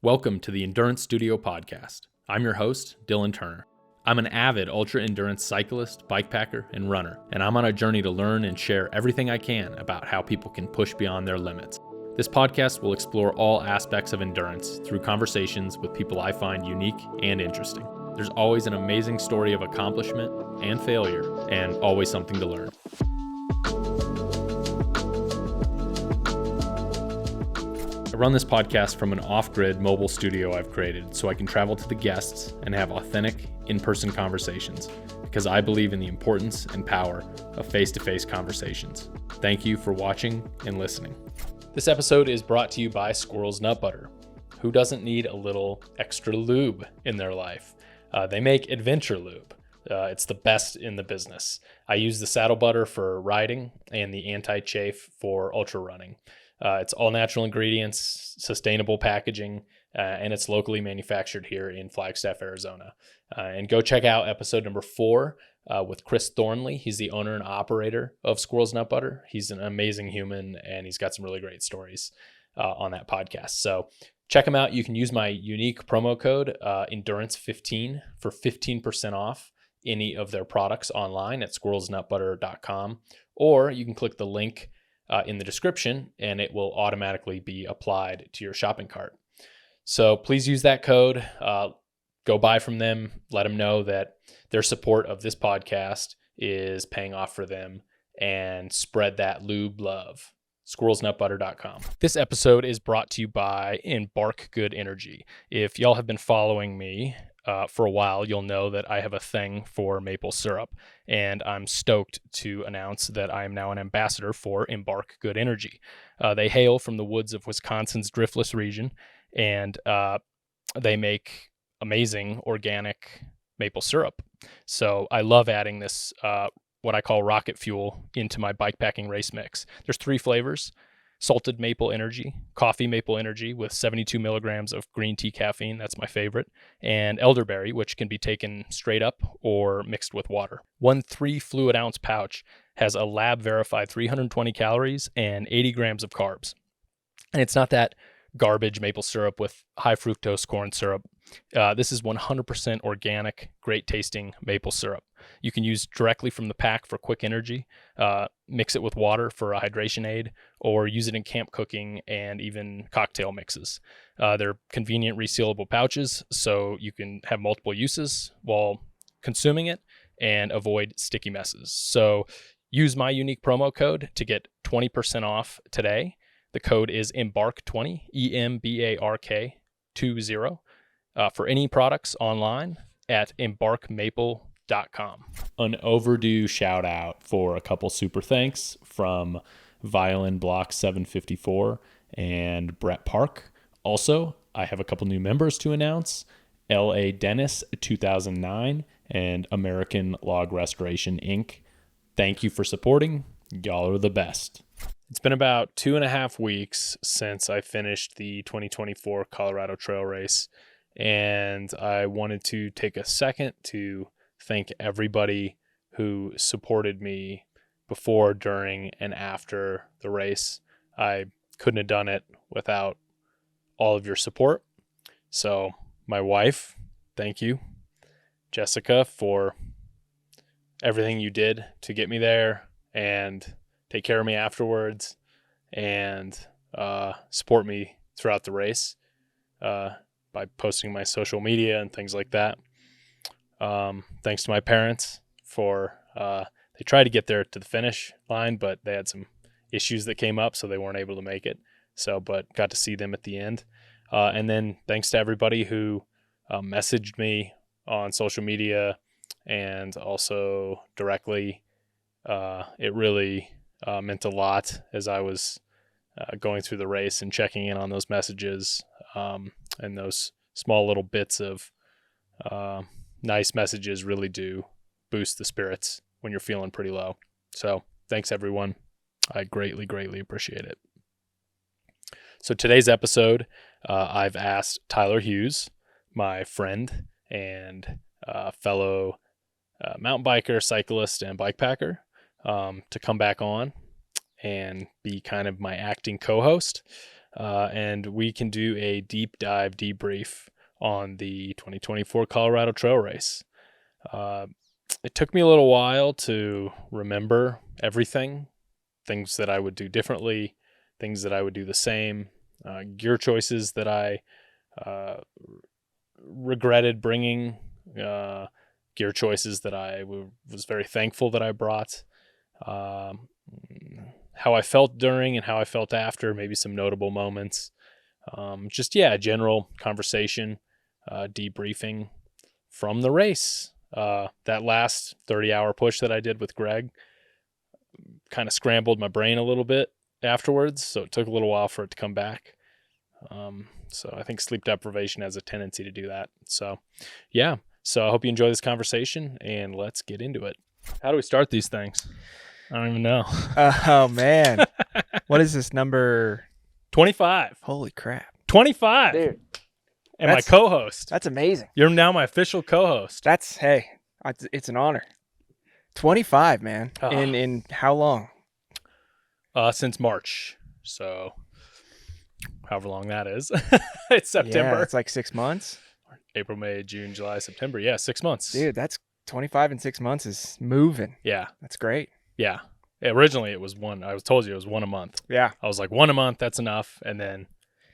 Welcome to the Endurance Studio podcast. I'm your host, Dylan Turner. I'm an avid ultra-endurance cyclist, bikepacker, and runner, and I'm on a journey to learn and share everything I can about how people can push beyond their limits. This podcast will explore all aspects of endurance through conversations with people I find unique and interesting. There's always an amazing story of accomplishment and failure, and always something to learn. I run this podcast from an off-grid mobile studio I've created so I can travel to the guests and have authentic, in-person conversations because I believe in the importance and power of face-to-face conversations. Thank you for watching and listening. This episode is brought to you by Squirrel's Nut Butter. Who doesn't need a little extra lube in their life? They make adventure lube. It's the best in the business. I use the saddle butter for riding and the anti-chafe for ultra running. It's all natural ingredients, sustainable packaging, and it's locally manufactured here in Flagstaff, Arizona. And go check out episode number 4 with Chris Thornley. He's the owner and operator of Squirrel's Nut Butter. He's an amazing human, and he's got some really great stories on that podcast. So check him out. You can use my unique promo code, Endurance15, for 15% off any of their products online at squirrelsnutbutter.com, or you can click the link in the description and it will automatically be applied to your shopping cart. So please use that code. Go buy from them. Let them know that their support of this podcast is paying off for them, and spread that lube love. squirrelsnutbutter.com. This episode is brought to you by Embark Good Energy. If y'all have been following me for a while, you'll know that I have a thing for maple syrup, and I'm stoked to announce that I am now an ambassador for Embark Good Energy. They hail from the woods of Wisconsin's driftless region, and they make amazing organic maple syrup. So I love adding this, what I call rocket fuel, into my bikepacking race mix. There's 3 flavors: salted maple energy, coffee maple energy with 72 milligrams of green tea caffeine, that's my favorite, and elderberry, which can be taken straight up or mixed with water. One 3 fluid ounce pouch has a lab verified 320 calories and 80 grams of carbs. And it's not that garbage maple syrup with high fructose corn syrup. This is 100% organic, great tasting maple syrup. You can use directly from the pack for quick energy, mix it with water for a hydration aid, or use it in camp cooking and even cocktail mixes. They're convenient resealable pouches, so you can have multiple uses while consuming it and avoid sticky messes. So use my unique promo code to get 20% off today. The code is EMBARK20, EMBARK20, for any products online at embarkmaple.com. An overdue shout out for a couple super thanks from Violin Block 754 and Brett Park. Also, I have a couple new members to announce: LA Dennis 2009 and American Log Restoration Inc. Thank you for supporting. Y'all are the best. It's been about 2.5 weeks since I finished the 2024 Colorado Trail Race, and I wanted to take a second to thank everybody who supported me before, during, and after the race. I couldn't have done it without all of your support. So my wife, thank you. Jessica, for everything you did to get me there and take care of me afterwards, and support me throughout the race by posting my social media and things like that. Thanks to my parents for, they tried to get there to the finish line, but they had some issues that came up, so they weren't able to make it. But got to see them at the end. And then thanks to everybody who messaged me on social media and also directly. It really meant a lot as I was going through the race, and checking in on those messages, and those small little bits of nice messages really do boost the spirits when you're feeling pretty low. So thanks, everyone. I greatly, greatly appreciate it. So today's episode, I've asked Tyler Hughes, my friend and fellow mountain biker, cyclist, and bikepacker, to come back on and be kind of my acting co-host. and we can do a deep dive debrief on the 2024 Colorado Trail Race. It took me a little while to remember everything, things that I would do differently, things that I would do the same, gear choices that I regretted bringing, gear choices that I was very thankful that I brought, how I felt during and how I felt after, maybe some notable moments. General conversation, debriefing from the race. That last 30-hour push that I did with Greg kind of scrambled my brain a little bit afterwards, so it took a little while for it to come back. So I think sleep deprivation has a tendency to do that. So I hope you enjoy this conversation, and let's get into it. How do we start these things? I don't even know. Oh, man. What is this, number? 25. Holy crap. 25. Dude. And my co-host. That's amazing. You're now my official co-host. It's an honor. 25, man. In how long? Since March. So however long that is. It's September. Yeah, it's like 6 months. April, May, June, July, September. Yeah, 6 months. Dude, that's 25 in 6 months is moving. Yeah. That's great. Yeah. Originally it was one. I told you it was one a month. Yeah. I was like, one a month, that's enough. And then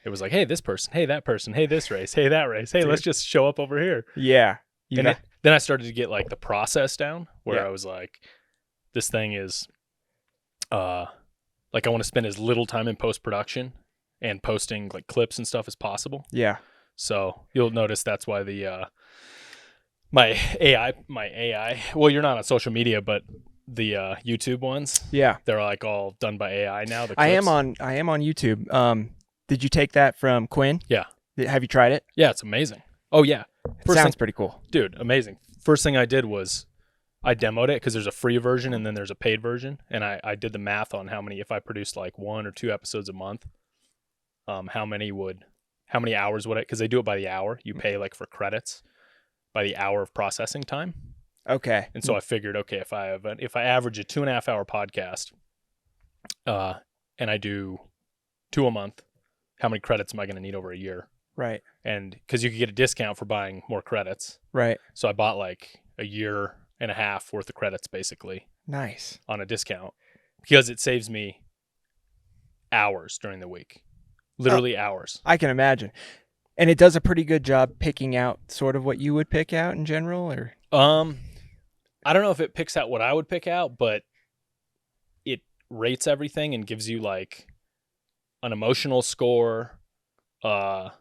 it was like, hey, this person, hey, that person, hey, this race, hey, that race, hey, let's just show up over here. Yeah. Then I started to get like the process down where I was like, this thing is, like I want to spend as little time in post-production and posting like clips and stuff as possible. Yeah. So you'll notice that's why the, my AI, well, you're not on social media, but the YouTube ones, they're like all done by AI now. The clips. I am on YouTube. Did you take that from Quinn? Yeah. Have you tried it? Yeah, it's amazing. Oh yeah. Sounds pretty cool. Dude, amazing. First thing I did was I demoed it because there's a free version and then there's a paid version. And I did the math on how many, if I produced like 1 or 2 episodes a month, how many hours would because they do it by the hour. You pay like for credits by the hour of processing time. Okay. And so I figured, okay, if I average a 2.5 hour podcast, and I do 2 a month, how many credits am I going to need over a year? Right. And because you could get a discount for buying more credits. Right. So I bought like a year and a half worth of credits basically. Nice. On a discount because it saves me hours during the week. Literally hours. I can imagine. And it does a pretty good job picking out sort of what you would pick out in general, or? I don't know if it picks out what I would pick out, but it rates everything and gives you like an emotional score, a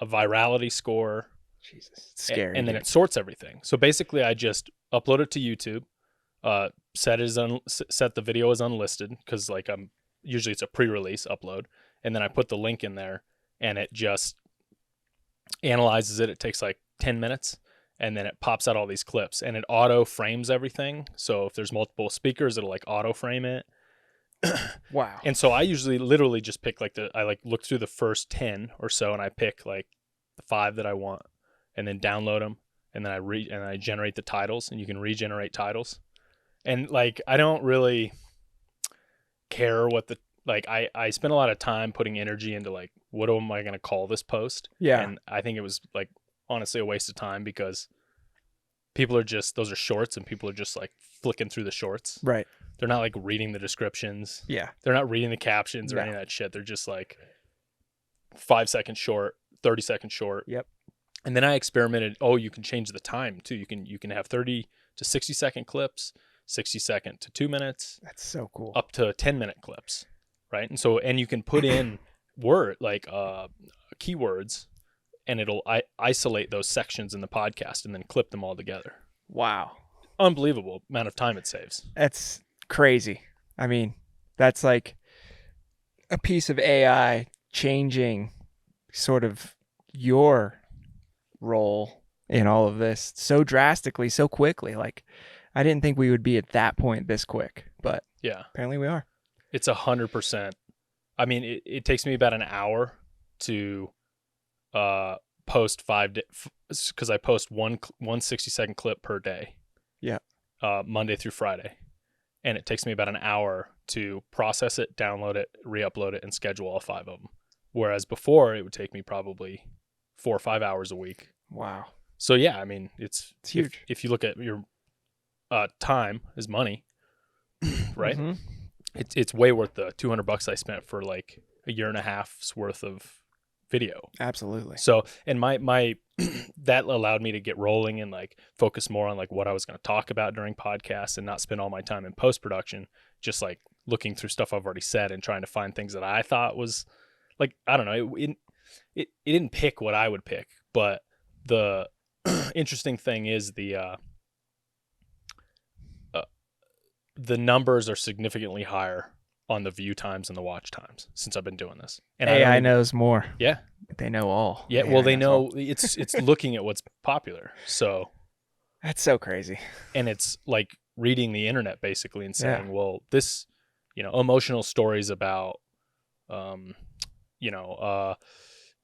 virality score. Jesus, it's scary. And then it sorts everything. So basically, I just upload it to YouTube, set the video as unlisted because like usually it's a pre-release upload, and then I put the link in there, and it just analyzes it. It takes like 10 minutes, and then it pops out all these clips, and it auto frames everything. So if there's multiple speakers, it'll like auto frame it. Wow. And so I usually literally just pick I look through the first 10 or so, and I pick like the 5 that I want, and then download them, and then I generate the titles, and you can regenerate titles. And like I don't really care what I spend a lot of time putting energy into like what am I going to call this post? Yeah. And I think it was like honestly a waste of time because those are shorts and people are just like flicking through the shorts. Right. They're not like reading the descriptions. Yeah. They're not reading the captions or any of that shit. They're just like 5 second short, 30 second short. Yep. And then I experimented. Oh, you can change the time too. You can have 30 to 60 second clips, 60 second to 2 minutes. That's so cool. Up to 10-minute clips. Right. And you can put in keywords, and it'll isolate those sections in the podcast and then clip them all together. Wow. Unbelievable amount of time it saves. That's crazy. I mean, that's like a piece of AI changing sort of your role in all of this so drastically, so quickly. Like, I didn't think we would be at that point this quick, but yeah, apparently we are. It's 100%. I mean, it takes me about an hour to post because I post one 60-second clip per day. Yeah. Monday through Friday. and it takes me about an hour to process it, download it, re-upload it, and schedule all 5 of them. Whereas before, it would take me probably 4 or 5 hours a week. Wow. So yeah, I mean, it's huge. If you look at your time is money, right? Mm-hmm. It's way worth the $200 I spent for like a year and a half's worth of video. Absolutely. So, and my that allowed me to get rolling and like focus more on like what I was going to talk about during podcasts and not spend all my time in post-production just like looking through stuff I've already said and trying to find things that I thought was like, I don't know, it didn't pick what I would pick, but the interesting thing is the numbers are significantly higher on the view times and the watch times since I've been doing this. And AI knows more. Yeah. They know all. Yeah. Well, they know it's looking at what's popular. So that's so crazy. And it's like reading the internet basically and saying, well, this, emotional stories about,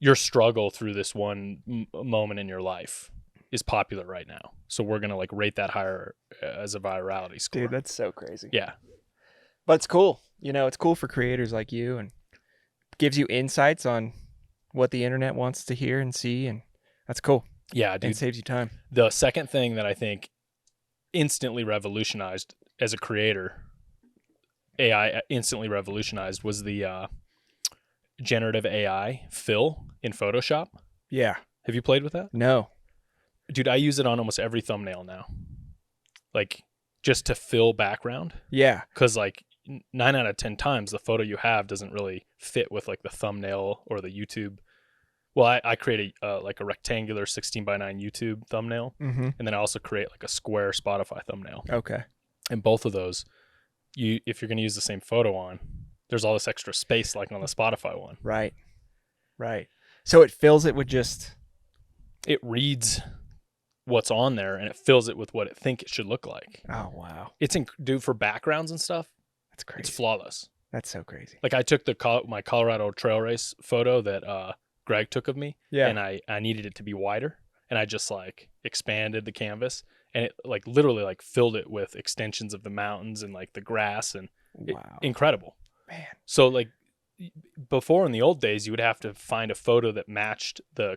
your struggle through this one moment in your life is popular right now. So we're going to like rate that higher as a virality score. Dude, that's so crazy. Yeah. But it's cool. It's cool for creators like you and gives you insights on what the internet wants to hear and see. And that's cool. Yeah, dude. And it saves you time. The second thing that I think instantly revolutionized as a creator, AI instantly revolutionized, was the generative AI fill in Photoshop. Yeah. Have you played with that? No. Dude, I use it on almost every thumbnail now. Like just to fill background. Yeah. Because like 9 out of 10 times the photo you have doesn't really fit with like the thumbnail or the YouTube. Well, I create like a rectangular 16:9 YouTube thumbnail. Mm-hmm. And then I also create like a square Spotify thumbnail. Okay. And both of those, if you're going to use the same photo on, there's all this extra space like on the Spotify one. Right. Right. So it fills it with just... It reads what's on there and it fills it with what it think it should look like. Oh, wow. It's dude, for backgrounds and stuff. That's crazy. It's flawless. That's so crazy. Like I took my Colorado trail race photo that Greg took of me. Yeah. And I needed it to be wider. And I just like expanded the canvas and it like literally like filled it with extensions of the mountains and like the grass and wow. Incredible. Man. So like before in the old days, you would have to find a photo that matched the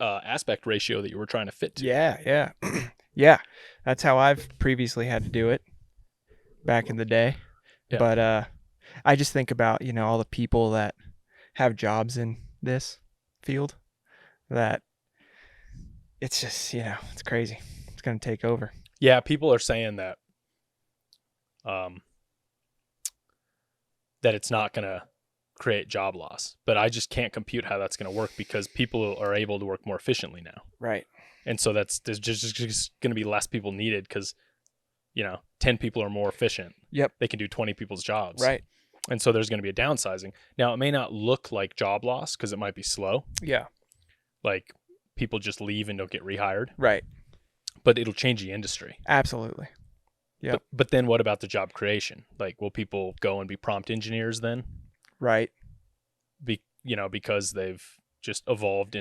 aspect ratio that you were trying to fit to. Yeah. Yeah. Yeah. That's how I've previously had to do it back in the day. Yeah. But I just think about, all the people that have jobs in this field that it's just, it's crazy. It's going to take over. Yeah. People are saying that, that it's not going to create job loss, but I just can't compute how that's going to work because people are able to work more efficiently now. Right. And so there's just going to be less people needed because, 10 people are more efficient. Yep. They can do 20 people's jobs. Right. And so there's going to be a downsizing. Now, it may not look like job loss because it might be slow. Yeah. Like people just leave and don't get rehired. Right. But it'll change the industry. Absolutely. Yeah. But then what about the job creation? Like, will people go and be prompt engineers then? Right. Because they've just evolved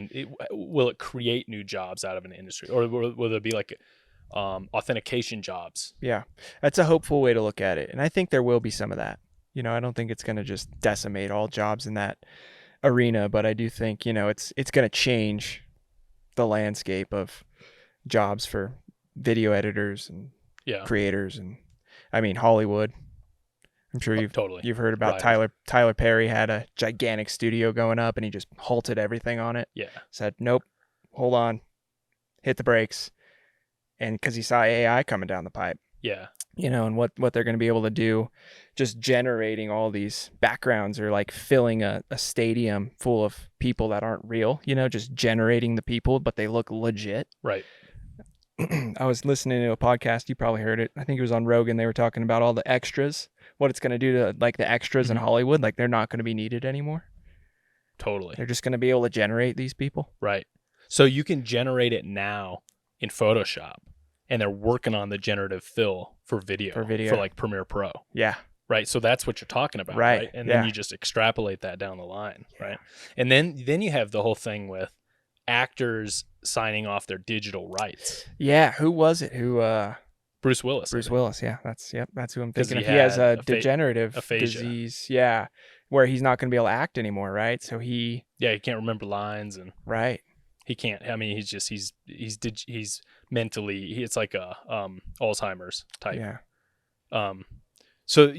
will it create new jobs out of an industry, or will there be like authentication jobs? Yeah. That's a hopeful way to look at it. And I think there will be some of that. I don't think it's going to just decimate all jobs in that arena, but I do think, it's going to change the landscape of jobs for video editors and creators. And I mean, Hollywood, I'm sure you've heard about Tyler Perry had a gigantic studio going up and he just halted everything on it. Yeah. Said, nope, hold on, hit the brakes. And because he saw AI coming down the pipe. Yeah. And what they're going to be able to do, just generating all these backgrounds or like filling a stadium full of people that aren't real, just generating the people, but they look legit. Right. I was listening to a podcast. You probably heard it. I think it was on Rogan. They were talking about all the extras, what it's going to do to like the extras in Hollywood. Like they're not going to be needed anymore. Totally. They're just going to be able to generate these people. Right. So you can generate it now in Photoshop. And they're working on the generative fill for video. For like Premiere Pro. Yeah. Right. So that's what you're talking about. Right. And then you just extrapolate that down the line. Yeah. Right. And then you have the whole thing with actors signing off their digital rights. Yeah. Who was it who Bruce Willis. Bruce Willis, yeah, that's who I'm 'Cause thinking he of. He has a had degenerative aphasia. disease, yeah, where he's not going to be able to act anymore, right? So he he can't remember lines and right. he can't. I mean, he's mentally. It's like a Alzheimer's type. Yeah. So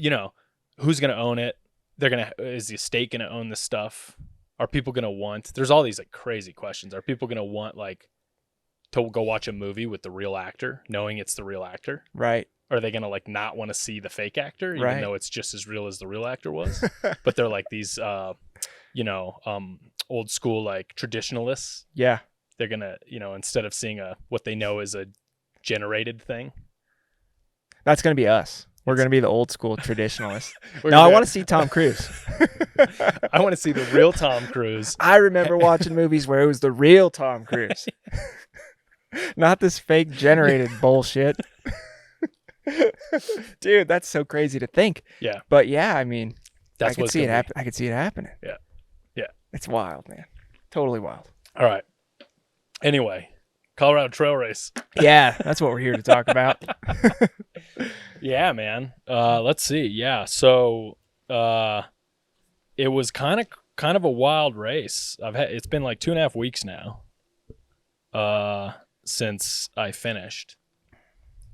who's gonna own it? Is the estate gonna own this stuff? Are people gonna want? There's all these like crazy questions. Are people gonna want like to go watch a movie with the real actor, knowing it's the real actor? Right. Are they gonna like not want to see the fake actor, even Right. though it's just as real as the real actor was? But they're like these, old school like traditionalists. Yeah. They're gonna, instead of seeing what they know is a generated thing. That's going to be us. We're going to be the old school traditionalists. No, I want to see Tom Cruise. I want to see the real Tom Cruise. I remember watching movies where it was the real Tom Cruise. Not this fake generated bullshit. Dude, that's so crazy to think. Yeah. But yeah, I mean, I could see it happen. I could see it happening. Yeah. Yeah. It's wild, man. Totally wild. All right. Anyway, Colorado Trail Race. Yeah, that's what we're here to talk about. Yeah, man. Let's see. Yeah. So, it was kind of a wild race. It's been like 2.5 weeks now, since I finished.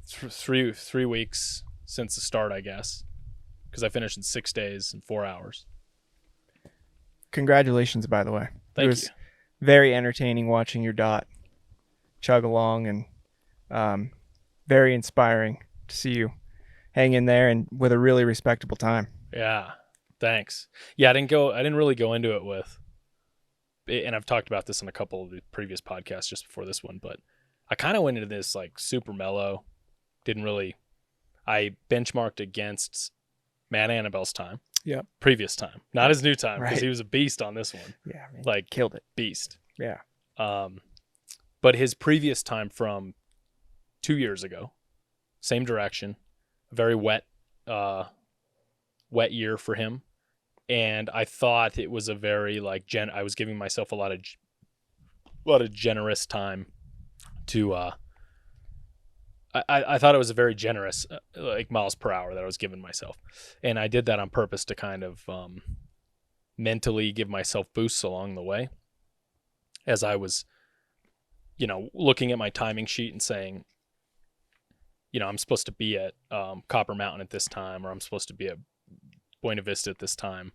3 weeks since the start, I guess, because I finished in 6 days and 4 hours. Congratulations, by the way. Thank it was you. Very entertaining watching your dot chug along, and very inspiring to see you hang in there and with a really respectable time. Yeah. Thanks. Yeah, I didn't really go into it with, and I've talked about this in a couple of the previous podcasts just before this one, but I kind of went into this like super mellow. I benchmarked against Matt Annabelle's time. Yeah. Previous time, not his new time, because Right. he was a beast on this one. Yeah, man. Like Killed it. beast. Yeah. But his previous time from 2 years ago, same direction, very wet year for him. And I thought it was a very like I was giving myself a lot of generous time to I thought it was a very generous like miles per hour that I was giving myself. And I did that on purpose to kind of mentally give myself boosts along the way as I was looking at my timing sheet and saying, I'm supposed to be at Copper Mountain at this time, or I'm supposed to be at Buena Vista at this time.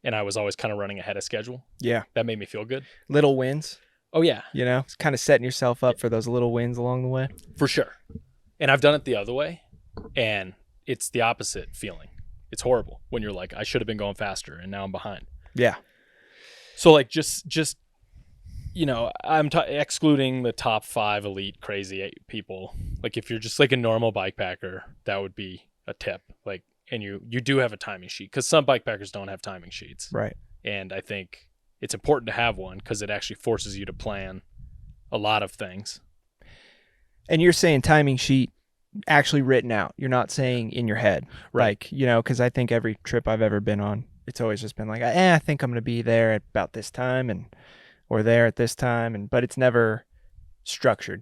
And I was always kind of running ahead of schedule. Yeah. That made me feel good. Little wins. Oh, yeah. It's kind of setting yourself up for those little wins along the way. For sure. And I've done it the other way, and it's the opposite feeling. It's horrible when you're like, I should have been going faster, and now I'm behind. Yeah. So, like, just I'm excluding the top 5 elite crazy people. Like, if you're just like a normal bike packer, that would be a tip. Like, and you do have a timing sheet, because some bike packers don't have timing sheets. Right. And I think it's important to have one, because it actually forces you to plan a lot of things. And you're saying timing sheet actually written out. You're not saying in your head. Right. Like, because I think every trip I've ever been on, it's always just been like, I think I'm going to be there at about this time or there at this time. But it's never structured.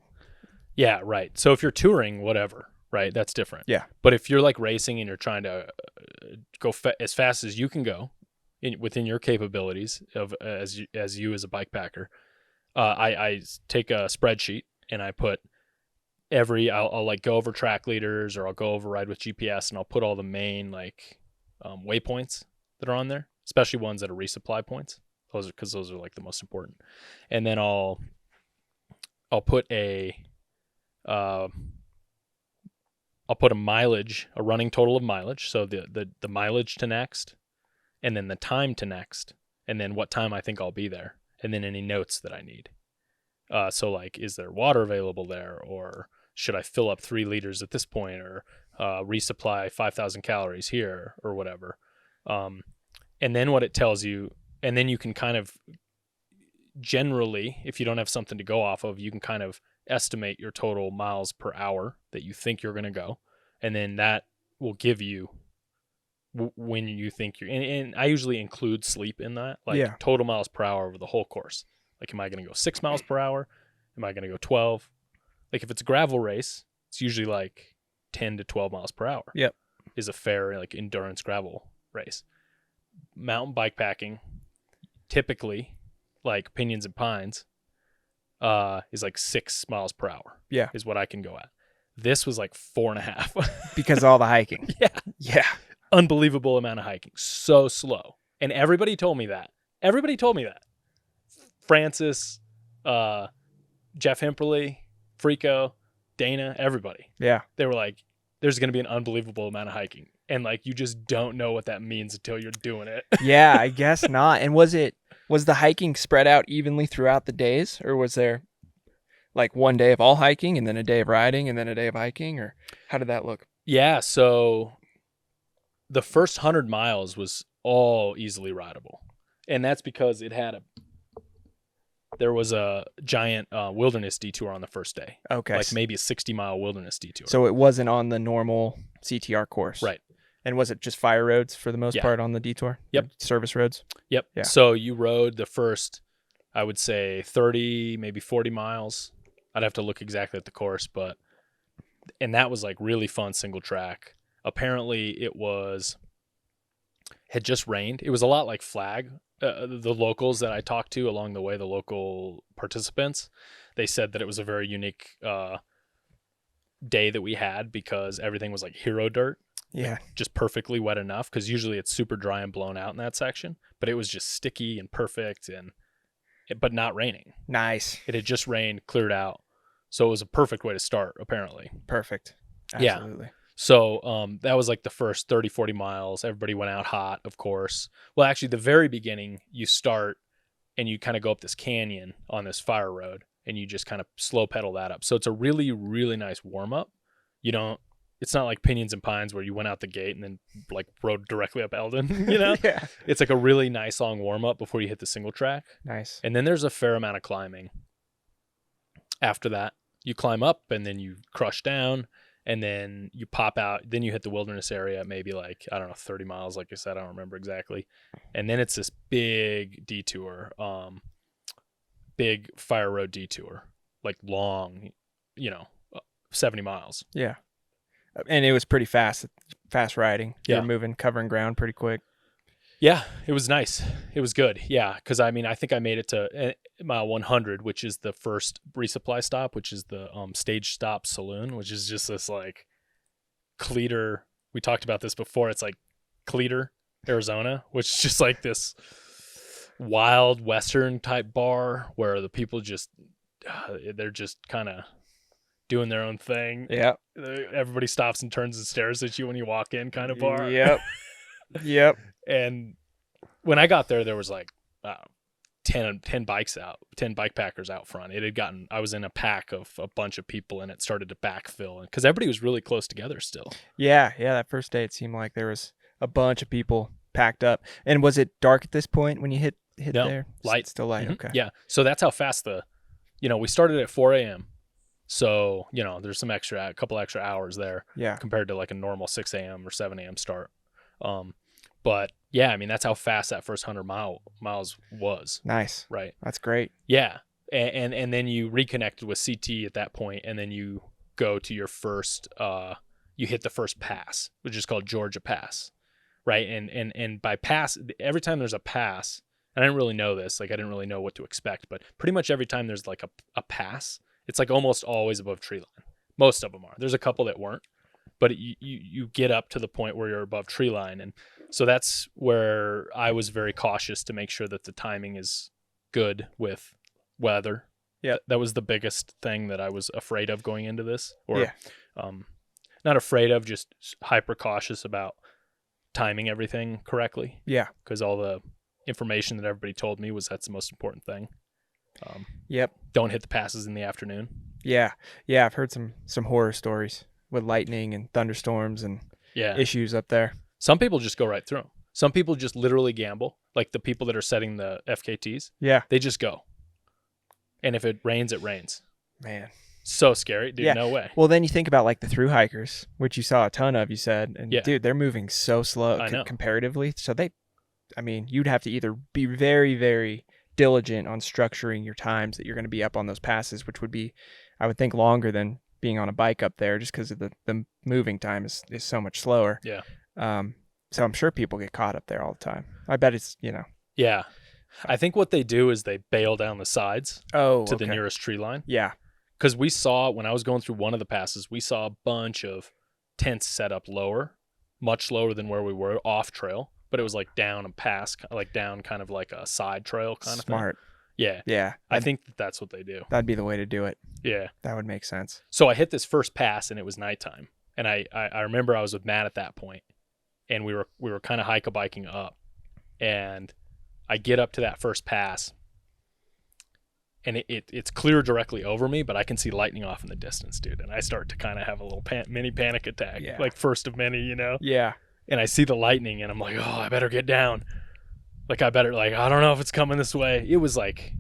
Yeah, right. So if you're touring, whatever, right, that's different. Yeah. But if you're like racing and you're trying to go as fast as you can go within your capabilities as you as a bike packer, I take a spreadsheet and I put I'll like go over track leaders, or I'll go over ride with GPS, and I'll put all the main like waypoints that are on there, especially ones that are resupply points. Those are like the most important. And then I'll put a mileage, a running total of mileage. So the mileage to next, and then the time to next, and then what time I think I'll be there, and then any notes that I need. So like, is there water available there, or should I fill up 3 liters at this point, or resupply 5,000 calories here, or whatever. And then what it tells you, and then you can kind of generally, if you don't have something to go off of, you can kind of estimate your total miles per hour that you think you're going to go. And then that will give you when you think and I usually include sleep in that, like total miles per hour over the whole course. Like, am I going to go 6 miles per hour? Am I going to go 12? Like, if it's a gravel race, it's usually like 10 to 12 miles per hour. Yep. Is a fair like endurance gravel race. Mountain bike packing, typically like Pinions and Pines, is like 6 miles per hour. Yeah. Is what I can go at. This was like 4.5. Because of all the hiking. Yeah. Yeah. Unbelievable amount of hiking. So slow. And everybody told me that. Francis, Jeff Himperly, Frico, Dana, everybody. Yeah. They were like, there's going to be an unbelievable amount of hiking. And like, you just don't know what that means until you're doing it. Yeah, I guess not. And was the hiking spread out evenly throughout the days, or was there like one day of all hiking and then a day of riding and then a day of hiking, or how did that look? Yeah. So the first 100 miles was all easily rideable. And that's because there was a giant wilderness detour on the first day. Okay. Like maybe a 60-mile wilderness detour. So it wasn't on the normal CTR course. Right. And was it just fire roads for the most part on the detour? Yep. Service roads? Yep. Yeah. So you rode the first, I would say 30, maybe 40 miles. I'd have to look exactly at the course, and that was like really fun single track. Apparently it had just rained. It was a lot like Flag. The locals that I talked to along the way, the local participants, they said that it was a very unique day that we had because everything was like hero dirt. Yeah. Like just perfectly wet enough, because usually it's super dry and blown out in that section. But it was just sticky and perfect, but not raining. Nice. It had just rained, cleared out. So it was a perfect way to start, apparently. Perfect. Absolutely. Yeah. So that was like the first 30, 40 miles. Everybody went out hot, of course. Well, actually, the very beginning, you start and you kind of go up this canyon on this fire road, and you just kind of slow pedal that up. So it's a really, really nice warm up. It's not like Pinions and Pines where you went out the gate and then like rode directly up Eldon, Yeah. It's like a really nice long warm up before you hit the single track. Nice. And then there's a fair amount of climbing. After that, you climb up and then you crush down. And then you pop out, then you hit the wilderness area, maybe like, I don't know, 30 miles, like I said, I don't remember exactly. And then it's this big detour, big fire road detour, like long, 70 miles. Yeah. And it was pretty fast riding. Yeah. You're moving, covering ground pretty quick. Yeah, it was nice. It was good. Yeah, because I think I made it to mile 100, which is the first resupply stop, which is the stage stop saloon, which is just this like Cleator. We talked about this before. It's like Cleator, Arizona, which is just like this wild Western type bar where the people they're just kind of doing their own thing. Yeah. Everybody stops and turns and stares at you when you walk in, kind of bar. Yep. Yep. And when I got there, there was like 10 bikes out, 10 bike packers out front. I was in a pack of a bunch of people, and it started to backfill because everybody was really close together still. Yeah. That first day, it seemed like there was a bunch of people packed up. And was it dark at this point when you hit No, there? light. Still light. Mm-hmm. Okay. Yeah. So that's how fast we started at 4 a.m. So, there's a couple extra hours there. Yeah. Compared to like a normal 6 a.m. or 7 a.m. start. But yeah, that's how fast that first 100 miles was. Nice. Right. That's great. Yeah. And then you reconnected with CT at that point, and then you go to your first, you hit the first pass, which is called Georgia Pass. Right. And by pass, every time there's a pass, and I didn't really know this, like I didn't really know what to expect, but pretty much every time there's like a pass, it's like almost always above tree line. Most of them are. There's a couple that weren't, but you get up to the point where you're above tree line. And so that's where I was very cautious to make sure that the timing is good with weather. Yeah. That was the biggest thing that I was afraid of going into this, or Yeah. Not afraid of, just hyper cautious about timing everything correctly. Yeah. Because all the information that everybody told me was that's the most important thing. Yep. Don't hit the passes in the afternoon. Yeah. I've heard some horror stories with lightning and thunderstorms and issues up there. Some people just go right through them. Some people just literally gamble, like the people that are setting the FKTs. Yeah. They just go. And if it rains, it rains. Man. So scary, dude. Yeah. No way. Well, then you think about like the through hikers, which you saw a ton of, you said, and dude, they're moving so slow comparatively. So you'd have to either be very, very diligent on structuring your times that you're going to be up on those passes, which would be, I would think, longer than being on a bike up there just because of the moving time is so much slower. Yeah. So I'm sure people get caught up there all the time. I bet it's, Yeah. I think what they do is they bail down the sides to the okay. nearest tree line. Yeah. Because we saw, when I was going through one of the passes, we saw a bunch of tents set up lower, much lower than where we were off trail, but it was like down a pass, like down kind of like a side trail kind of thing. Smart. Yeah. Yeah. I think that's what they do. That'd be the way to do it. Yeah. That would make sense. So I hit this first pass and it was nighttime. And I remember I was with Matt at that point, and we were kind of hike-a-biking up. And I get up to that first pass, and it's clear directly over me, but I can see lightning off in the distance, dude. And I start to kind of have a little mini panic attack, like first of many, Yeah. And I see the lightning, and I'm like, oh, I better get down. Like, I don't know if it's coming this way. It was like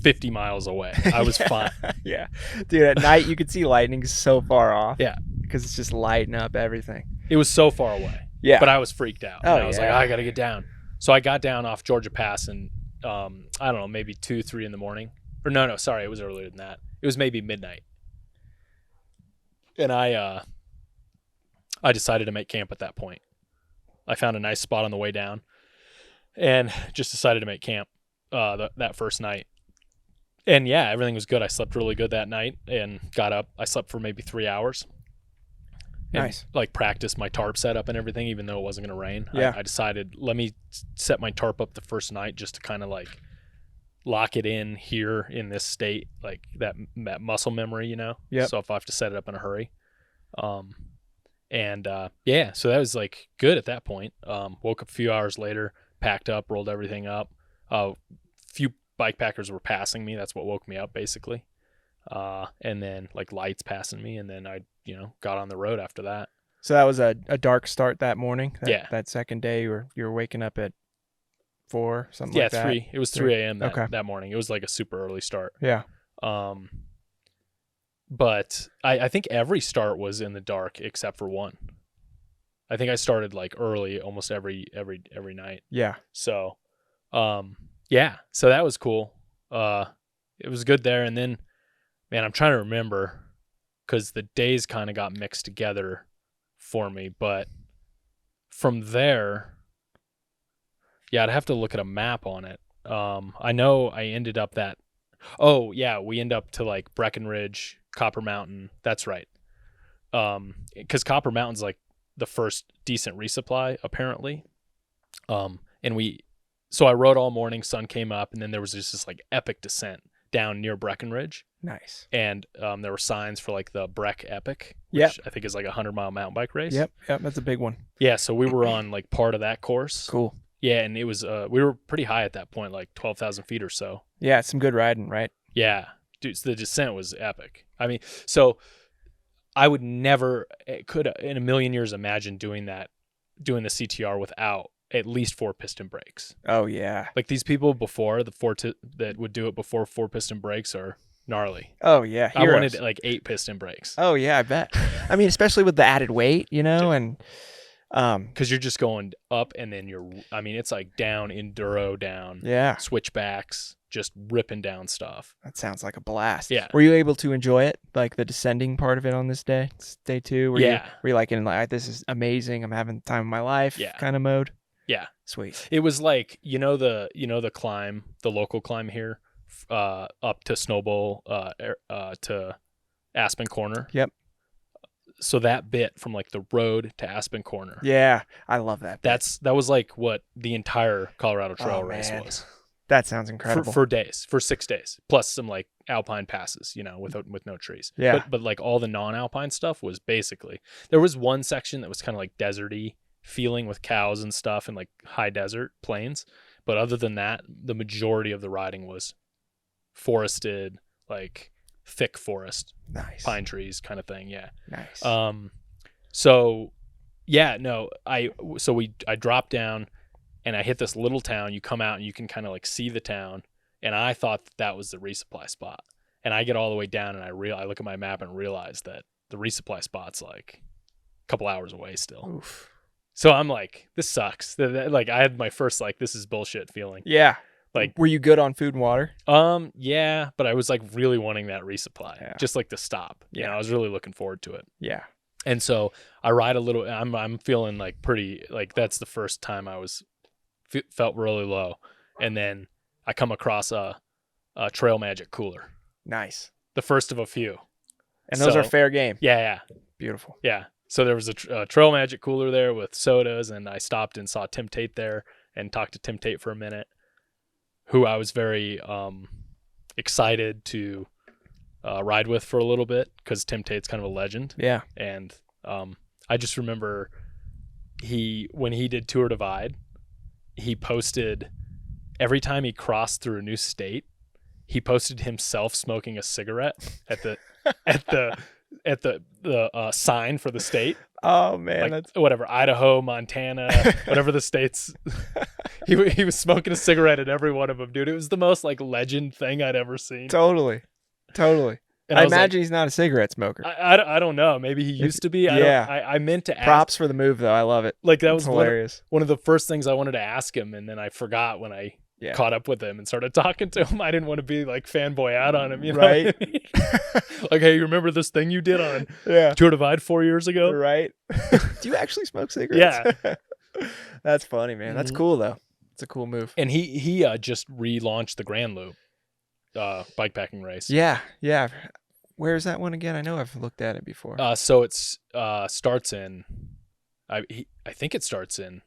50 miles away. I was fine. Yeah. Dude, at night you could see lightning so far off. Yeah. Because it's just lighting up everything. It was so far away. Yeah. But I was freaked out. Oh, and I was like, I got to get down. So I got down off Georgia Pass, and I don't know, maybe 2, 3 in the morning. Or no, sorry, it was earlier than that. It was maybe midnight. And I decided to make camp at that point. I found a nice spot on the way down and just decided to make camp that first night. And yeah, everything was good. I slept really good that night and got up. I slept for maybe 3 hours. And, nice. Like, practiced my tarp setup and everything, even though it wasn't going to rain. Yeah. I decided, let me set my tarp up the first night just to kind of like lock it in here in this state, like that muscle memory, Yep. So if I have to set it up in a hurry. Yeah, so that was like good at that point. Woke up a few hours later, packed up, rolled everything up. Few bike packers were passing me. That's what woke me up, basically. And then like lights passing me, and then I, got on the road after that. So that was a dark start that morning. Yeah. That second day, you were waking up at 4, something like that. 3. It was 3 a.m. Okay. that morning. It was like a super early start. Yeah. But I think every start was in the dark except for one. I think I started like early almost every night. Yeah. So, yeah. So that was cool. It was good there. And then, man, I'm trying to remember because the days kind of got mixed together for me. But from there, yeah, I'd have to look at a map on it. I know I ended up we end up to like Breckenridge, Copper Mountain. That's right. Because Copper Mountain's like the first decent resupply, apparently. So I rode all morning, sun came up, and then there was just this like epic descent down near Breckenridge. Nice. And there were signs for like the Breck Epic, which I think is like a 100-mile mountain bike race. Yep, that's a big one. Yeah, so we were on like part of that course. Cool. Yeah, and it was we were pretty high at that point, like 12,000 feet or so. Yeah, some good riding, right? Yeah, dude, the descent was epic. I mean, so I would never could in a million years imagine doing the CTR without at least 4-piston brakes. Oh yeah. Like these people before that would do it before 4-piston brakes are gnarly. Oh yeah. I wanted like 8-piston brakes. Oh yeah, I bet. I mean, especially with the added weight, and because you're just going up and then it's like down, enduro down, switchbacks, just ripping down stuff. That sounds like a blast. Yeah. Were you able to enjoy it, like the descending part of it on this day? It's day 2? Were you like in like, this is amazing, I'm having the time of my life kind of mode? Yeah. Sweet. It was like, the climb, the local climb here, up to Snowball, to Aspen Corner. Yep. So that bit from like the road to Aspen Corner. Yeah, I love that. That was like what the entire Colorado Trail race was. That sounds incredible. For 6 days, plus some like alpine passes, with no trees. Yeah. But like all the non-alpine stuff was basically, there was one section that was kind of like deserty feeling with cows and stuff and like high desert plains. But other than that, the majority of the riding was forested, like thick forest, nice pine trees kind of thing. Yeah. Nice. I dropped down and I hit this little town. You come out and you can kind of like see the town. And I thought that was the resupply spot. And I get all the way down and I look at my map and realize that the resupply spot's like a couple hours away still. Oof. So I'm like, this sucks. Like I had my first like, this is bullshit feeling. Yeah. Like, were you good on food and water? yeah, but I was like really wanting that resupply, just like to stop. You know, I was really looking forward to it. Yeah. And so I ride a little. I'm feeling like pretty. Like that's the first time I was felt really low, and then I come across a Trail Magic cooler. Nice. The first of a few. And those are fair game. Yeah. Beautiful. Yeah. So there was a Trail Magic cooler there with sodas, and I stopped and saw Tim Tate there and talked to Tim Tate for a minute, who I was very excited to ride with for a little bit because Tim Tate's kind of a legend. Yeah. And I just remember when he did Tour Divide, he posted every time he crossed through a new state, he posted himself smoking a cigarette at the sign for the state. Oh man, like, that's whatever, Idaho, Montana, whatever the states. He was smoking a cigarette at every one of them, dude. It was the most like legend thing I'd ever seen. Totally. And I imagine he's not a cigarette smoker. I don't know. Maybe he used to be. I meant to ask. Props for the move though. I love it. Like that was hilarious. One of the first things I wanted to ask him, and then I forgot when I caught up with him and started talking to him. I didn't want to be like fanboy out on him, you know? Right. What I mean? Like, hey, you remember this thing you did on Tour Divide 4 years ago? Right. Do you actually smoke cigarettes? Yeah. That's funny, man. That's cool though. It's a cool move. And he just relaunched the Grand Loop bikepacking race. Yeah. Where is that one again? I know I've looked at it before. So it's starts in I think it starts in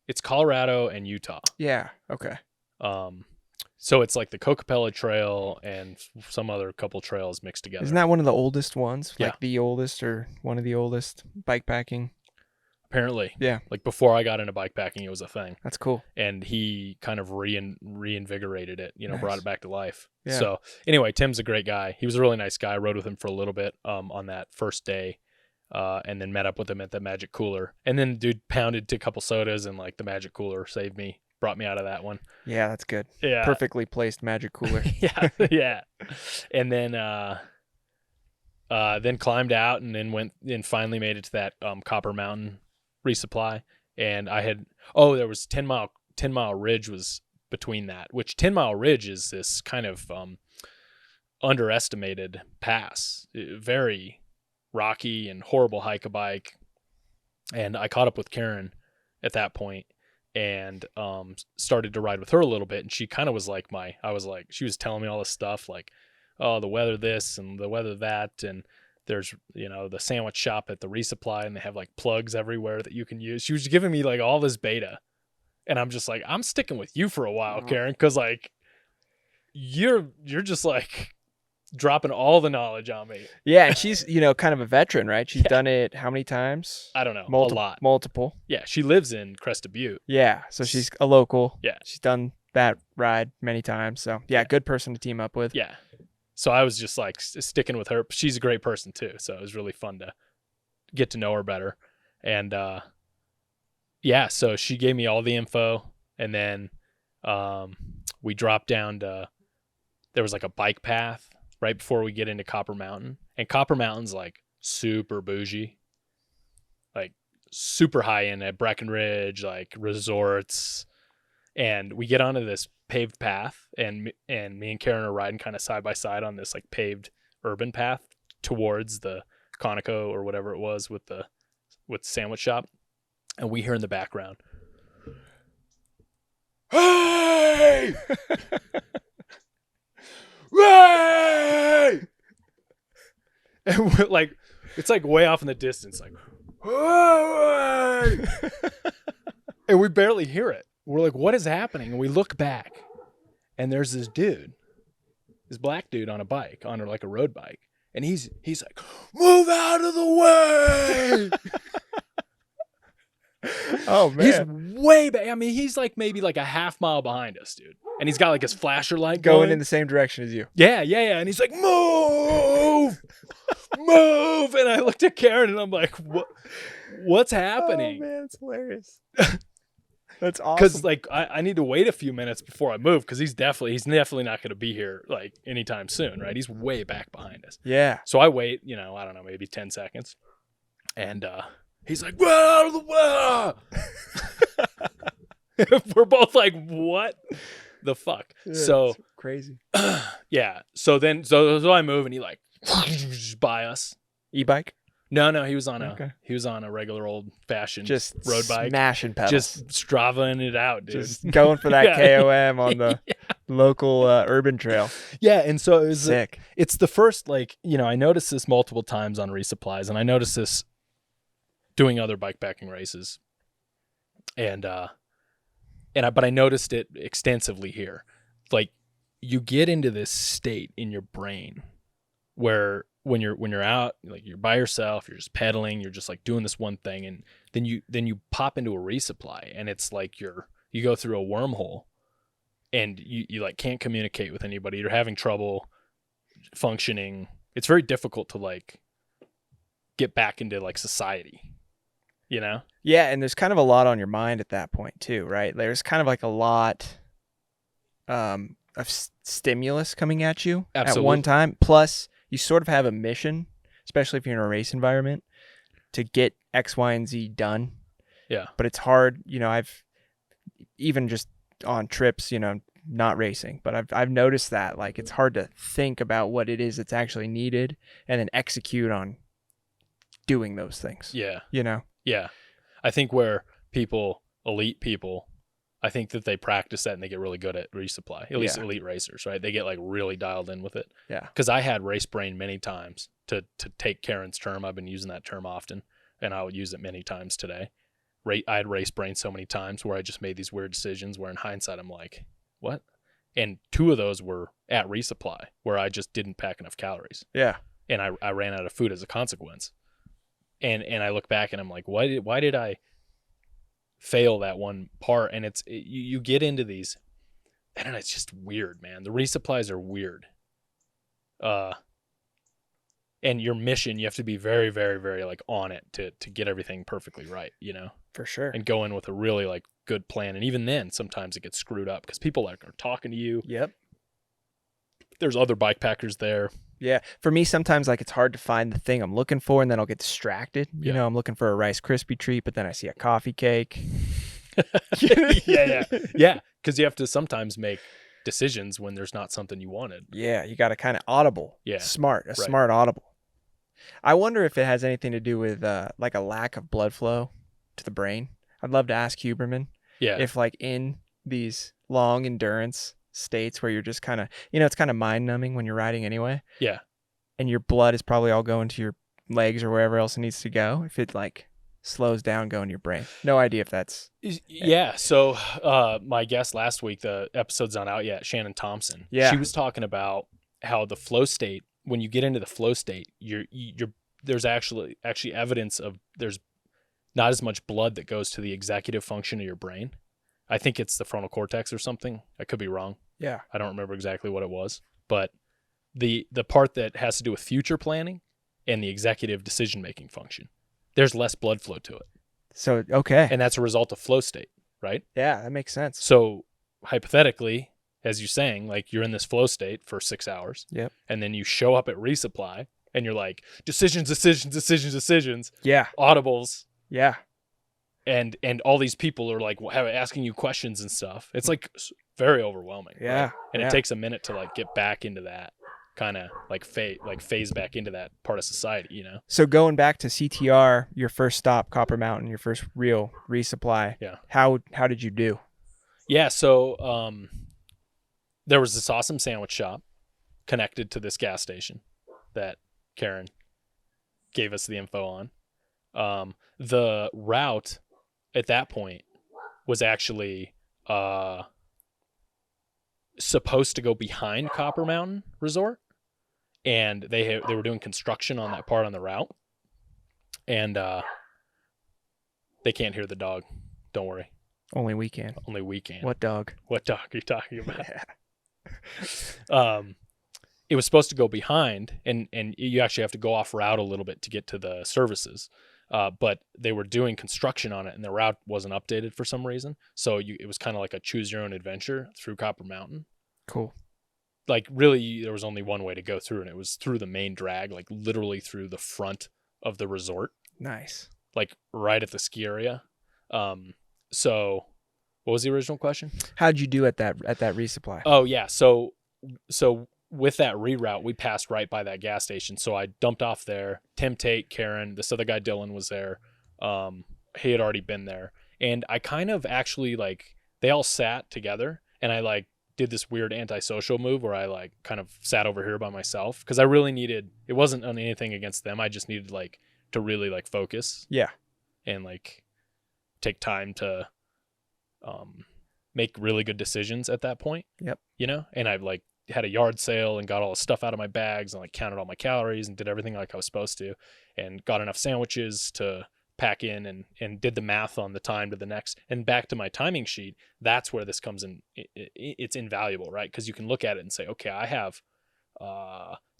it's Colorado and Utah. Yeah. Okay. So it's like the Cocopella Trail and some other couple trails mixed together. Isn't that one of the oldest ones? Yeah. Like the oldest or one of the oldest bikepacking? Apparently. Yeah. Like before I got into bikepacking, it was a thing. That's cool. And he kind of reinvigorated it, Nice. Brought it back to life. Yeah. So anyway, Tim's a great guy. He was a really nice guy. I rode with him for a little bit on that first day. And then met up with him at the Magic Cooler. And then dude pounded a couple sodas, and like the Magic Cooler saved me, brought me out of that one. Yeah, that's good. Yeah. Perfectly placed Magic Cooler. Yeah. And then climbed out and then went and finally made it to that Copper Mountain resupply. And I had there was 10 mile ridge was between that, which 10 Mile Ridge is this kind of underestimated pass. Very rocky and horrible hike a bike. And I caught up with Karen at that point and started to ride with her a little bit, and she kind of was like she was telling me all this stuff like, oh, the weather this and the weather that, and there's the sandwich shop at the resupply and they have like plugs everywhere that you can use. She was giving me like all this beta, and I'm just like, I'm sticking with you for a while, Karen, because like you're just like dropping all the knowledge on me. Yeah, and she's kind of a veteran, right? She's done it how many times? I don't know. A lot. Multiple. Yeah, she lives in Crested Butte. Yeah, so she's a local. Yeah. She's done that ride many times. So yeah, good person to team up with. Yeah. So I was just like sticking with her. She's a great person too, so it was really fun to get to know her better. And so she gave me all the info, and then we dropped down to, there was like a bike path right before we get into Copper Mountain. And Copper Mountain's like super bougie, like super high end at Breckenridge, like resorts. And we get onto this paved path, and me and Karen are riding kind of side by side on this like paved urban path towards the Conoco or whatever it was with the sandwich shop. And we hear in the background, "Hey! Hey!" And we're like, it's like way off in the distance, like, "Hey!" And we barely hear it. We're like, what is happening? And we look back, and there's this black dude on a bike, on like a road bike. And he's like, "Move out of the way." Oh, man. He's way back. I mean, he's like maybe like a half mile behind us, dude. And he's got like his flasher light going in the same direction as you. Yeah. And he's like, "Move, move." And I looked at Karen and I'm like, what's happening? Oh, man, it's hilarious. That's awesome. Because like I need to wait a few minutes before I move, because he's definitely not going to be here like anytime soon, right? He's way back behind us. Yeah. So I wait, I don't know, maybe 10 seconds, and he's like, "Get out of the way!" We're both like, what the fuck? Yeah, So it's crazy. yeah. So I move and he like by us. E-bike? No, he was on Okay. a regular old fashioned Just road bike. smashing pedals. Just Stravaing it out, dude. Just going for that Yeah. KOM on the local urban trail. Yeah, and so it was Sick. it's the first, like, I noticed this multiple times on Resupplies, and I noticed this doing other bikepacking races. But I noticed it extensively here. Like, you get into this state in your brain where when you're out, like, you're by yourself, you're just pedaling, you're just like doing this one thing, and then you pop into a resupply, and it's like you go through a wormhole, and you like can't communicate with anybody. You're having trouble functioning. It's very difficult to like get back into like society, Yeah, and there's kind of a lot on your mind at that point too, right? There's kind of like a lot of stimulus coming at you Absolutely. at one time. Plus, you sort of have a mission, especially if you're in a race environment, to get X, Y, and Z done. Yeah. But it's hard, I've even just on trips, not racing, but I've noticed that like it's hard to think about what it is that's actually needed and then execute on doing those things. Yeah. Yeah. I think where elite people, I think that they practice that and they get really good at resupply. At least elite racers, right? They get like really dialed in with it. Yeah. Because I had race brain many times to take Karen's term. I've been using that term often, and I would use it many times today. I had race brain so many times where I just made these weird decisions where in hindsight I'm like, what? And 2 of those were at resupply where I just didn't pack enough calories. Yeah. And I ran out of food as a consequence. And I look back and I'm like, why did I fail that one part? And you get into these, and it's just weird, man. The resupplies are weird. And your mission, you have to be very, very, very like on it to get everything perfectly right, For sure. and go in with a really like good plan. And even then, sometimes it gets screwed up because people like are talking to you. Yep. There's other bikepackers there. Yeah. For me, sometimes like it's hard to find the thing I'm looking for, and then I'll get distracted. Yeah. I'm looking for a Rice Krispie treat, but then I see a coffee cake. Yeah. Because you have to sometimes make decisions when there's not something you wanted. Yeah. You got to kind of audible. Yeah. Smart. Right. Smart audible. I wonder if it has anything to do with like a lack of blood flow to the brain. I'd love to ask Huberman Yeah. if like in these long endurance states where you're just kind of, it's kind of mind numbing when you're riding anyway. Yeah. And your blood is probably all going to your legs or wherever else it needs to go. If it like slows down going to your brain. No idea if that's. Yeah. So my guest last week, the episode's not out yet, Shannon Thompson. Yeah. She was talking about how the flow state, when you get into the flow state, there's actually evidence of there's not as much blood that goes to the executive function of your brain. I think it's the frontal cortex or something. I could be wrong. Yeah. I don't remember exactly what it was, but the part that has to do with future planning and the executive decision-making function, there's less blood flow to it. So, okay. And that's a result of flow state, right? Yeah, that makes sense. So hypothetically, as you're saying, like you're in this flow state for 6 hours. Yep. And then you show up at resupply and you're like, decisions, Yeah. audibles. Yeah. And all these people are like asking you questions and stuff. It's like very overwhelming. Yeah. Right? And it takes a minute to like get back into that kind of like phase back into that part of society, So going back to CTR, your first stop, Copper Mountain, your first real resupply. Yeah. How did you do? Yeah. So there was this awesome sandwich shop connected to this gas station that Karen gave us the info on. The route at that point was actually supposed to go behind Copper Mountain Resort, and they were doing construction on that part on the route, and they can't hear the dog. Don't worry. Only we can. Only we can. What dog? What dog are you talking about? It was supposed to go behind, and you actually have to go off route a little bit to get to the services. But they were doing construction on it, and the route wasn't updated for some reason. So it was kind of like a choose your own adventure through Copper Mountain. Cool. Like really, there was only one way to go through, and it was through the main drag, like literally through the front of the resort. Nice. Like right at the ski area. So What was the original question? How'd you do at that resupply? Oh yeah. So with that reroute, we passed right by that gas station. So I dumped off there. Tim, Tate, Karen, this other guy Dylan was there. He had already been there, and I kind of actually like they all sat together, and I like did this weird antisocial move where I like kind of sat over here by myself because I really needed. It wasn't on anything against them. I just needed like to really like focus. Yeah. And like take time to make really good decisions at that point. Yep. You know, and I like had a yard sale and got all the stuff out of my bags and like counted all my calories and did everything like I was supposed to, and got enough sandwiches to pack in and did the math on the time to the next, and back to my timing sheet. That's where this comes in. It's invaluable, right? Because you can look at it and say, okay, I have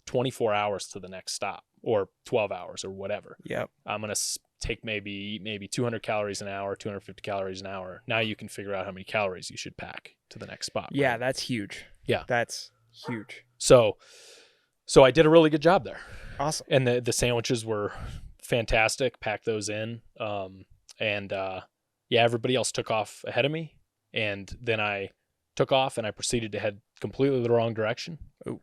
24 hours to the next stop, or 12 hours or whatever. Yep. I'm going to take maybe 200 calories an hour, 250 calories an hour. Now you can figure out how many calories you should pack to the next spot. Yeah, right? that's huge. Yeah. That's huge. So I did a really good job there. Awesome. And the sandwiches were fantastic. Packed those in. Everybody else took off ahead of me. And then I took off and I proceeded to head completely the wrong direction. Oh.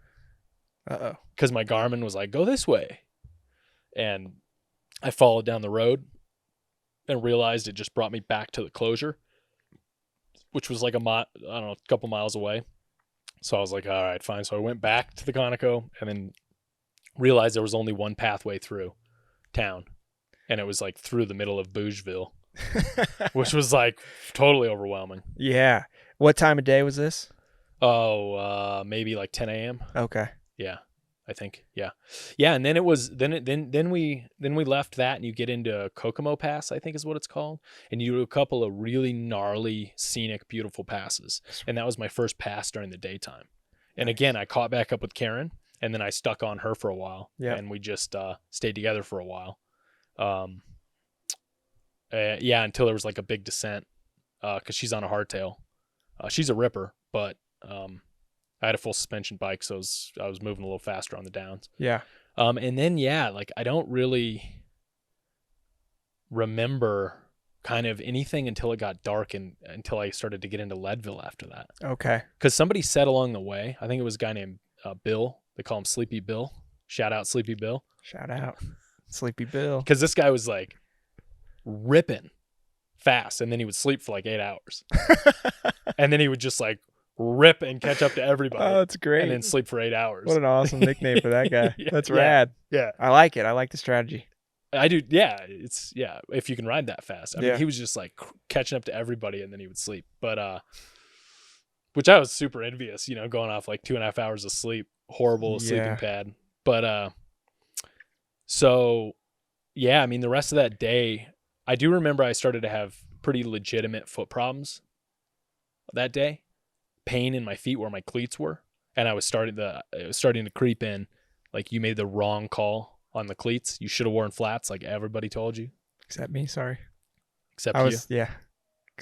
Uh-oh. Because my Garmin was like, go this way. And I followed down the road and realized it just brought me back to the closure, which was like a couple miles away. So I was like, all right, fine. So I went back to the Conoco and then realized there was only one pathway through town. And it was like through the middle of Bougeville, which was like totally overwhelming. Yeah. What time of day was this? Oh, maybe like 10 a.m. Okay. Yeah, I think. Yeah. And then it was then we left that and you get into Kokomo Pass, I think is what it's called, and you do a couple of really gnarly, scenic, beautiful passes. And that was my first pass during the daytime. And again, I caught back up with Karen, and then I stuck on her for a while. Yeah. And we just stayed together for a while. Until there was like a big descent, because she's on a hardtail. She's a ripper, but I had a full suspension bike, so I was moving a little faster on the downs. Yeah. And then, like I don't really remember kind of anything until it got dark and until I started to get into Leadville after that. Okay. Because somebody said along the way, I think it was a guy named Bill. They call him Sleepy Bill. Shout out Sleepy Bill. Shout out Sleepy Bill. Because this guy was like ripping fast, and then he would sleep for like 8 hours. And then he would just like rip and catch up to everybody. Oh, that's great. And then sleep for 8 hours. What an awesome nickname for that guy. Yeah, That's rad. Yeah. I like it. I like the strategy. I do. Yeah. If you can ride that fast. I mean, he was just like catching up to everybody and then he would sleep. But, which I was super envious, going off like 2.5 hours of sleep, horrible sleeping pad. But, I mean, the rest of that day, I do remember I started to have pretty legitimate foot problems that day. Pain in my feet where my cleats were, and it was starting to creep in. Like, you made the wrong call on the cleats. You should have worn flats, like everybody told you. Except me. Sorry. Except you. Yeah.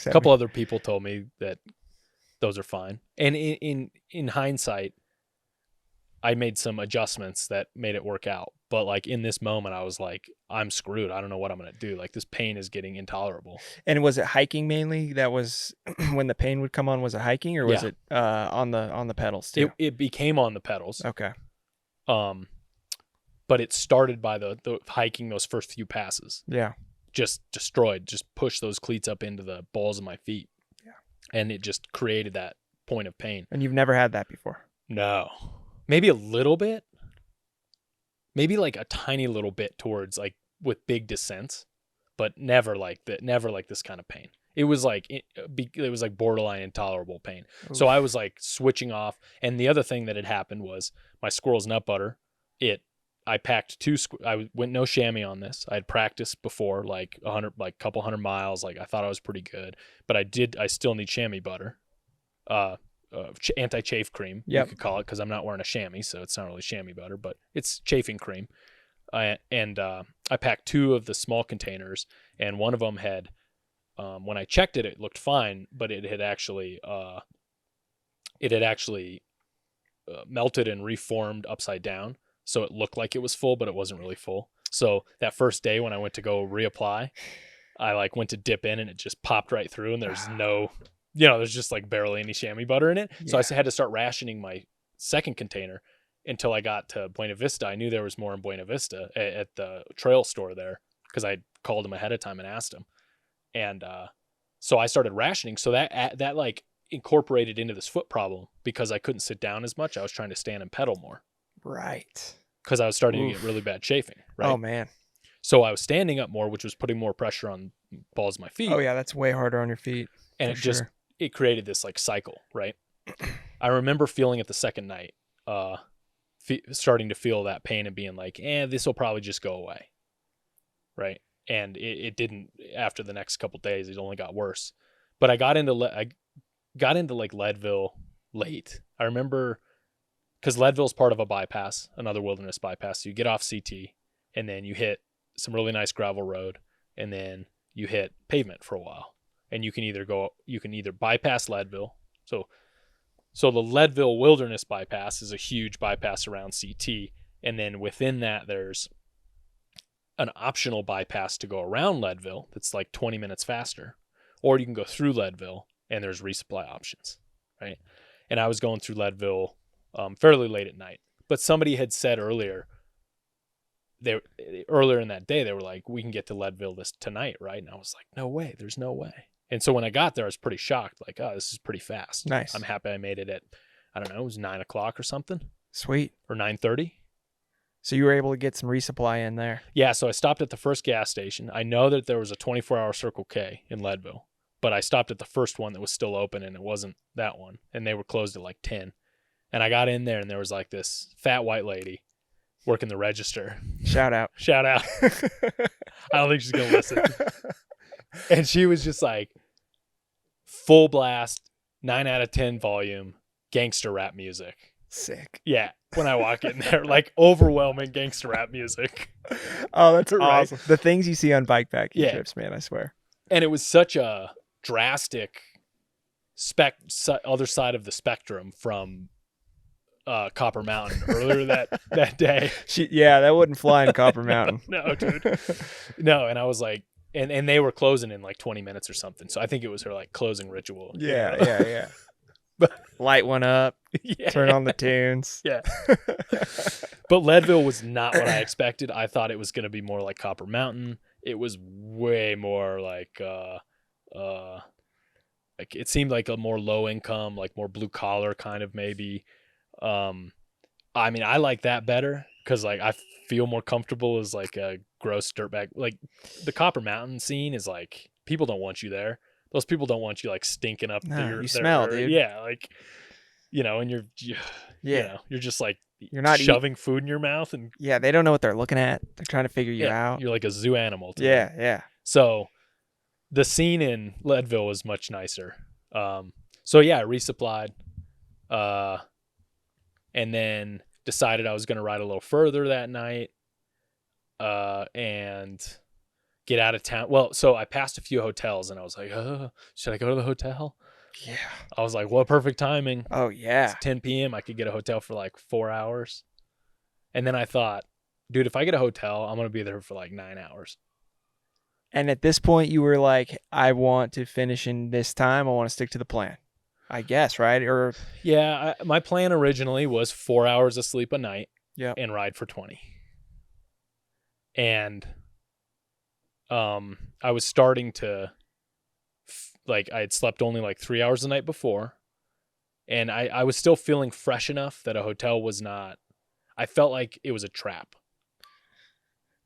A couple other people told me that those are fine. And in hindsight, I made some adjustments that made it work out. But like in this moment, I was like, I'm screwed. I don't know what I'm going to do. Like, this pain is getting intolerable. And was it hiking mainly? That was when the pain would come on. Was it hiking, or was it on the pedals too? It became on the pedals. Okay. But it started by the hiking those first few passes. Yeah. Just destroyed. Just pushed those cleats up into the balls of my feet. Yeah. And it just created that point of pain. And you've never had that before? No. Maybe a little bit. Maybe like a tiny little bit towards like with big descents, but never like that. Never like this kind of pain. It was like borderline intolerable pain. Oof. So I was like switching off. And the other thing that had happened was my squirrel's nut butter. I packed I went no chamois on this. I had practiced before, like couple hundred miles. Like, I thought I was pretty good, but I still need chamois butter. Anti-chafe cream, you could call it, because I'm not wearing a chamois, so it's not really chamois butter, but it's chafing cream. And I packed 2 of the small containers, and one of them had, when I checked it, it looked fine, but it had actually melted and reformed upside down, so it looked like it was full, but it wasn't really full. So that first day when I went to go reapply, I like went to dip in, and it just popped right through, and there's there's just like barely any chamois butter in it. So I had to start rationing my second container until I got to Buena Vista. I knew there was more in Buena Vista at the trail store there because I called him ahead of time and asked him. And so I started rationing. So that like incorporated into this foot problem because I couldn't sit down as much. I was trying to stand and pedal more. Right. Because I was starting to get really bad chafing. Right. Oh, man. So I was standing up more, which was putting more pressure on balls of my feet. Oh, yeah. That's way harder on your feet. And it created this like cycle, right? I remember feeling it the second night, starting to feel that pain and being like, this will probably just go away. Right. And it didn't. After the next couple of days, it only got worse. But I got into like Leadville late. I remember because Leadville's part of a bypass, another wilderness bypass. So you get off CT and then you hit some really nice gravel road and then you hit pavement for a while. And you can either bypass Leadville. So the Leadville Wilderness Bypass is a huge bypass around CT. And then within that, there's an optional bypass to go around Leadville that's like 20 minutes faster. Or you can go through Leadville and there's resupply options, right? And I was going through Leadville fairly late at night. But somebody had said earlier in that day, they were like, we can get to Leadville tonight, right? And I was like, no way, there's no way. And so when I got there, I was pretty shocked, like, oh, this is pretty fast. Nice. I'm happy I made it at, I don't know, it was 9 o'clock or something. Sweet. Or 9:30. So you were able to get some resupply in there. Yeah, so I stopped at the first gas station. I know that there was a 24-hour Circle K in Leadville, but I stopped at the first one that was still open, and it wasn't that one. And they were closed at like 10. And I got in there, and there was like this fat white lady working the register. Shout out. I don't think she's going to listen. And she was just like full blast, 9 out of 10 volume, gangster rap music. Sick. Yeah. When I walk in there, like overwhelming gangster rap music. Oh, that's awesome. The things you see on bikepacking trips, man, I swear. And it was such a drastic other side of the spectrum from Copper Mountain earlier that day. That wouldn't fly in Copper Mountain. No, dude. No, and I was like, and they were closing in like 20 minutes or something. So I think it was her like closing ritual. Yeah. Light one up, turn on the tunes. Yeah. But Leadville was not what I expected. I thought it was going to be more like Copper Mountain. It was way more like it seemed like a more low income, like more blue collar kind of maybe. I mean, I like that better because like I feel more comfortable as like a gross dirtbag. Like the Copper Mountain scene is like people don't want you there. Those people don't want you like stinking up. You smell, dude. Yeah, like and you're just like you're not shoving food in your mouth and they don't know what they're looking at. They're trying to figure you out. You're like a zoo animal. Yeah. So the scene in Leadville was much nicer. So yeah, I resupplied, and then decided I was going to ride a little further that night, and get out of town. Well, so I passed a few hotels and I was like, should I go to the hotel? Yeah. I was like, what perfect timing. Oh, yeah. It's 10 p.m. I could get a hotel for like 4 hours. And then I thought, dude, if I get a hotel, I'm going to be there for like 9 hours. And at this point, you were like, I want to finish in this time. I want to stick to the plan, I guess, right? Or yeah, my plan originally was 4 hours of sleep a night and ride for 20. And I was starting to like I had slept only like 3 hours the night before, and I was still feeling fresh enough that a hotel was not. I felt like it was a trap.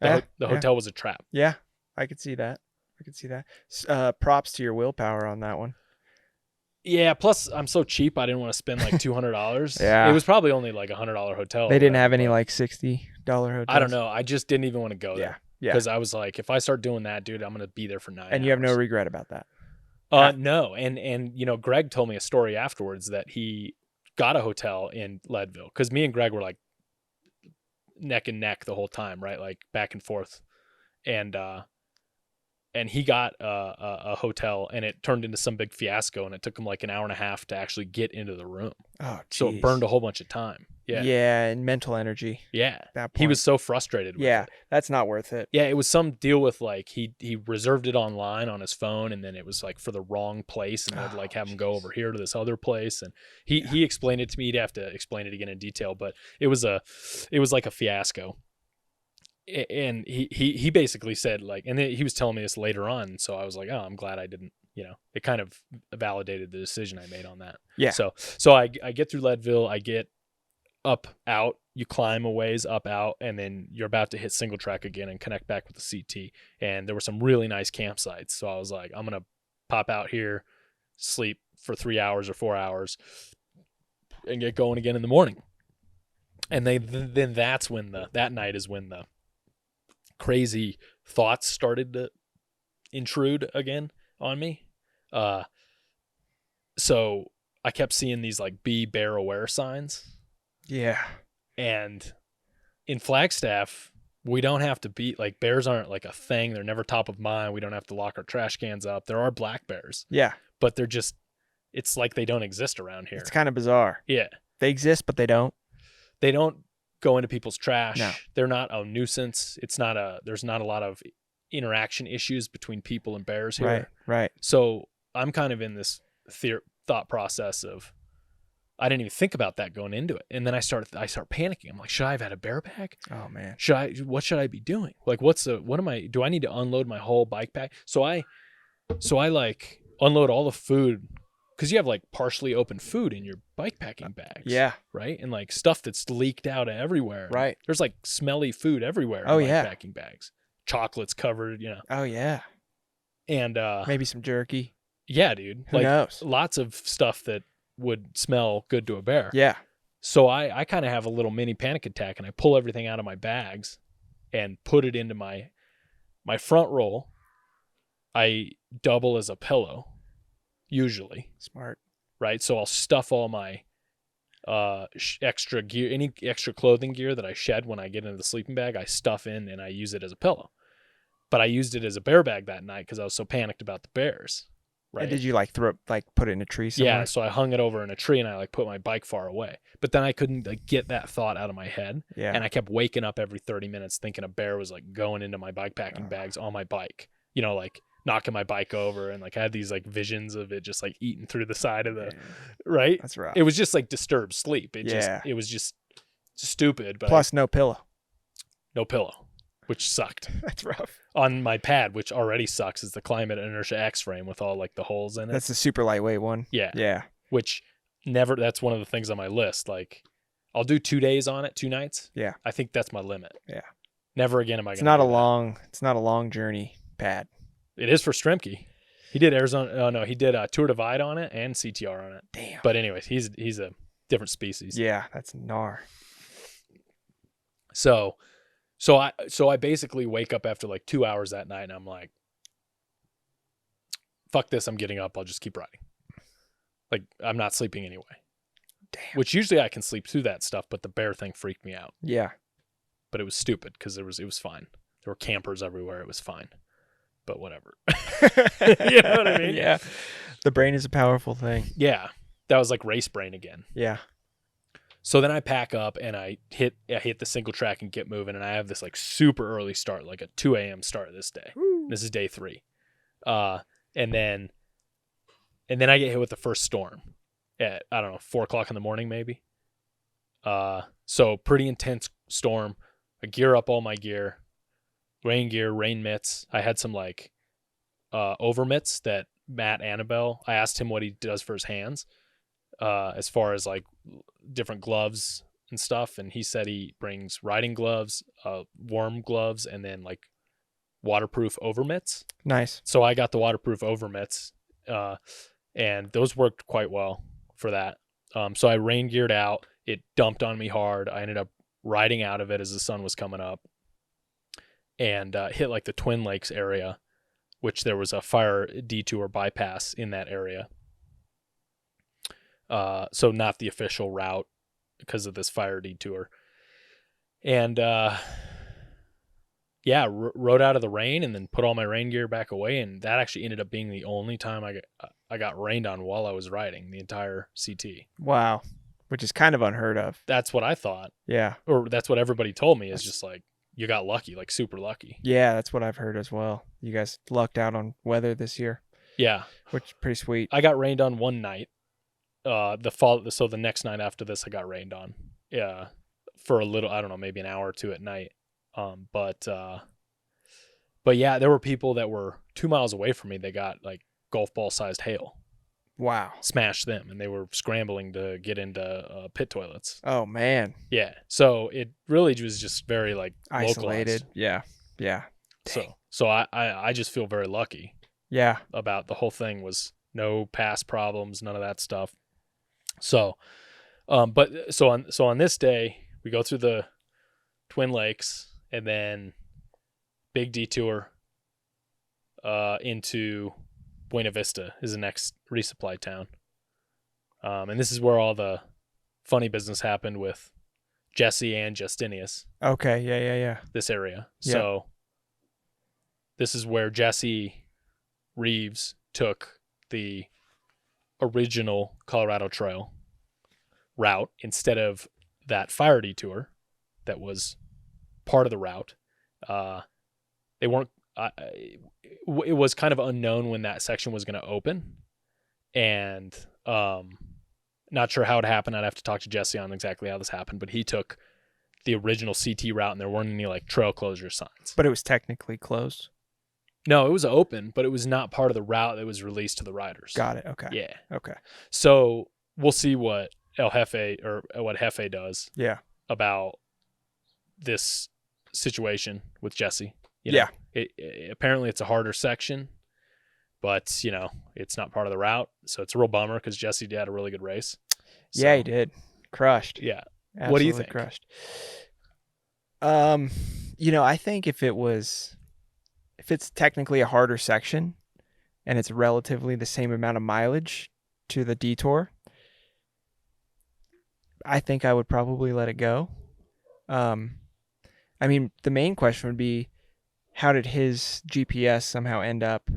The hotel was a trap. Yeah, I could see that. Props to your willpower on that one. Yeah. Plus, I'm so cheap. I didn't want to spend like $200. Yeah. It was probably only like $100 hotel. They didn't have any like $60 hotels. I don't know. I just didn't even want to go there. Yeah. Because I was like, if I start doing that, dude, I'm going to be there for 9 hours. And you have no regret about that? No. And Greg told me a story afterwards that he got a hotel in Leadville. Because me and Greg were like neck and neck the whole time, right? Like back and forth. And and he got a hotel, and it turned into some big fiasco, and it took him like an hour and a half to actually get into the room. Oh, so it burned a whole bunch of time. Yeah, and mental energy. Yeah. That He point. was so frustrated with it. That's not worth it. Yeah, it was some deal with like he reserved it online on his phone, and then it was like for the wrong place, and they'd like have him go over here to this other place, and he explained it to me. He'd have to explain it again in detail, but it was like a fiasco. And he basically said like, and he was telling me this later on, so I was like, oh, I'm glad I didn't, it kind of validated the decision I made on that. Yeah. So I get through Leadville, I get up, out, you climb a ways, up, out, and then you're about to hit single track again and connect back with the CT. And there were some really nice campsites. So I was like, I'm going to pop out here, sleep for 3 hours or 4 hours, and get going again in the morning. And then that's when that night is when the crazy thoughts started to intrude again on me. So I kept seeing these like be bear aware signs. Yeah. And in Flagstaff, we don't have to be like, bears aren't like a thing. They're never top of mind. We don't have to lock our trash cans up. There are black bears. Yeah. But they're just, it's like they don't exist around here. It's kind of bizarre. Yeah. They exist, but they don't. They don't go into people's trash. No. They're not a nuisance. There's not a lot of interaction issues between people and bears here. Right. So I'm kind of in this thought process of, I didn't even think about that going into it. And then I start panicking. I'm like, should I have had a bear bag? Oh man. What should I be doing? Like, do I need to unload my whole bike pack? So I like unload all the food, because you have like partially open food in your bike packing bags. Yeah. Right. And like stuff that's leaked out everywhere. Right. There's like smelly food everywhere in bike packing bags. Chocolates covered, Oh yeah. And maybe some jerky. Yeah, dude. Who knows? Lots of stuff that would smell good to a bear. Yeah. So I kind of have a little mini panic attack, and I pull everything out of my bags and put it into my front roll. I double as a pillow, usually. Smart. Right? So I'll stuff all my extra gear, any extra clothing gear that I shed when I get into the sleeping bag, I stuff in and I use it as a pillow. But I used it as a bear bag that night because I was so panicked about the bears. Right. And did you put it in a tree somewhere? Yeah, so I hung it over in a tree, and I like put my bike far away. But then I couldn't like get that thought out of my head. Yeah. And I kept waking up every 30 minutes thinking a bear was like going into my bike packing bags on my bike. Like knocking my bike over, and like I had these like visions of it just like eating through the side of the right. That's rough. It was just like disturbed sleep. It was just stupid. But plus no pillow. No pillow. Which sucked. That's rough. On my pad, which already sucks, is the Climate Inertia X frame with all like the holes in it. That's the super lightweight one. Yeah. Yeah. Which that's one of the things on my list. Like, I'll do 2 days on it, 2 nights. Yeah. I think that's my limit. Yeah. Never again am I going to. It's not a long journey pad. It is for Stremke. He did Arizona. Oh no, he did Tour Divide on it and CTR on it. Damn. But anyways, he's a different species. Yeah, that's gnar. So I basically wake up after like 2 hours that night, and I'm like, fuck this, I'm getting up. I'll just keep riding. Like, I'm not sleeping anyway. Damn. Which usually I can sleep through that stuff, but the bear thing freaked me out. Yeah. But it was stupid because it was fine. There were campers everywhere. It was fine. But whatever. You know what I mean? Yeah. The brain is a powerful thing. Yeah. That was like race brain again. Yeah. So then I pack up and I hit the single track and get moving, and I have this like super early start, like a 2 a.m. start this day. Woo. This is day 3. And then I get hit with the first storm at, I don't know, 4 o'clock in the morning maybe. So pretty intense storm. I gear up all my gear, rain mitts. I had some like over mitts that Matt Annabelle, I asked him what he does for his hands. As far as like different gloves and stuff, and he said he brings riding gloves, warm gloves, and then like waterproof over mitts. Nice. So I got the waterproof over mitts, and those worked quite well for that. So I rain geared out. It dumped on me hard. I ended up riding out of it as the sun was coming up, and hit like the Twin Lakes area, which there was a fire detour bypass in that area. So not the official route because of this fire detour. And yeah, rode out of the rain and then put all my rain gear back away. And that actually ended up being the only time I got rained on while I was riding the entire CT. Wow. Which is kind of unheard of. That's what I thought. Yeah. Or that's what everybody told me is just like, you got lucky, like super lucky. Yeah, that's what I've heard as well. You guys lucked out on weather this year. Yeah. Which is pretty sweet. I got rained on one night. So the next night after this, I got rained on. Yeah. For a little, I don't know, maybe an hour or two at night. But yeah, there were people that were 2 miles away from me. They got like golf ball sized hail. Wow. Smashed them, and they were scrambling to get into pit toilets. Oh man. Yeah. So it really was just very like Isolated. localized. Yeah. Yeah. Dang. So I just feel very lucky. Yeah. About the whole thing was no past problems, none of that stuff. So, on this day we go through the Twin Lakes and then big detour into Buena Vista is the next resupply town. And this is where all the funny business happened with Jesse and Justinius. Okay. Yeah. This area. Yeah. So this is where Jesse Reeves took the original Colorado Trail route instead of that fire detour that was part of the route. They weren't. It was kind of unknown when that section was going to open, and not sure how it happened. I'd have to talk to Jesse on exactly how this happened, but he took the original CT route, and there weren't any like trail closure signs. But it was technically closed. No, it was open, but it was not part of the route that was released to the riders. Got it. Okay. Yeah. Okay. So we'll see what El Jefe or what Jefe does. Yeah. About this situation with Jesse. You know, it apparently it's a harder section, but you know it's not part of the route, so it's a real bummer because Jesse had a really good race. So, yeah, he did. Crushed. Yeah. Absolutely What do you think? Crushed. I think if it's technically a harder section and it's relatively the same amount of mileage to the detour, I think I would probably let it go. I mean, the main question would be, how did his GPS somehow end up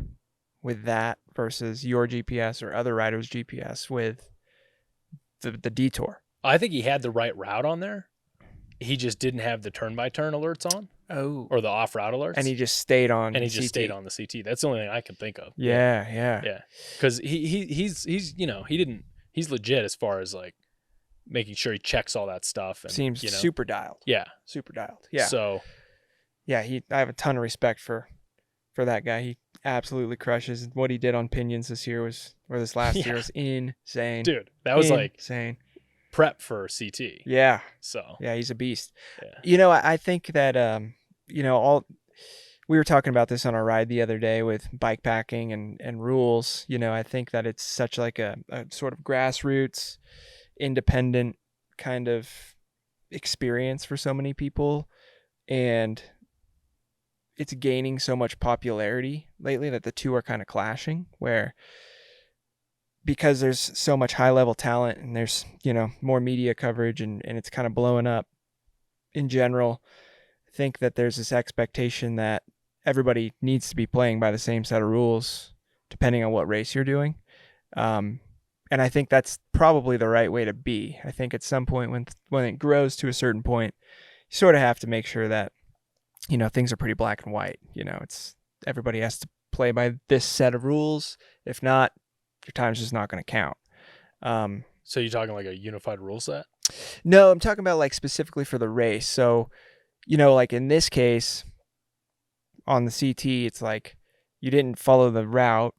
with that versus your GPS or other riders' GPS with the detour? I think he had the right route on there. He just didn't have the turn-by-turn alerts on. Oh. Or the off-route alerts. And he just stayed on And he the just CT. stayed on the CT. That's the only thing I can think of. Yeah. Yeah. Because he's he's legit as far as like making sure he checks all that stuff. And, Seems super dialed. Yeah. Super dialed. Yeah. So yeah, I have a ton of respect for that guy. He absolutely crushes. What he did on pinions this year this last year was insane. Dude, that was insane. Prep for CT. Yeah. So yeah, he's a beast. Yeah. I think that we were talking about this on our ride the other day with bike packing and rules. I think that it's such like a sort of grassroots, independent kind of experience for so many people, and it's gaining so much popularity lately that the two are kind of clashing, where because there's so much high level talent and there's, more media coverage and it's kind of blowing up in general, I think that there's this expectation that everybody needs to be playing by the same set of rules depending on what race you're doing. And I think that's probably the right way to be. I think at some point when it grows to a certain point, you sort of have to make sure that, things are pretty black and white. It's everybody has to play by this set of rules. If not, your time's just not going to count. So you're talking like a unified rule set? No, I'm talking about like specifically for the race. So, like in this case on the CT, it's like you didn't follow the route.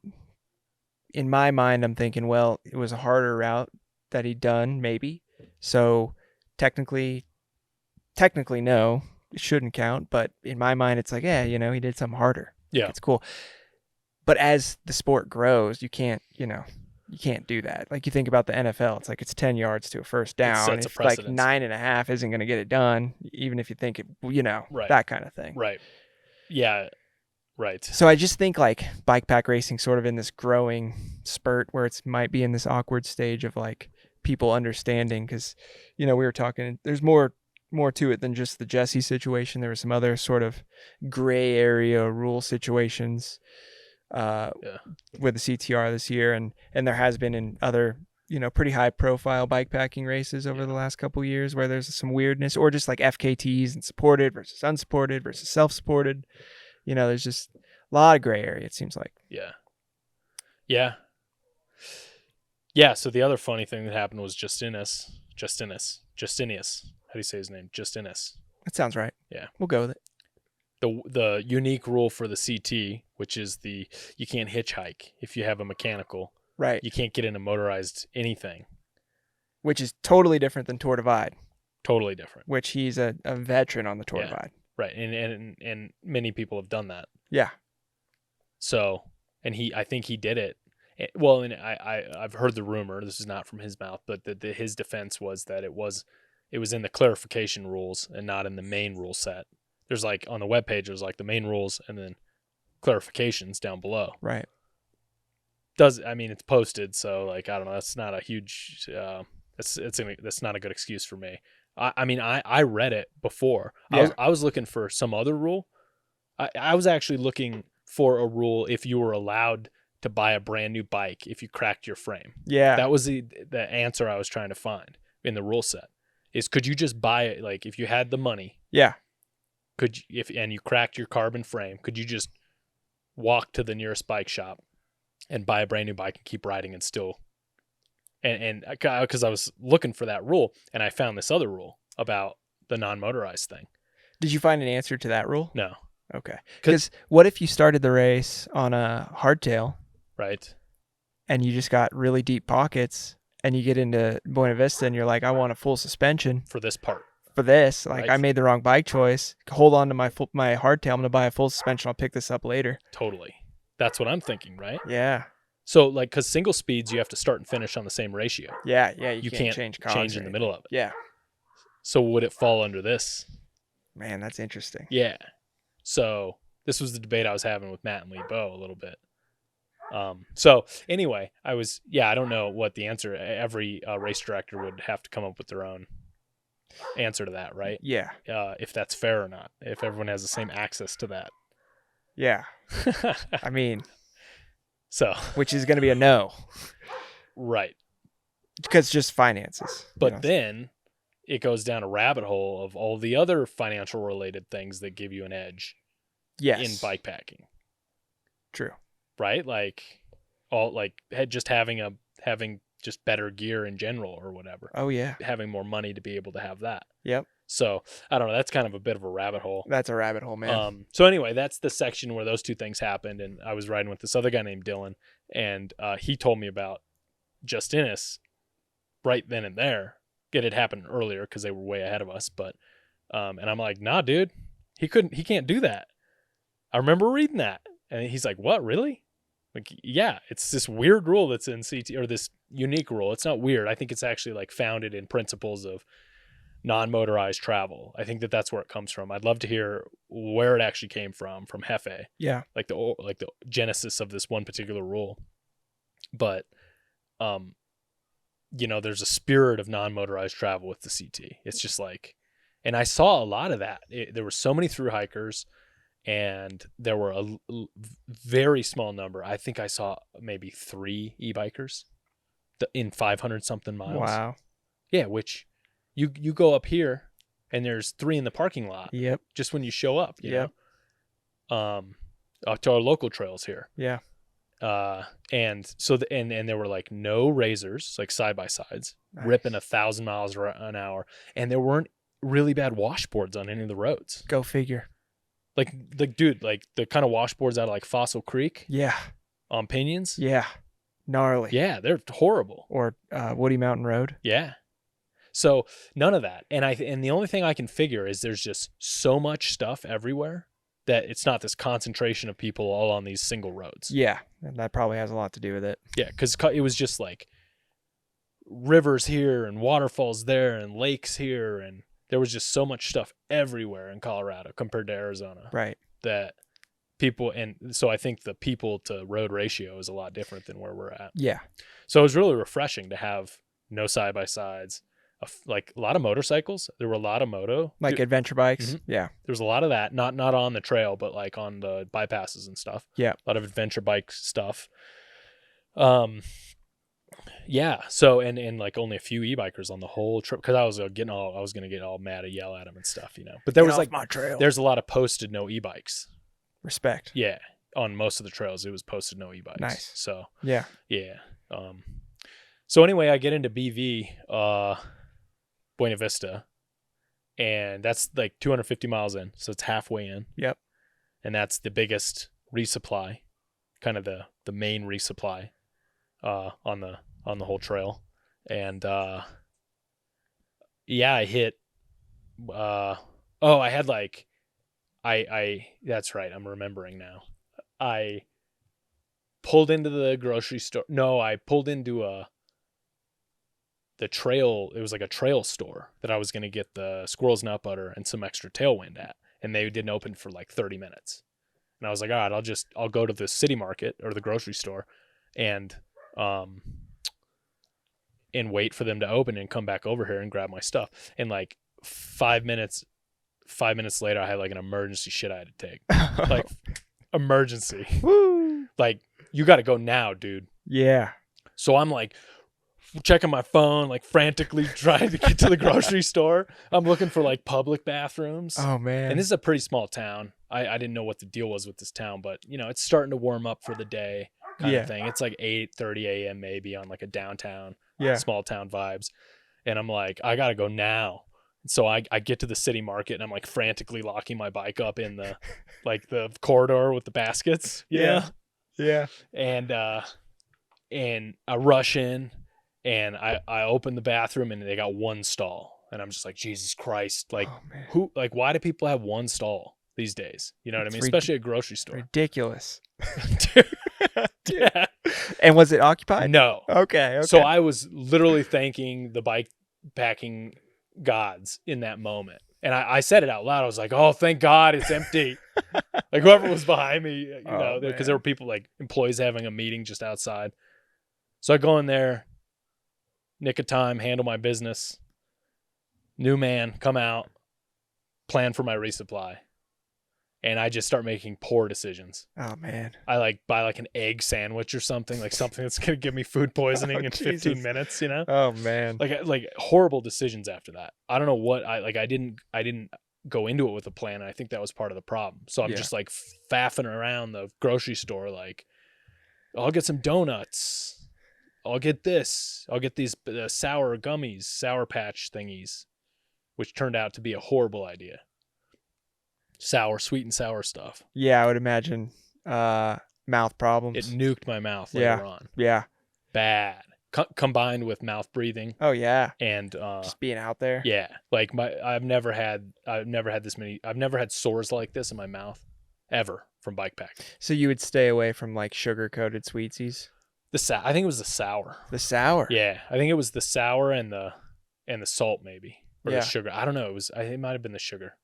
In my mind, I'm thinking, well, it was a harder route that he'd done, maybe. So technically no, it shouldn't count. But in my mind, it's like, yeah, he did something harder. Yeah. It's cool. But as the sport grows, you can't do that. Like you think about the NFL, it's like it's 10 yards to a first down. It's If like 9.5 isn't going to get it done, even if you think it, right. That kind of thing. Right. Yeah. Right. So I just think like bike pack racing sort of in this growing spurt where it's might be in this awkward stage of like people understanding, because, we were talking, there's more more to it than just the Jesse situation. There were some other sort of gray area rule situations with the CTR this year, and there has been in other, pretty high profile bikepacking races over the last couple of years where there's some weirdness, or just like FKTs and supported versus unsupported versus self-supported. There's just a lot of gray area, it seems like. Yeah. So the other funny thing that happened was Justinius. How do you say his name? Justinus. That sounds right. Yeah. We'll go with it. The unique rule for the CT, which is you can't hitchhike if you have a mechanical. Right. You can't get in a motorized anything. Which is totally different than Tour Divide. Totally different. Which he's a veteran on the Tour Divide. Right. And many people have done that. Yeah. So, and I think he did it. Well, and I've heard the rumor, this is not from his mouth, but his defense was that it was in the clarification rules and not in the main rule set. There's like on the webpage, there's like the main rules and then clarifications down below. Right. It's posted, so like I don't know. That's not a huge. That's not a good excuse for me. I read it before. Yeah. I was looking for some other rule. I was actually looking for a rule if you were allowed to buy a brand new bike if you cracked your frame. Yeah. That was the answer I was trying to find in the rule set. Is could you just buy it, like if you had the money? Yeah. And you cracked your carbon frame, could you just walk to the nearest bike shop and buy a brand new bike and keep riding and still and because I was looking for that rule and I found this other rule about the non-motorized thing. Did you find an answer to that rule? No. Okay. Because what if you started the race on a hardtail? Right. And you just got really deep pockets and you get into Buena Vista and you're like, I want a full suspension. For this part. For this. Like, right. I made the wrong bike choice. Hold on to my hardtail. I'm going to buy a full suspension. I'll pick this up later. Totally. That's what I'm thinking, right? Yeah. So, like, because single speeds, you have to start and finish on the same ratio. Yeah. You can't change in the middle of it. Yeah. So would it fall under this? Man, that's interesting. Yeah. So this was the debate I was having with Matt and Lee Bo a little bit. So anyway, I don't know what the answer. Every race director would have to come up with their own answer to that, right? Yeah. If that's fair or not, if everyone has the same access to that. Yeah. I mean, so which is going to be a no. Right. Because just finances. But then it goes down a rabbit hole of all the other financial related things that give you an edge. Yes. In bikepacking. True. Right? Like just having just better gear in general or whatever. Oh yeah. Having more money to be able to have that. Yep. So I don't know. That's kind of a bit of a rabbit hole. That's a rabbit hole, man. So anyway, that's the section where those two things happened. And I was riding with this other guy named Dylan, and he told me about Justinus right then and there. It had happened earlier because they were way ahead of us. But and I'm like, nah, dude, he can't do that. I remember reading that. And he's like, what, really? Like, yeah, it's this weird rule that's in CT, or this unique rule. It's not weird. I think it's actually like founded in principles of non-motorized travel. I think that's where it comes from. I'd love to hear where it actually came from Hefe. Yeah. Like the genesis of this one particular rule. But, there's a spirit of non-motorized travel with the CT. It's just like, and I saw a lot of that. There were so many thru hikers, and there were a very small number. I think I saw maybe 3 e-bikers in 500 something miles. Wow. Yeah, which you go up here and there's 3 in the parking lot. Yep. Just when you show up, you yep. know. To our local trails here. Yeah. And so and there were like no razors, like side by sides, nice. Ripping 1,000 miles an hour, and there weren't really bad washboards on any of the roads. Go figure. Like dude, like the kind of washboards out of like Fossil Creek. Yeah. On pinions. Yeah. Gnarly. Yeah, they're horrible. Or Woody Mountain Road. Yeah. So none of that. And the only thing I can figure is there's just so much stuff everywhere that it's not this concentration of people all on these single roads. Yeah. And that probably has a lot to do with it. Yeah. Cause it was just like rivers here and waterfalls there and lakes here. And there was just so much stuff everywhere in Colorado compared to Arizona. Right. That people, and so I think the people to road ratio is a lot different than where we're at. Yeah. So it was really refreshing to have no side by sides, like a lot of motorcycles. There were a lot of Like adventure bikes. Mm-hmm. Yeah. There was a lot of that, not on the trail, but like on the bypasses and stuff. Yeah. A lot of adventure bike stuff. Yeah. So and like only a few e-bikers on the whole trip, because I was gonna get all mad and yell at them and stuff, But there was like my trail. there's a lot of posted no e-bikes. Respect. Yeah, on most of the trails it was posted no e-bikes. Nice. So yeah. So anyway, I get into BV, Buena Vista, and that's like 250 miles in, so it's halfway in. Yep. And that's the biggest resupply, kind of the main resupply, on the whole trail. And yeah, I hit. I had like, I that's right. I'm remembering now. I pulled into the grocery store. No, I pulled into the trail. It was like a trail store that I was going to get the squirrel's nut butter and some extra tailwind at, and they didn't open for like 30 minutes. And I was like, all right, I'll go to the city market or the grocery store and wait for them to open and come back over here and grab my stuff. And like 5 minutes later, I had like an emergency shit I had to take. Like emergency. Woo. Like, you got to go now, dude. Yeah. So I'm like checking my phone, like frantically trying to get to the grocery store. I'm looking for like public bathrooms. Oh man. And this is a pretty small town. I didn't know what the deal was with this town, but it's starting to warm up for the day kind of thing. It's like 8:30 a.m. maybe on like a downtown, small town vibes. And I'm like, I got to go now. So I get to the city market and I'm like frantically locking my bike up in the like the corridor with the baskets. Yeah. And I rush in and I open the bathroom and they got one stall. And I'm just like, Jesus Christ. Like, why do people have one stall these days? You know what I mean? Especially at a grocery store. Ridiculous. Yeah. And was it occupied? No. Okay. So I was literally thanking the bike packing gods in that moment. And I said it out loud. I was like, oh, thank God it's empty. Like whoever was behind me, because there were people like employees having a meeting just outside. So I go in there, nick of time, handle my business. New man, come out, plan for my resupply. And I just start making poor decisions. Oh man. I like buy like an egg sandwich or something, like something that's going to give me food poisoning in 15 minutes, Oh man. Like horrible decisions after that. I don't know what I didn't go into it with a plan. And I think that was part of the problem. So I'm just like faffing around the grocery store. Like, I'll get some donuts. I'll get this. I'll get these sour gummies, Sour Patch thingies, which turned out to be a horrible idea. Sweet and sour stuff. Yeah, I would imagine mouth problems. It nuked my mouth later on. Yeah. Bad. Combined with mouth breathing. Oh yeah. And just being out there. Yeah. Like I've never had sores like this in my mouth ever from bike packing. So you would stay away from like sugar-coated sweetsies? I think it was the sour. The sour. Yeah. I think it was the sour and the salt maybe. Or the sugar. I don't know. It might have been the sugar.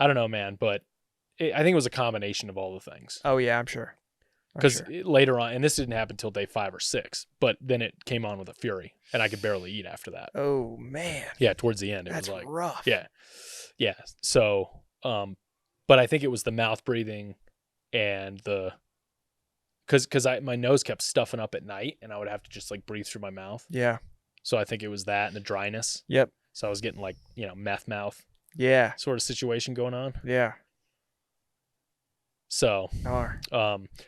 I don't know, man, but I think it was a combination of all the things. Oh, yeah, I'm sure. Because later on, and this didn't happen until day 5 or 6, but then it came on with a fury, and I could barely eat after that. Oh, man. Yeah, towards the end, it was like rough. Yeah. Yeah. So, but I think it was the mouth breathing and because my nose kept stuffing up at night, and I would have to just like breathe through my mouth. Yeah. So I think it was that and the dryness. Yep. So I was getting like, meth mouth. Yeah. Sort of situation going on. Yeah. So,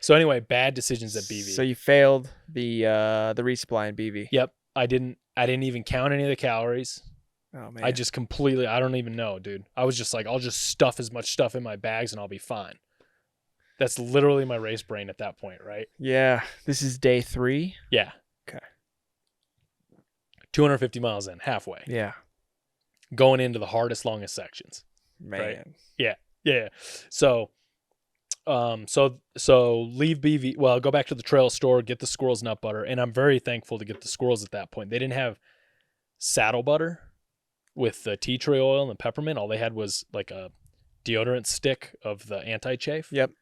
so anyway, bad decisions at BV. So you failed the resupply in BV. Yep. I didn't even count any of the calories. Oh man. I just completely, I don't even know, dude. I was just like, I'll just stuff as much stuff in my bags and I'll be fine. That's literally my race brain at that point, right? Yeah. This is day 3? Yeah. Okay. 250 miles in, halfway. Yeah. Going into the hardest, longest sections. Man. Right? Yeah. Yeah. So leave BV. Well, go back to the trail store, get the squirrel's nut butter. And I'm very thankful to get the squirrels at that point. They didn't have saddle butter with the tea tree oil and the peppermint. All they had was like a deodorant stick of the anti-chafe. Yep.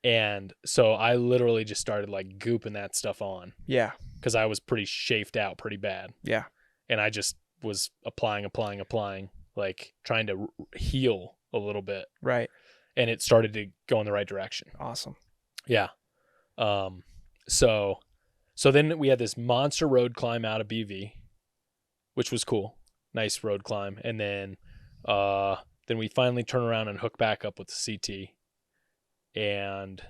And so I literally just started like gooping that stuff on. Yeah. Because I was pretty chafed out pretty bad. Yeah. And I just was applying, like trying to heal a little bit. Right. And it started to go in the right direction. Awesome. Yeah. So then we had this monster road climb out of BV, which was cool. Nice road climb. And then we finally turn around and hook back up with the CT. And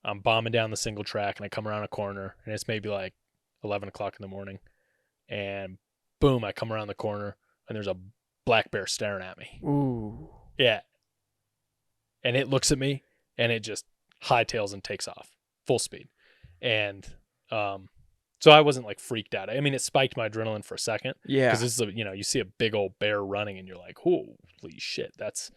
I'm bombing down the single track, and I come around a corner, and it's maybe like 11 o'clock in the morning. And boom, I come around the corner, and there's a black bear staring at me. Ooh. Yeah. And it looks at me, and it just hightails and takes off full speed. And so I wasn't like freaked out. I mean, it spiked my adrenaline for a second. Yeah. Because this is you see a big old bear running, and you're like, holy shit, that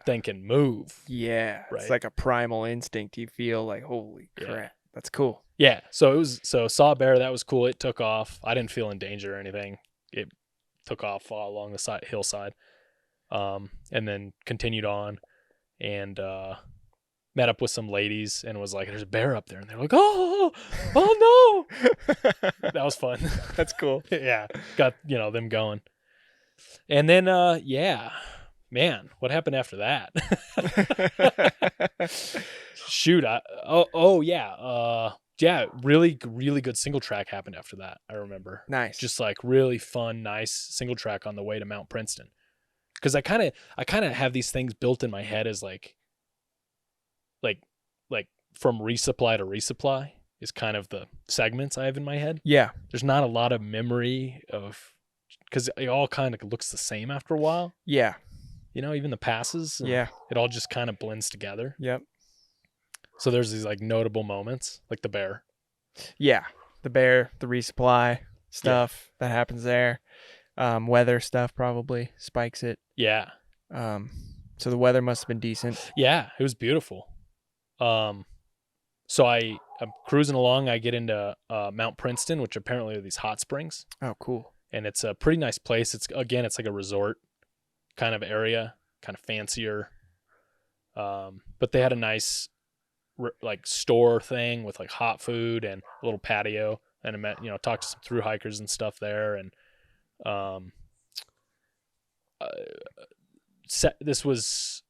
thing can move. Yeah. Right. It's like a primal instinct. You feel like, holy crap. That's cool. Yeah. So saw a bear. That was cool. It took off. I didn't feel in danger or anything. It took off along the hillside. And then continued on and met up with some ladies and was like, there's a bear up there. And they're like, oh no. That was fun. That's cool. Yeah. Got, them going. And then, man, what happened after that? Shoot. Really, really good single track happened after that. I remember. Nice. Just like really fun, nice single track on the way to Mount Princeton. Cause I kind of have these things built in my head as like from resupply to resupply is kind of the segments I have in my head. Yeah. There's not a lot of memory cause it all kind of looks the same after a while. Yeah. Even the passes. Yeah. It all just kind of blends together. Yep. So there's these like notable moments, like the bear. Yeah. The bear, the resupply stuff that happens there. Weather stuff probably spikes it. Yeah. So the weather must have been decent. Yeah, it was beautiful. So I'm cruising along. I get into Mount Princeton, which apparently are these hot springs. Oh, cool. And it's a pretty nice place. It's like a resort kind of area, kind of fancier. But they had a nice like store thing with like hot food and a little patio. And I met, talked to some thru hikers and stuff there. And this was,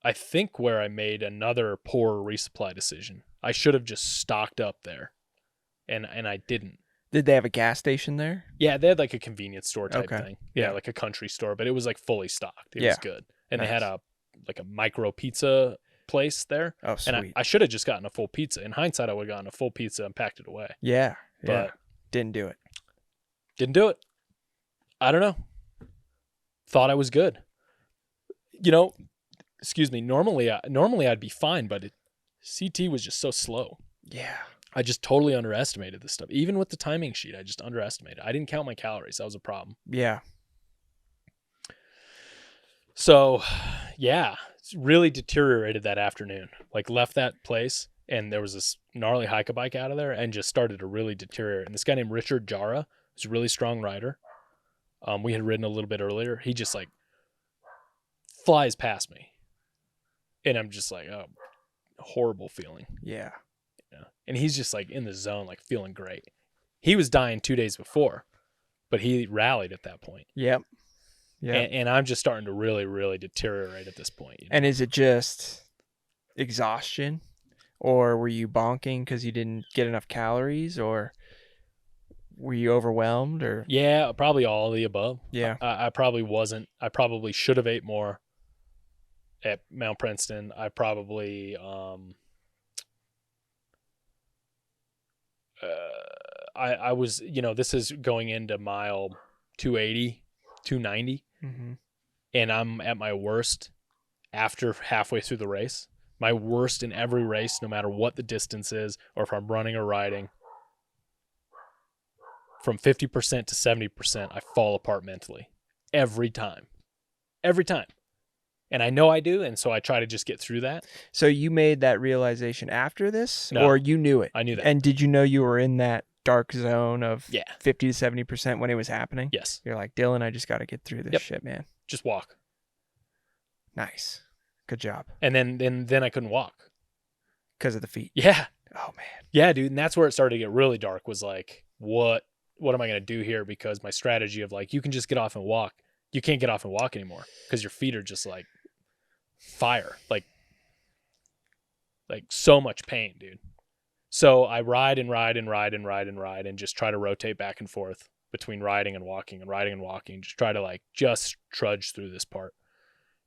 I think, where I made another poor resupply decision. I should have just stocked up there, and I didn't. Did they have a gas station there? Yeah, they had like a convenience store type thing. Yeah, Yeah. like a country store, but it was like fully stocked. It was good, and Nice. they had a micro pizza place there. Oh, sweet. And I should have just gotten a full pizza. In hindsight, I would have gotten a full pizza and packed it away. Yeah. But didn't do it. Didn't do it. I don't know. Thought I was good. Excuse me. Normally I'd be fine, but CT was just so slow. Yeah. I just totally underestimated this stuff. Even with the timing sheet, I just underestimated. I didn't count my calories. That was a problem. Yeah. So, yeah, it's really deteriorated that afternoon. Like left that place and there was this gnarly hike-a-bike out of there and just started to really deteriorate. And this guy named Richard Jara was a really strong rider. We had ridden a little bit earlier. He just like flies past me. And I'm just like, oh, horrible feeling. Yeah. And he's just like in the zone, like feeling great. He was dying 2 days before, but he rallied at that point. Yep. Yeah. And I'm just starting to really, really deteriorate at this point. And is it just exhaustion, or were you bonking because you didn't get enough calories, or were you overwhelmed, or? Yeah, probably all of the above. Yeah. I probably wasn't. I probably should have ate more at Mount Princeton. I probably I was, this is going into mile 280, 290, Mm-hmm. and I'm at my worst after halfway through the race. My worst in every race, no matter what the distance is, or if I'm running or riding. From 50% to 70%, I fall apart mentally. Every time. Every time. And I know I do, and so I try to just get through that. So you made that realization after this, No. or you knew it? I knew that. And did you know you were in that dark zone of Yeah. 50 to 70% when it was happening? Yes. You're like, Dylan, I just got to get through this Yep. shit, man. Just walk. Nice. Good job. And then I couldn't walk. Because of the feet. Yeah. Oh, man. Yeah, dude. And that's where it started to get really dark, was like, what what am I going to do here? Because my strategy of like, you can just get off and walk. You can't get off and walk anymore because your feet are just like fire, like so much pain, dude. So I ride and just try to rotate back and forth between riding and walking. Just try to just trudge through this part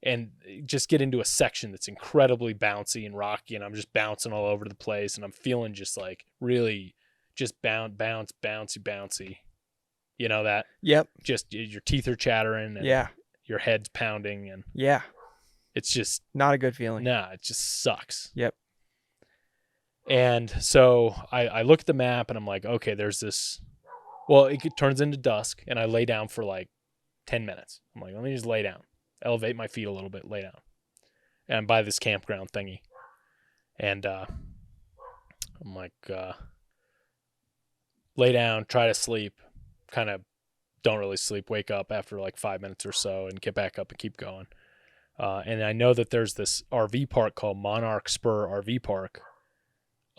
and just get into a section that's incredibly bouncy and rocky. And I'm just bouncing all over the place. And I'm feeling just like really just bouncy. You know that? Yep. Just your teeth are chattering and your head's pounding. And it's just not a good feeling. Nah, it just sucks. Yep. And so I look at the map and I'm like, okay, there's this, well, it turns into dusk and I lay down for like 10 minutes. I'm like, let me just lay down, elevate my feet a little bit, lay down. And I'm by this campground thingy. And I'm like, lay down, try to sleep, kind of don't really sleep, wake up after like 5 minutes or so and get back up and keep going. And I know that there's this RV park called Monarch Spur RV Park,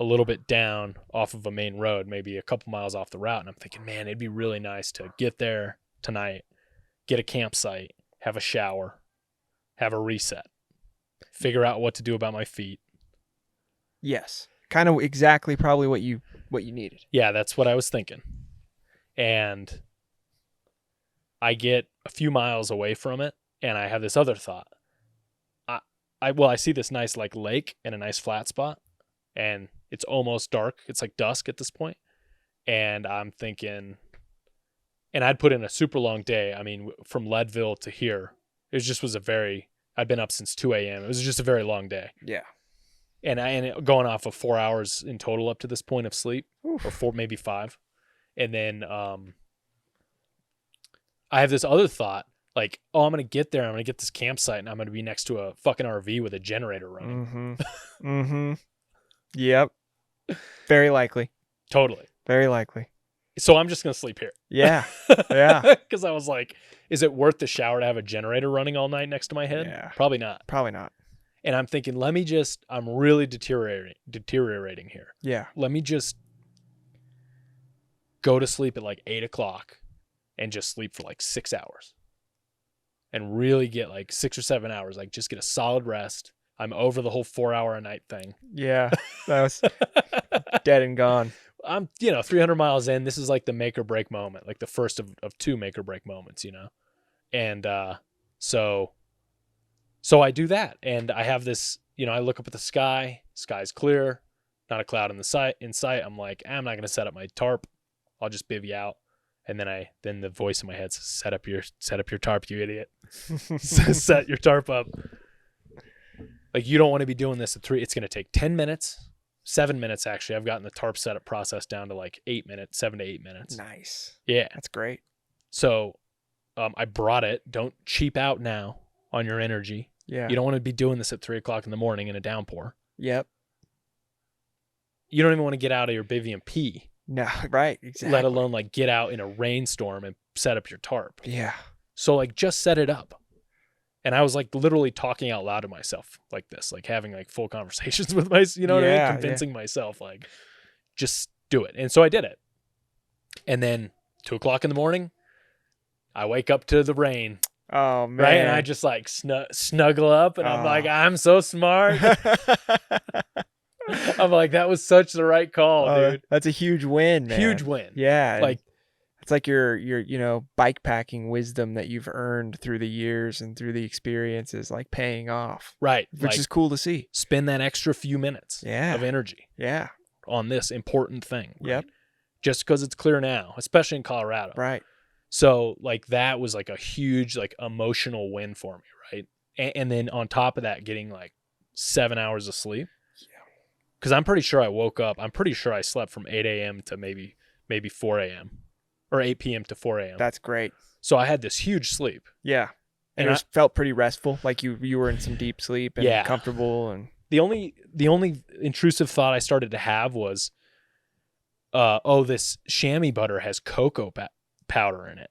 a little bit down off of a main road, maybe a couple miles off the route. And I'm thinking, man, it'd be really nice to get there tonight, get a campsite, have a shower, have a reset, figure out what to do about my feet. Yes. Kind of exactly probably what you needed. Yeah, that's what I was thinking. And I get a few miles away from it and I have this other thought. I see this nice like lake and a nice flat spot and it's almost dark. It's like dusk at this point. And I'm thinking, and I'd put in a super long day. I mean, from Leadville to here, it just was I'd been up since 2 a.m. It was just a very long day. Yeah. And going off of 4 hours in total up to this point of sleep. Oof. Or 4, maybe 5. And then I have this other thought, like, oh, I'm going to get there. I'm going to get this campsite and I'm going to be next to a fucking RV with a generator running. Mm-hmm. Mm-hmm. Yep. Very likely. Totally. Very likely. So I'm just going to sleep here. Yeah. Yeah. Because I was like, is it worth the shower to have a generator running all night next to my head? Yeah. Probably not. Probably not. And I'm thinking, I'm really deteriorating here. Yeah. Let me just go to sleep at like 8 o'clock and just sleep for like 6 hours and really get like 6 or 7 hours, like just get a solid rest. I'm over the whole 4 hour a night thing. Yeah. That was dead and gone. I'm, 300 miles in. This is like the make or break moment, like the first of 2 make or break moments, And so I do that. And I have this, I look up at the sky. Sky's clear, not a cloud in sight. I'm like, I'm not going to set up my tarp. I'll just bivvy out. And then the voice in my head says, set up your tarp, you idiot. Set your tarp up. Like, you don't want to be doing this at 3. It's going to take 10 minutes, 7 minutes. Actually, I've gotten the tarp setup process down to like 8 minutes, 7 to 8 minutes. Nice. Yeah. That's great. So I brought it. Don't cheap out now on your energy. Yeah. You don't want to be doing this at 3 o'clock in the morning in a downpour. Yep. You don't even want to get out of your bivvy and pee. No, right. Exactly. Let alone like get out in a rainstorm and set up your tarp. Yeah. So like just set it up. And I was like literally talking out loud to myself like this, like having like full conversations with myself, what I mean? Convincing myself like, just do it. And so I did it. And then 2 o'clock in the morning, I wake up to the rain. Oh, man. Right. And I just like snuggle up and I'm like, I'm so smart. I'm like, that was such the right call, dude. That's a huge win, man. Huge win. Yeah. Like, it's like your bike packing wisdom that you've earned through the years and through the experiences, like paying off. Right. Which is cool to see. Spend that extra few minutes of energy. Yeah. On this important thing. Right? Yep. Just because it's clear now, especially in Colorado. Right. So like that was like a huge like emotional win for me. Right. And then on top of that, getting like 7 hours of sleep. Yeah. Because I'm pretty sure I woke up. I'm pretty sure I slept from 8 a.m. to maybe 4 a.m. or 8 p.m. to 4 a.m. That's great. So I had this huge sleep. Yeah. And it felt pretty restful. Like you were in some deep sleep and comfortable. And the only intrusive thought I started to have was, this chamois butter has cocoa powder in it.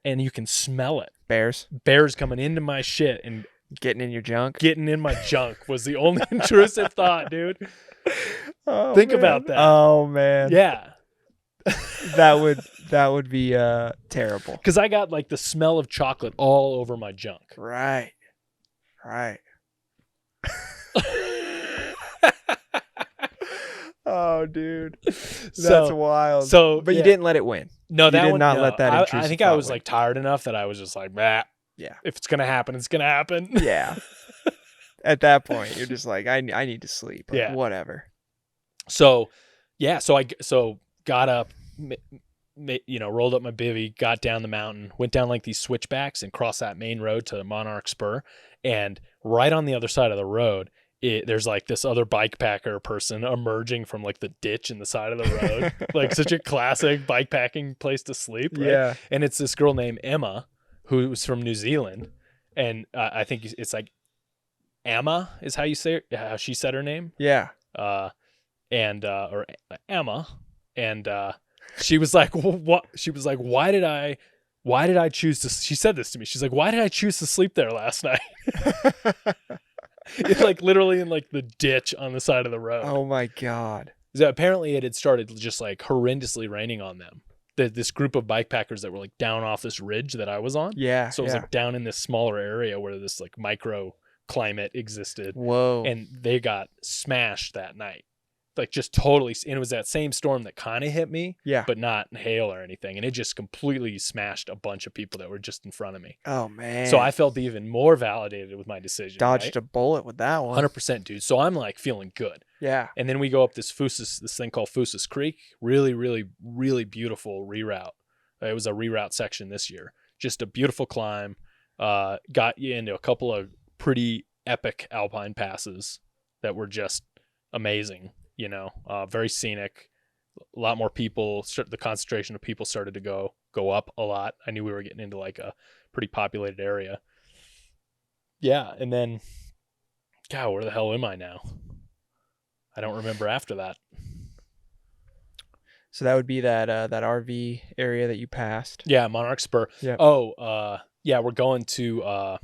And you can smell it. Bears coming into my shit and getting in your junk. Getting in my junk was the only intrusive thought, dude. Oh, Think about that. Oh, man. Yeah. That would be terrible. Because I got like the smell of chocolate all over my junk. Right. Oh, dude, that's wild. So, but you didn't let it win. No, you that did one, not no. let that intrusive I think I thought was win. like tired enough that I was just like, bah. Yeah. If it's gonna happen, it's gonna happen. Yeah. At that point, you're just like, I need to sleep. Like, Yeah. Whatever. So, yeah. So got up, rolled up my bivvy, got down the mountain, went down like these switchbacks and crossed that main road to Monarch Spur, and right on the other side of the road, there's like this other bike packer person emerging from like the ditch in the side of the road, like such a classic bike packing place to sleep. Right? Yeah. And it's this girl named Emma, who's from New Zealand, and I think it's like Emma is how she said her name. Yeah. Or Emma, and she was like, what? She was like, why did I choose to? She said this to me. She's like, why did I choose to sleep there last night? It's like literally in like the ditch on the side of the road. Oh my God. So apparently it had started just like horrendously raining on them. This group of bike packers that were like down off this ridge that I was on. Yeah. So it was like down in this smaller area where this like micro climate existed. Whoa. And they got smashed that night. Like just totally, and it was that same storm that kind of hit me, but not hail or anything, and it just completely smashed a bunch of people that were just in front of me. Oh man! So I felt even more validated with my decision. Dodged a bullet with that one. 100%, dude. So I'm like feeling good. Yeah. And then we go up this thing called Fousas Creek. Really, really, really beautiful reroute. It was a reroute section this year. Just a beautiful climb. Got you into a couple of pretty epic alpine passes that were just amazing. Very scenic, a lot more people. The concentration of people started to go up a lot. I knew we were getting into like a pretty populated area. Yeah. And then, God, where the hell am I now? I don't remember after that. So that would be that RV area that you passed. Yeah. Monarch Spur. Yeah. Oh, yeah. We're going to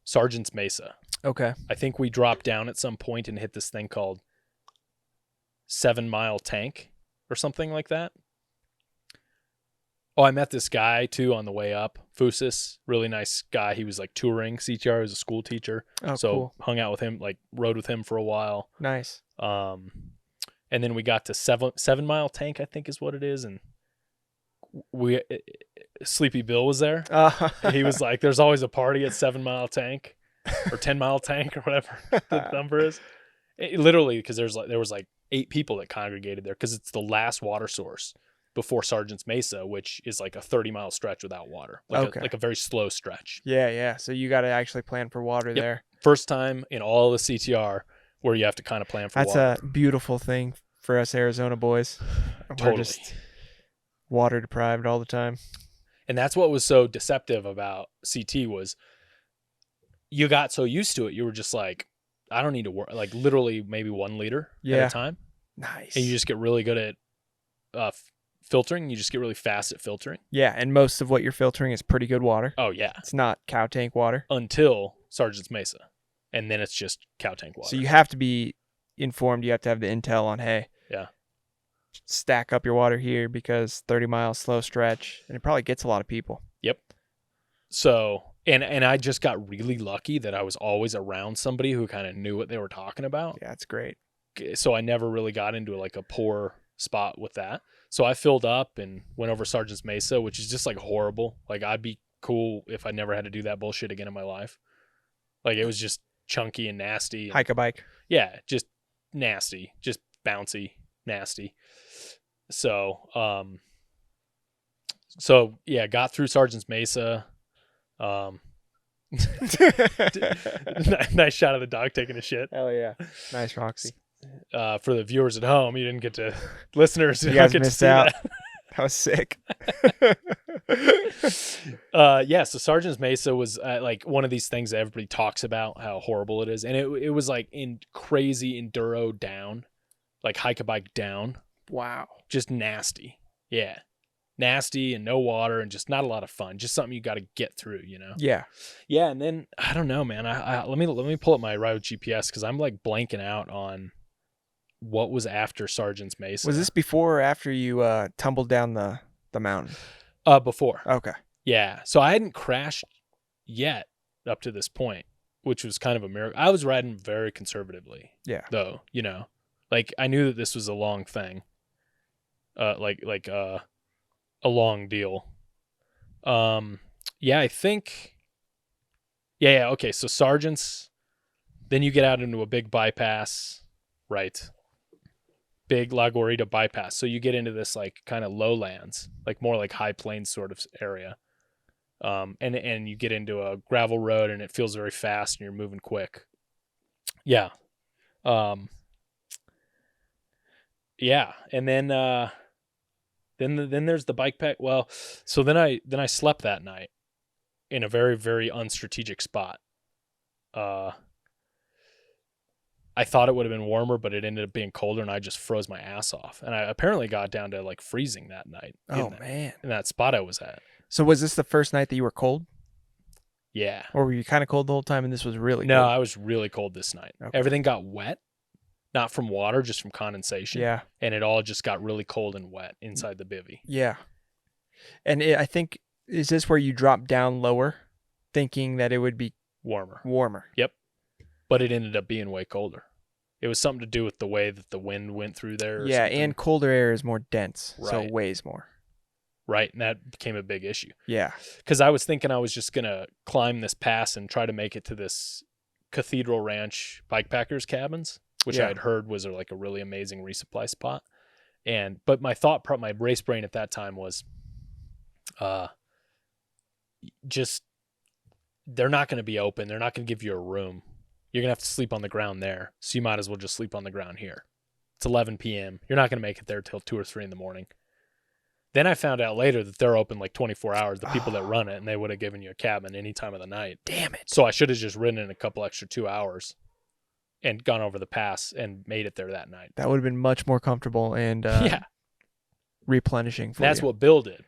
Sergeant's Mesa. Okay. I think we dropped down at some point and hit this thing called 7 Mile Tank or something like that. Oh, I met this guy too on the way up. Fousas, really nice guy. He was like touring CTR. He was a school teacher. Oh, so cool. Hung out with him, like rode with him for a while. Nice. And then we got to 7 Mile Tank, I think is what it is. And Sleepy Bill was there. He was like, there's always a party at 7 Mile Tank or 10 Mile Tank or whatever the number is. Literally, because there was like 8 people that congregated there because it's the last water source before Sergeant's Mesa, which is like a 30-mile stretch without water, like a very slow stretch. Yeah. So you got to actually plan for water there. First time in all the CTR where you have to kind of plan for water. That's a beautiful thing for us Arizona boys. Totally. We're just water deprived all the time. And that's what was so deceptive about CT was you got so used to it. You were just like, I don't need to work, like literally maybe 1 liter at a time. Nice. And you just get really good at filtering. You just get really fast at filtering. Yeah, and most of what you're filtering is pretty good water. Oh, yeah. It's not cow tank water. Until Sergeant's Mesa. And then it's just cow tank water. So you have to be informed. You have to have the intel on, hey, stack up your water here because 30 miles slow stretch. And it probably gets a lot of people. Yep. So... And I just got really lucky that I was always around somebody who kind of knew what they were talking about. Yeah, that's great. So I never really got into like a poor spot with that. So I filled up and went over Sergeant's Mesa, which is just like horrible. Like I'd be cool if I never had to do that bullshit again in my life. Like it was just chunky and nasty. Hike a bike. Yeah, just nasty, just bouncy, nasty. So yeah, got through Sergeant's Mesa. Nice shot of the dog taking a shit. Hell yeah. Nice, Roxy. For the viewers at home, you didn't get to listeners. You guys missed out. That was sick. Yeah, so Sergeant's Mesa was like one of these things that everybody talks about how horrible it is, and it was like in crazy enduro down, like hike a bike down. Wow. Just nasty. Yeah. Nasty and no water and just not a lot of fun. Just something you got to get through, Yeah. Yeah, and then I don't know, man. I let me pull up my route GPS because I'm like blanking out on what was after Sergeant's Mesa. Was this before or after you tumbled down the mountain? Before. Okay. Yeah. So I hadn't crashed yet up to this point, which was kind of a miracle. I was riding very conservatively. Yeah. Though, like I knew that this was a long thing. Like a long deal. Yeah, I think. Yeah. Okay. So Sergeant's, then you get out into a big bypass, right? Big La Guarita bypass. So you get into this like kind of lowlands, like more like high plains sort of area. And you get into a gravel road and it feels very fast and you're moving quick. Yeah. Yeah. And then there's the bike pack. Well, so then I slept that night in a very, very unstrategic spot. I thought it would have been warmer, but it ended up being colder, and I just froze my ass off. And I apparently got down to like freezing that night. Man. In that spot I was at. So was this the first night that you were cold? Yeah. Or were you kind of cold the whole time and this was really No, cold? I was really cold this night. Okay. Everything got wet, not from water, just from condensation. Yeah. And it all just got really cold and wet inside the bivvy. Yeah. And I think, is this where you dropped down lower, thinking that it would be warmer? Yep. But it ended up being way colder. It was something to do with the way that the wind went through there. Yeah, and colder air is more dense, so Right. it weighs more. Right, and that became a big issue. Yeah. Because I was thinking I was just going to climb this pass and try to make it to this Cathedral Ranch bikepackers cabins, which I had heard was like a really amazing resupply spot. But my my race brain at that time was just, they're not going to be open. They're not going to give you a room. You're going to have to sleep on the ground there. So you might as well just sleep on the ground here. It's 11 p.m. You're not going to make it there till 2 or 3 in the morning. Then I found out later that they're open like 24 hours, the people that run it, and they would have given you a cabin any time of the night. Damn it. So I should have just ridden in a couple extra 2 hours and gone over the pass and made it there that night. That would have been much more comfortable and replenishing for That's you. what Bill did.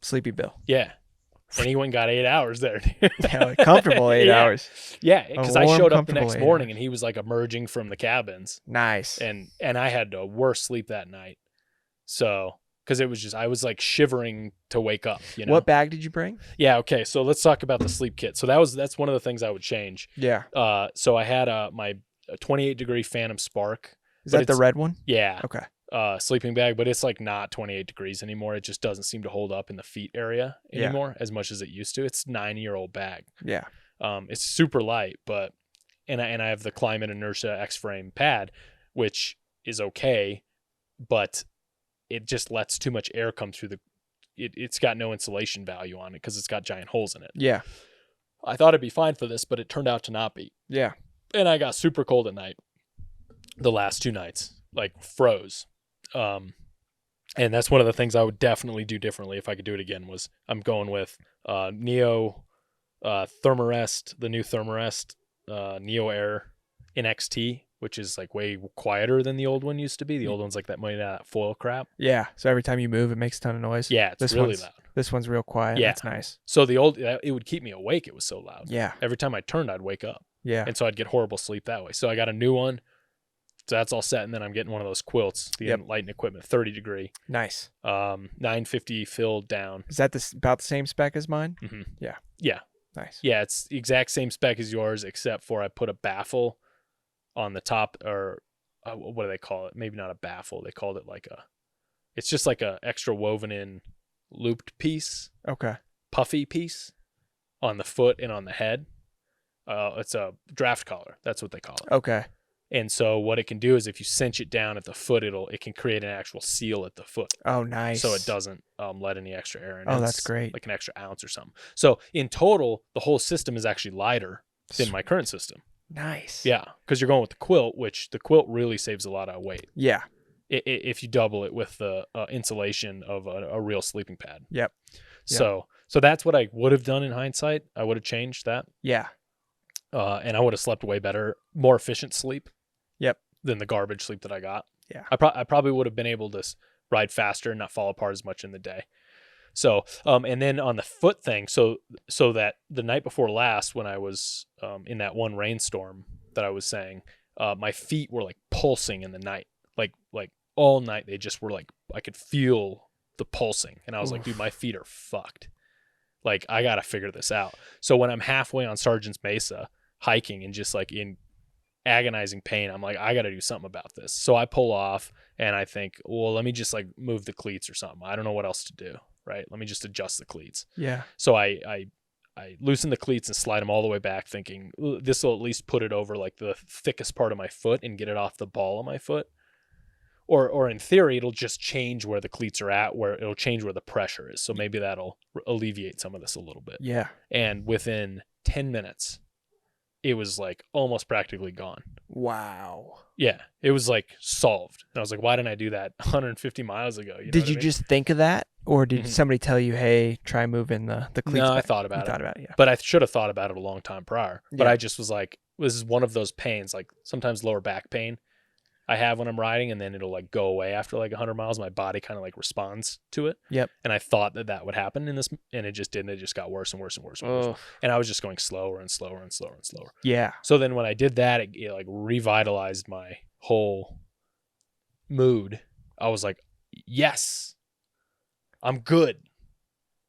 Sleepy Bill. Yeah. And he went and got 8 hours there. Yeah, comfortable 8 hours. Yeah, because I warm, showed up the comfortable next 8 morning hours. and he was like emerging from the cabins. Nice. And I had a worse sleep that night. So, because it was just, I was like shivering to wake up, What bag did you bring? Yeah, okay. So let's talk about the sleep kit. So that's one of the things I would change. Yeah. So I had my 28-degree Phantom Spark. Is that the red one? Yeah. Okay. Sleeping bag, but it's like not 28 degrees anymore. It just doesn't seem to hold up in the feet area anymore as much as it used to. It's a 9-year-old bag. Yeah. It's super light, but and I have the Climate Inertia X-frame pad, which is okay, but it just lets too much air come through it's got no insulation value on it because it's got giant holes in it. Yeah. I thought it'd be fine for this, but it turned out to not be. Yeah. And I got super cold at night. The last 2 nights, like froze. And that's one of the things I would definitely do differently if I could do it again. Was I'm going with Neo Thermarest, the new Thermarest Neo Air NXT, which is like way quieter than the old one used to be. The old one's like that made out of foil crap. Yeah. So every time you move, it makes a ton of noise. Yeah, it's really loud. This one's real quiet. Yeah. That's nice. So the old, it would keep me awake. It was so loud. Yeah. Every time I turned, I'd wake up. Yeah. And so I'd get horrible sleep that way. So I got a new one. So that's all set. And then I'm getting one of those quilts, the Enlightened Equipment, 30 degree. Nice. 950 filled down. Is that about the same spec as mine? Mm-hmm. Yeah. Yeah. Nice. Yeah, it's the exact same spec as yours, except for I put a baffle on the top, or what do they call it? Maybe not a baffle. They called it like it's just like a extra woven in looped piece. Okay. Puffy piece on the foot and on the head. It's a draft collar. That's what they call it. Okay. And so what it can do is if you cinch it down at the foot, it can create an actual seal at the foot. Oh, nice. So it doesn't let any extra air in. Oh, It's that's great. like an extra ounce or something. So in total, the whole system is actually lighter than my current system. Nice. Yeah, because you're going with the quilt, which the quilt really saves a lot of weight. Yeah. If you double it with the insulation of a real sleeping pad. Yep. So that's what I would have done in hindsight. I would have changed that. Yeah. And I would have slept way better, more efficient sleep. Yep. Than the garbage sleep that I got. Yeah. I probably would have been able to ride faster and not fall apart as much in the day. So, and then on the foot thing, so that the night before last, when I was in that one rainstorm that I was saying, my feet were like pulsing in the night, like all night. They just were like, I could feel the pulsing, and I was like, dude, my feet are fucked. Like, I got to figure this out. So when I'm halfway on Sergeant's Mesa hiking and just like in agonizing pain, I'm like, I got to do something about this. So I pull off and I think, well, let me just like move the cleats or something. I don't know what else to do. Right. Let me just adjust the cleats. Yeah. So I loosen the cleats and slide them all the way back, thinking this will at least put it over like the thickest part of my foot and get it off the ball of my foot. Or in theory, it'll just change where the cleats are at, where it'll change where the pressure is. So maybe that'll alleviate some of this a little bit. Yeah. And within 10 minutes, it was like almost practically gone. Wow. Yeah. It was like solved. And I was like, why didn't I do that 150 miles ago? You know Did you I mean? just think of that? Or did somebody tell you, hey, try moving the cleats No, back? I thought about You it. thought about it, yeah. But I should have thought about it a long time prior. But Yeah. I just was like, this is one of those pains, like sometimes lower back pain I have when I'm riding, and then it'll like go away after like 100 miles. My body kind of like responds to it. Yep. And I thought that would happen in this, and it just didn't. It just got worse and worse and worse and worse. And I was just going slower and slower and slower and slower. Yeah. So then when I did that, it like revitalized my whole mood. I was like, yes, I'm good.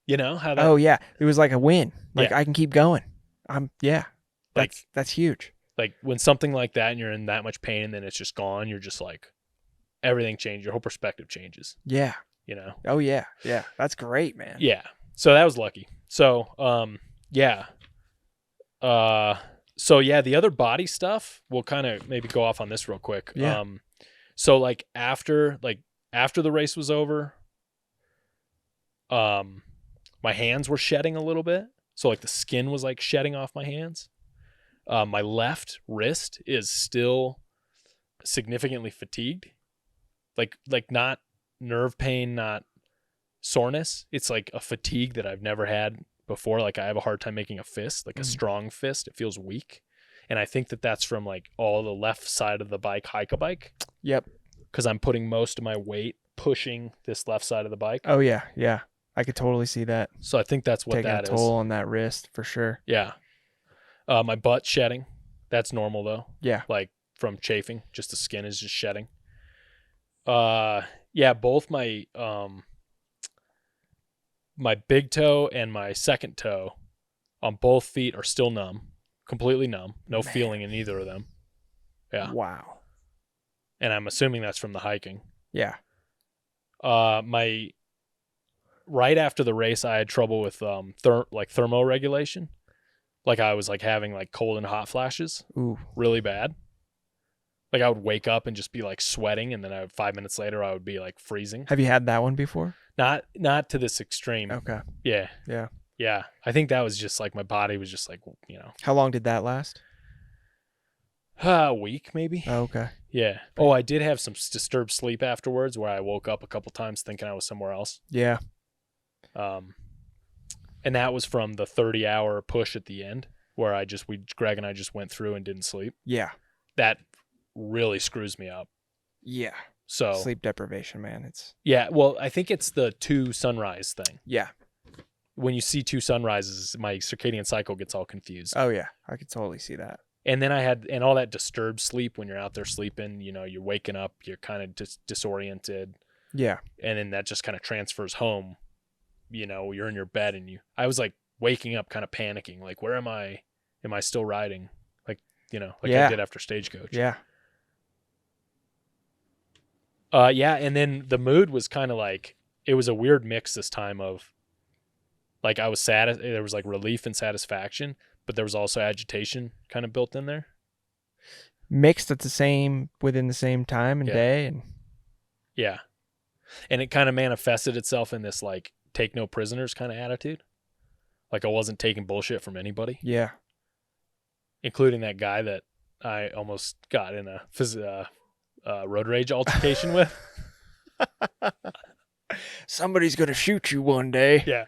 You know how that? Oh yeah, it was like a win. Like Yeah. I can keep going. Like That's huge. Like when something like that and you're in that much pain and then it's just gone, you're just like, everything changed. Your whole perspective changes. Yeah. You know? Oh yeah. Yeah. That's great, man. Yeah. So that was lucky. So yeah. So yeah, the other body stuff, we'll kind of maybe go off on this real quick. Yeah. So like after the race was over, my hands were shedding a little bit. So like the skin was like shedding off my hands. My left wrist is still significantly fatigued. Like not nerve pain, not soreness. It's like a fatigue that I've never had before. Like I have a hard time making a fist, like a strong fist. It feels weak. And I think that's from like all the left side of the bike, hike-a-bike. Yep. Because I'm putting most of my weight pushing this left side of the bike. Oh yeah. Yeah. I could totally see that. So I think that's what taking that a toll on that wrist for sure. Yeah. My butt shedding. That's normal though. Yeah. Like from chafing, just the skin is just shedding. Yeah, both my my big toe and my second toe on both feet are still numb, completely numb. No feeling in either of them. Yeah. Wow. And I'm assuming that's from the hiking. Yeah. My right after the race, I had trouble with thermoregulation. Like I was like having like cold and hot flashes. Ooh. Really bad. Like I would wake up and just be like sweating, and then 5 minutes later I would be like freezing. Have you had that one before? Not to this extreme. Okay. Yeah. Yeah. Yeah. I think that was just like my body was just like, you know. How long did that last? A week maybe. Oh, okay. Yeah. Oh, I did have some disturbed sleep afterwards where I woke up a couple times thinking I was somewhere else. Yeah. And that was from the 30-hour push at the end where Greg and I just went through and didn't sleep. Yeah. That really screws me up. Yeah. So sleep deprivation, man. Yeah, well, I think it's the 2 sunrise thing. Yeah. When you see 2 sunrises, my circadian cycle gets all confused. Oh yeah, I could totally see that. And then and all that disturbed sleep when you're out there sleeping, you know, you're waking up, you're kind of disoriented. Yeah. And then that just kind of transfers home. You know, you're in your bed and I was like waking up kind of panicking, like, where am I? Am I still riding? Like, you know, like I did after Stagecoach. Yeah. Yeah. And then the mood was kind of like, it was a weird mix this time of like, I was sad. There was like relief and satisfaction, but there was also agitation kind of built in there. Mixed within the same time and day. And yeah. And it kind of manifested itself in this like take no prisoners kind of attitude. Like I wasn't taking bullshit from anybody. Yeah. Including that guy that I almost got in a road rage altercation with. Somebody's going to shoot you one day. Yeah.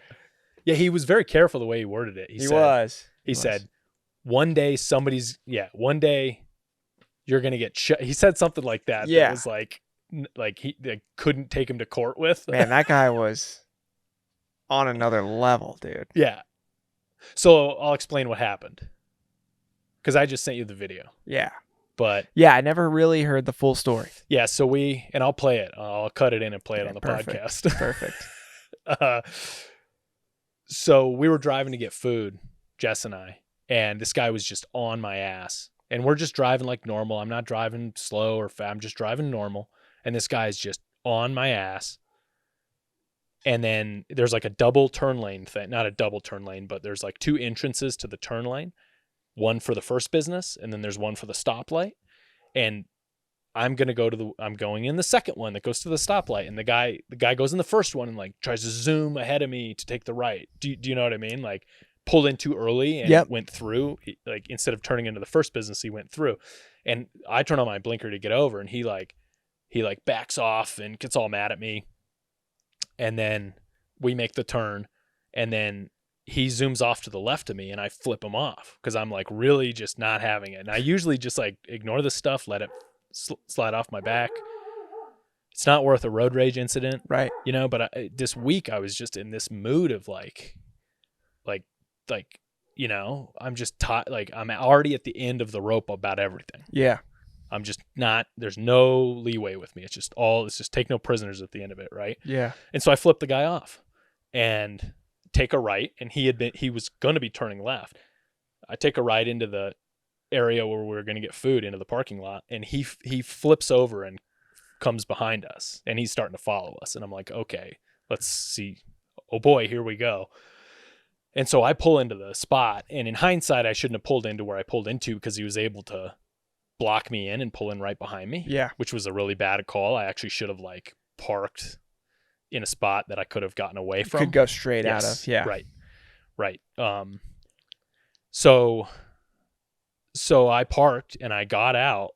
Yeah, he was very careful the way he worded it. He said, one day one day you're going to get shot. He said something like that. Yeah. That was like they couldn't take him to court with. Man, that guy was on another level, dude. Yeah. So I'll explain what happened. Because I just sent you the video. Yeah. But yeah, I never really heard the full story. yeah, so and I'll play it. I'll cut it in and play it on the Perfect. podcast. Perfect. So we were driving to get food, Jess and I, and this guy was just on my ass. And we're just driving like normal. I'm not driving slow or fast. I'm just driving normal. And this guy is just on my ass. And then there's like a double turn lane thing. Not a double turn lane, but there's like 2 entrances to the turn lane. One for the first business, and then there's one for the stoplight. And I'm going in the second one that goes to the stoplight. And the guy goes in the first one and like tries to zoom ahead of me to take the right. Do you know what I mean? Like pulled in too early and went through. Like instead of turning into the first business, he went through. And I turn on my blinker to get over, and he backs off and gets all mad at me. And then we make the turn, and then he zooms off to the left of me, and I flip him off because I'm like really just not having it. And I usually just like ignore the stuff, let it slide off my back. It's not worth a road rage incident, Right? But this week I was just in this mood of like, I'm just like I'm already at the end of the rope about everything. Yeah. I'm just not. There's no leeway with me. It's just take no prisoners at the end of it, right? Yeah. And so I flipped the guy off and take a right, and he was going to be turning left. I take a right into the area where we were going to get food, into the parking lot, and he flips over and comes behind us, and he's starting to follow us. And I'm like, okay, let's see. Oh boy, here we go. And so I pull into the spot, and in hindsight, I shouldn't have pulled into where I pulled into because he was able to block me in and pull in right behind me. Yeah. Which which was a really bad call. I actually should have like parked in a spot that I could have gotten away from. could go straight out of. Yeah. Right. So I parked, and I got out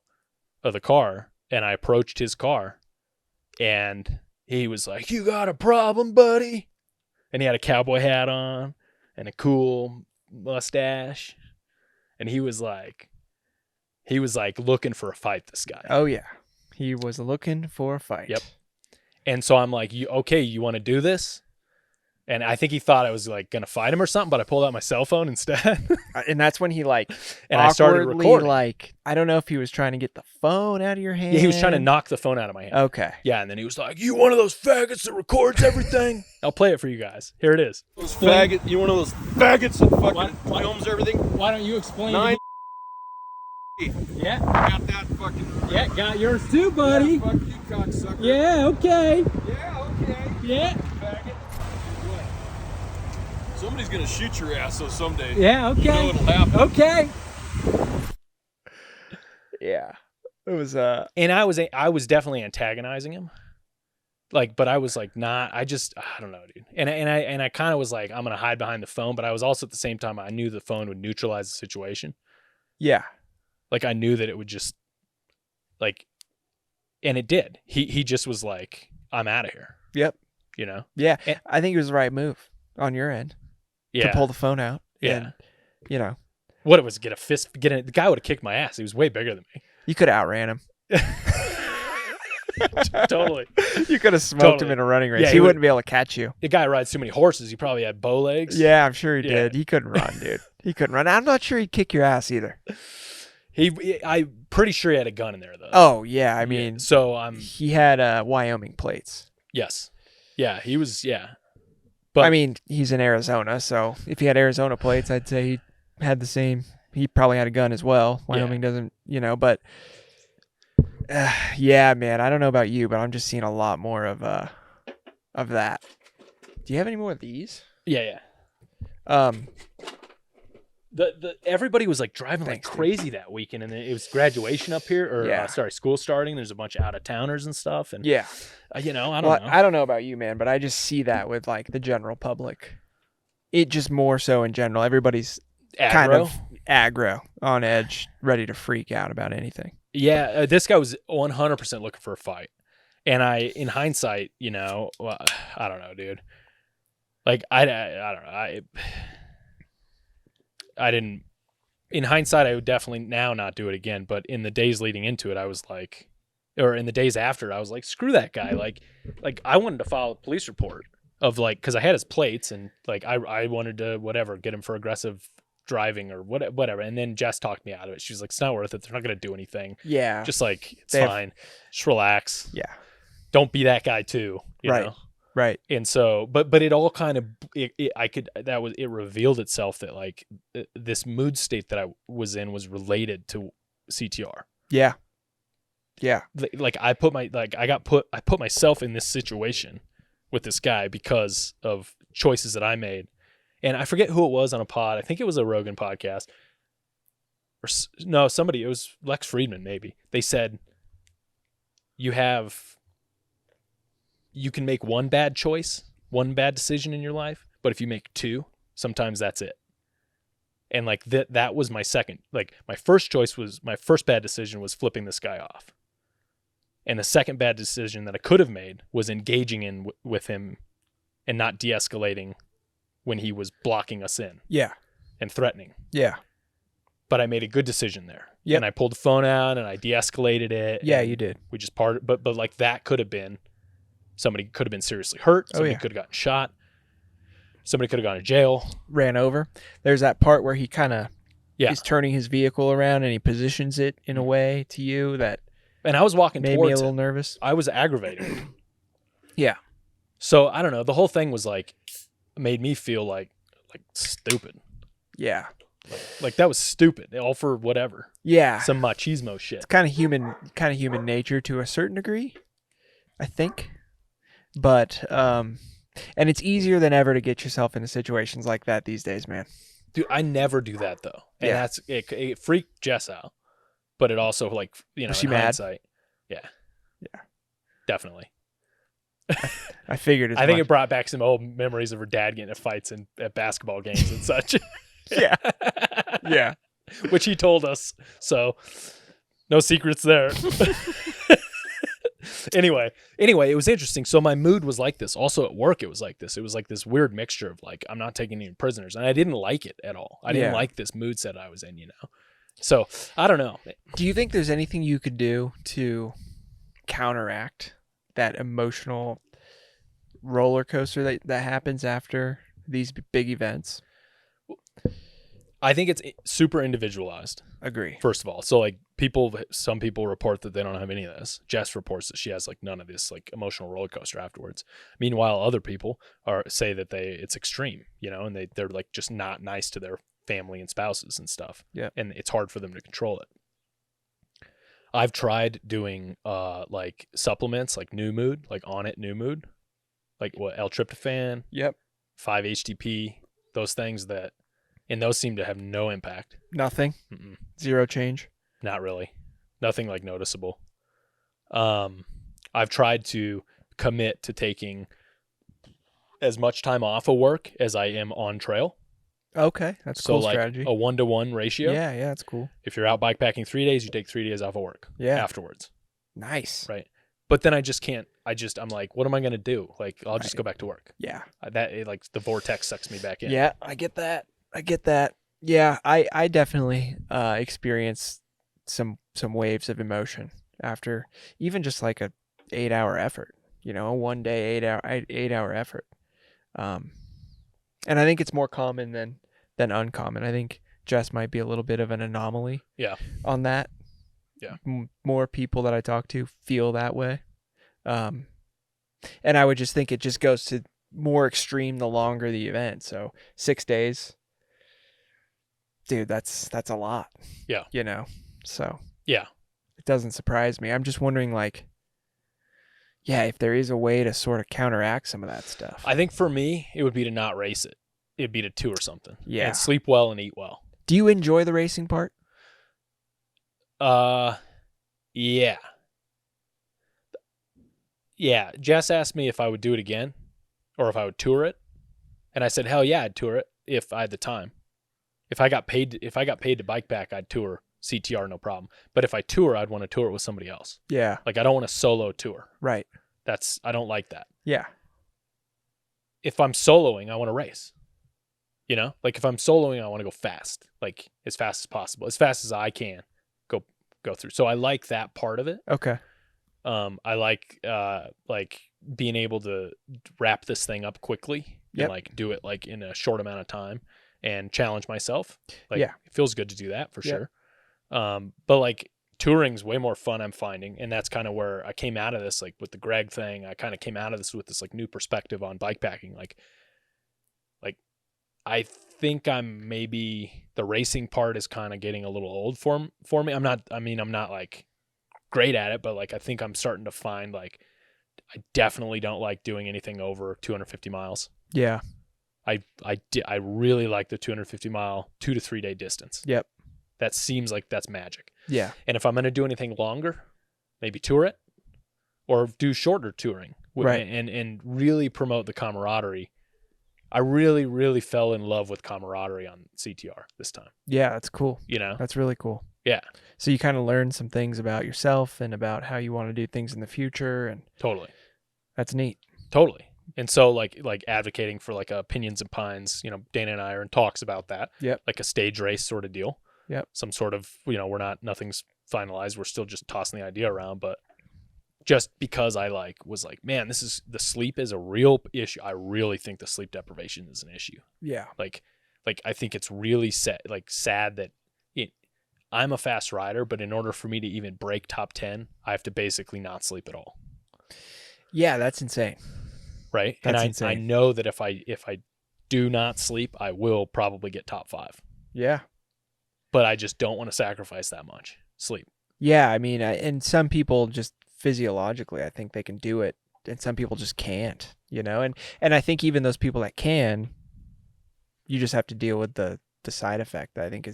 of the car, and I approached his car, and he was like, "You got a problem, buddy?" And he had a cowboy hat on and a cool mustache. And he was like looking for a fight, this guy. Oh yeah. He was looking for a fight. Yep. And so I'm like, you want to do this? And I think he thought I was like going to fight him or something, but I pulled out my cell phone instead. And that's when he like and I started recording. Like, I don't know if he was trying to get the phone out of your hand. Yeah, he was trying to knock the phone out of my hand. Okay. Yeah, and then he was like, "You one of those faggots that records everything?" I'll play it for you guys. Here it is. Those faggot, you one of those faggots that fucking films everything? Why don't you explain? Yeah. Got that fucking. Yeah, got yours too, buddy. Yeah, fuck you, cocksucker. Yeah, okay. Yeah, okay. Yeah. Faggot. What? Somebody's gonna shoot your ass though someday. Yeah, okay. You know it'll happen. Okay. Yeah. It was And I was definitely antagonizing him. Like, but I was like, not. I don't know, dude. And I kind of was like, I'm gonna hide behind the phone, but I was also at the same time, I knew the phone would neutralize the situation. yeah. Like, I knew that it would just, like, and it did. He just was like, I'm out of here. Yep. Yeah. And, I think it was the right move on your end yeah. to pull the phone out. Yeah. And, What it was, the guy would have kicked my ass. He was way bigger than me. you could have outran him. Totally. You could have smoked him in a running race. Yeah, he wouldn't be able to catch you. The guy rides too many horses. He probably had bow legs. Yeah, I'm sure he Yeah. did. He couldn't run, dude. He couldn't run. I'm not sure he'd kick your ass either. I'm pretty sure he had a gun in there though. Oh, yeah. I mean, yeah. So he had Wyoming plates. Yes. Yeah, he was, yeah. But I mean, he's in Arizona, so if he had Arizona plates, I'd say he had the same. He probably had a gun as well. Wyoming doesn't, but yeah, man, I don't know about you, but I'm just seeing a lot more of that. Do you have any more of these? Yeah. The everybody was like driving Thanks, like crazy that weekend, and it was graduation up here, or school starting. There's a bunch of out of towners and stuff, and yeah, I don't know. I don't know about you, man, but I just see that with like the general public. It just more so in general. Everybody's kind of aggro, on edge, ready to freak out about anything. Yeah, this guy was 100% looking for a fight, and in hindsight, I don't know, dude. Like I don't know. I didn't. In hindsight, I would definitely now not do it again. But in the days leading into it, I was like, or in the days after, I was like, screw that guy. Like I wanted to file a police report of like, because I had his plates, and like I wanted to get him for aggressive driving or whatever. And then Jess talked me out of it. She was like, it's not worth it. They're not going to do anything. Yeah. Just like, it's They have- fine. Just relax. Yeah. Don't be that guy too. You Right. know? Right. And so, but it all kind of, it revealed itself that like this mood state that I was in was related to CTR. Yeah. Yeah. Like I put myself in this situation with this guy because of choices that I made. And I forget who it was on a pod. I think it was a Rogan podcast. Somebody, it was Lex Friedman maybe. They said, you can make one bad choice, one bad decision in your life, but if you make two, sometimes that's it. And like that was my second, like my first bad decision was flipping this guy off. And the second bad decision that I could have made was engaging with him and not de-escalating when he was blocking us in Yeah. and threatening. Yeah. But I made a good decision there. Yep. And I pulled the phone out and I de-escalated it. Yeah, and you did. we just parted, but like that could have been, somebody could have been seriously hurt. Somebody yeah. could have gotten shot. Somebody could have gone to jail. Ran over. There's that part where he kind of Yeah. is turning his vehicle around and he positions it in a way to you that And I was walking made me a towards little him. nervous. I was aggravated. Yeah. So I don't know. The whole thing was like, made me feel like stupid. Yeah. Like that was stupid. All for whatever. Yeah. Some machismo shit. It's kind of human nature to a certain degree, I think. But and it's easier than ever to get yourself into situations like that these days, man. Dude, I never do that though. And Yeah. that's it freaked Jess out. But it also like, Was she in mad? hindsight. Yeah. Yeah. Definitely. I figured I think much. it brought back some old memories of her dad getting in fights at basketball games and such. Yeah. Yeah. Which he told us. So no secrets there. Anyway, it was interesting. So my mood was like this. Also at work, it was like this. It was like this weird mixture of like, I'm not taking any prisoners. And I didn't like it at all. I didn't Yeah. like this mood set I was in, So I don't know. Do you think there's anything you could do to counteract that emotional roller coaster that happens after these big events? I think it's super individualized, Agree. first of all. So like some people report that they don't have any of this. Jess reports that she has like none of this like emotional roller coaster afterwards. Meanwhile, other people say that it's extreme, and they're like just not nice to their family and spouses and stuff. Yeah. And it's hard for them to control it. I've tried doing like supplements like New Mood, like On It New Mood, like what L-tryptophan, Yep. 5-HTP, those things and those seem to have no impact. Nothing. Mm-mm. Zero change. Not really. Nothing like noticeable. I've tried to commit to taking as much time off of work as I am on trail. Okay, that's a So cool like strategy. a 1-to-1 ratio. Yeah, that's cool. If you're out bikepacking 3 days, you take 3 days off of work. Yeah. Afterwards. Nice. Right. But then I just can't. I'm like, what am I going to do? Like, I'll just go back to work. Yeah. Like the vortex sucks me back in. Yeah, I get that. Yeah, I definitely experienced some waves of emotion after even just like a 8-hour effort, a 1 day 8-hour effort. And I think it's more common than uncommon. I think Jess might be a little bit of an anomaly. Yeah. On that. Yeah. More people that I talk to feel that way. And I would just think it just goes to more extreme the longer the event. So 6 days. Dude, that's a lot. Yeah. So Yeah. it doesn't surprise me. I'm just wondering, like, yeah, if there is a way to sort of counteract some of that stuff. I think for me, it would be to not race it. It'd be to tour something. Yeah. And sleep well and eat well. Do you enjoy the racing part? Yeah. Yeah. Jess asked me if I would do it again or if I would tour it. And I said, hell yeah, I'd tour it if I had the time. If I got paid to bike back, I'd tour CTR, no problem. But if I tour, I'd want to tour it with somebody else. Yeah. Like I don't want a solo tour. Right. I don't like that. Yeah. If I'm soloing, I want to race. Like if I'm soloing, I want to go fast, like as fast as possible, as fast as I can go through. So I like that part of it. Okay. I like being able to wrap this thing up quickly Yep. and like do it like in a short amount of time and challenge myself. Like, Yeah. it feels good to do that for Yeah. sure. But like touring's way more fun, I'm finding. And that's kind of where I came out of this, like with the Greg thing, I kind of came out of this with this like new perspective on bike packing. Like I think I'm maybe the racing part is kind of getting a little old for me. I'm not like great at it, but like, I think I'm starting to find like, I definitely don't like doing anything over 250 miles. Yeah. I really like the 250 mile 2 to 3 day distance. Yep. That seems like that's magic. Yeah. And if I'm going to do anything longer, maybe tour it or do shorter touring, Right. and really promote the camaraderie. I really, really fell in love with camaraderie on CTR this time. Yeah, that's cool. You know? That's really cool. Yeah. So you kind of learn some things about yourself and about how you want to do things in the future, and Totally. that's neat. Totally. And so like advocating for like Opinions and Pines, you know, Dana and I are in talks about that. Yep. Like a stage race sort of deal. Yep. Some sort of, you know, nothing's finalized. We're still just tossing the idea around, but just because I was like, man, the sleep is a real issue. I really think the sleep deprivation is an issue. Yeah. Like I think it's really sad that I'm a fast rider, but in order for me to even break top 10, I have to basically not sleep at all. Yeah, that's insane. Right. That's and insane. I know that if I do not sleep, I will probably get top 5, Yeah. but I just don't want to sacrifice that much sleep. Yeah, I mean, and some people just physiologically, I think they can do it, and some people just can't, you know? And I think even those people that can, you just have to deal with the side effect. I think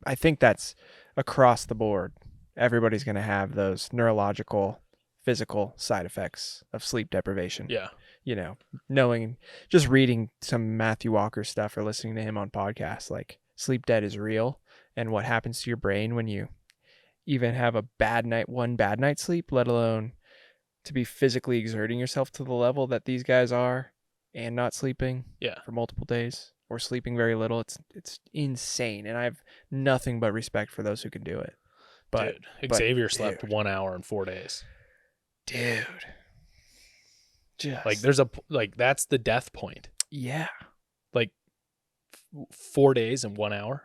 I think that's across the board. Everybody's going to have those neurological, physical side effects of sleep deprivation. Yeah. You know, just reading some Matthew Walker stuff or listening to him on podcasts, like sleep debt is real, and what happens to your brain when you even have one bad night sleep, let alone to be physically exerting yourself to the level that these guys are and not sleeping for multiple days or sleeping very little. It's insane. And I have nothing but respect for those who can do it. But Xavier slept 1 hour in 4 days. Dude. Just Like that's the death point. Yeah. Like 4 days and 1 hour.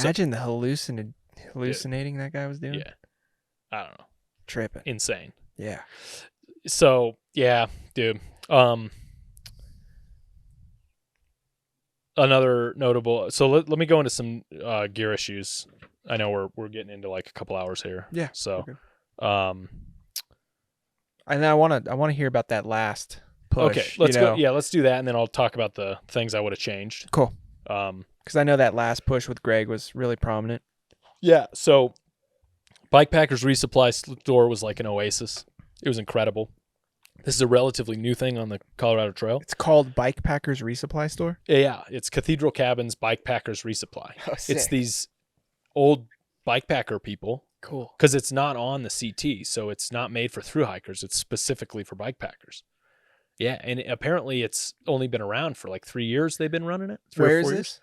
Imagine the hallucinating that guy was doing. Yeah. I don't know. Tripping. Insane. Yeah. So yeah, dude. Another notable. So let me go into some gear issues. I know we're getting into like a couple hours here. Yeah. So, and then I want to hear about that last push. Okay, let's go. Yeah, let's do that, and then I'll talk about the things I would have changed. Cool. Because I know that last push with Greg was really prominent. Yeah. So, Bikepackers Resupply store was like an oasis. It was incredible. This is a relatively new thing on the Colorado Trail. It's called Bikepackers Resupply Store? Yeah, it's Cathedral Cabins Bikepackers Resupply. Oh, sick. It's these old bikepacker people. Cool. Because it's not on the CT, so it's not made for thru hikers. It's specifically for bikepackers. Yeah, and apparently it's only been around for like 3 years. They've been running it. Where is this?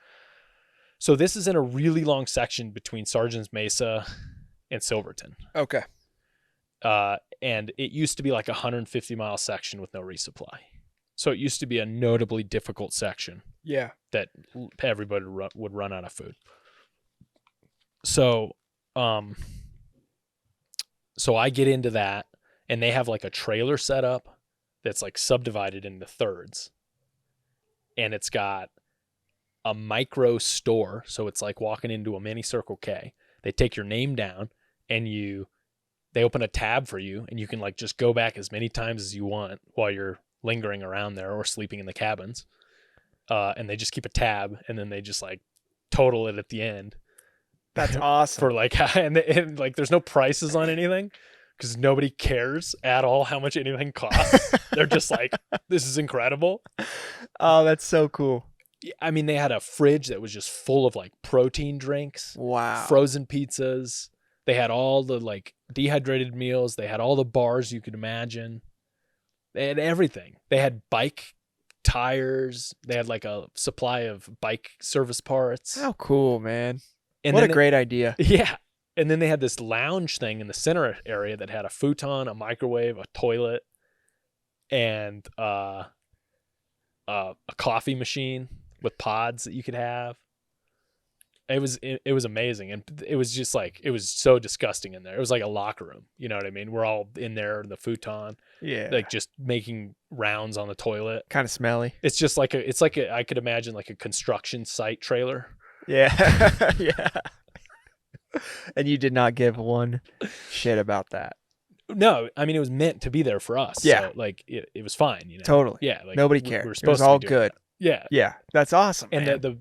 So this is in a really long section between Sargent's Mesa and Silverton. Okay. And it used to be like a 150-mile section with no resupply. So it used to be a notably difficult section. Yeah. That everybody would run out of food. So, so I get into that, and they have like a trailer set up that's like subdivided into thirds. And it's got a micro store. So it's like walking into a mini Circle K. They take your name down, and they open a tab for you, and you can like just go back as many times as you want while you're lingering around there or sleeping in the cabins. And they just keep a tab, and then they just like total it at the end. That's awesome. For like, and like there's no prices on anything because nobody cares at all how much anything costs. They're just like, this is incredible. Oh, that's so cool. I mean, they had a fridge that was just full of like protein drinks, wow, frozen pizzas. They had all the like dehydrated meals. They had all the bars you could imagine. They had everything. They had bike tires. They had like a supply of bike service parts. How cool, man. And what a great idea. Yeah. And then they had this lounge thing in the center area that had a futon, a microwave, a toilet, and a coffee machine. with pods that you could have. It was amazing, and it was just like it was so disgusting in there. It was like a locker room, you know what I mean? We're all in there in the futon, Yeah. like just making rounds on the toilet. Kind of smelly. It's just like I could imagine like a construction site trailer. Yeah. Yeah. And you did not give one shit about that. No, I mean it was meant to be there for us. Yeah. So like it was fine, you know. Totally. Yeah, like Nobody we cared. were It supposed was to be all doing good. that. Yeah. Yeah. That's awesome. And man.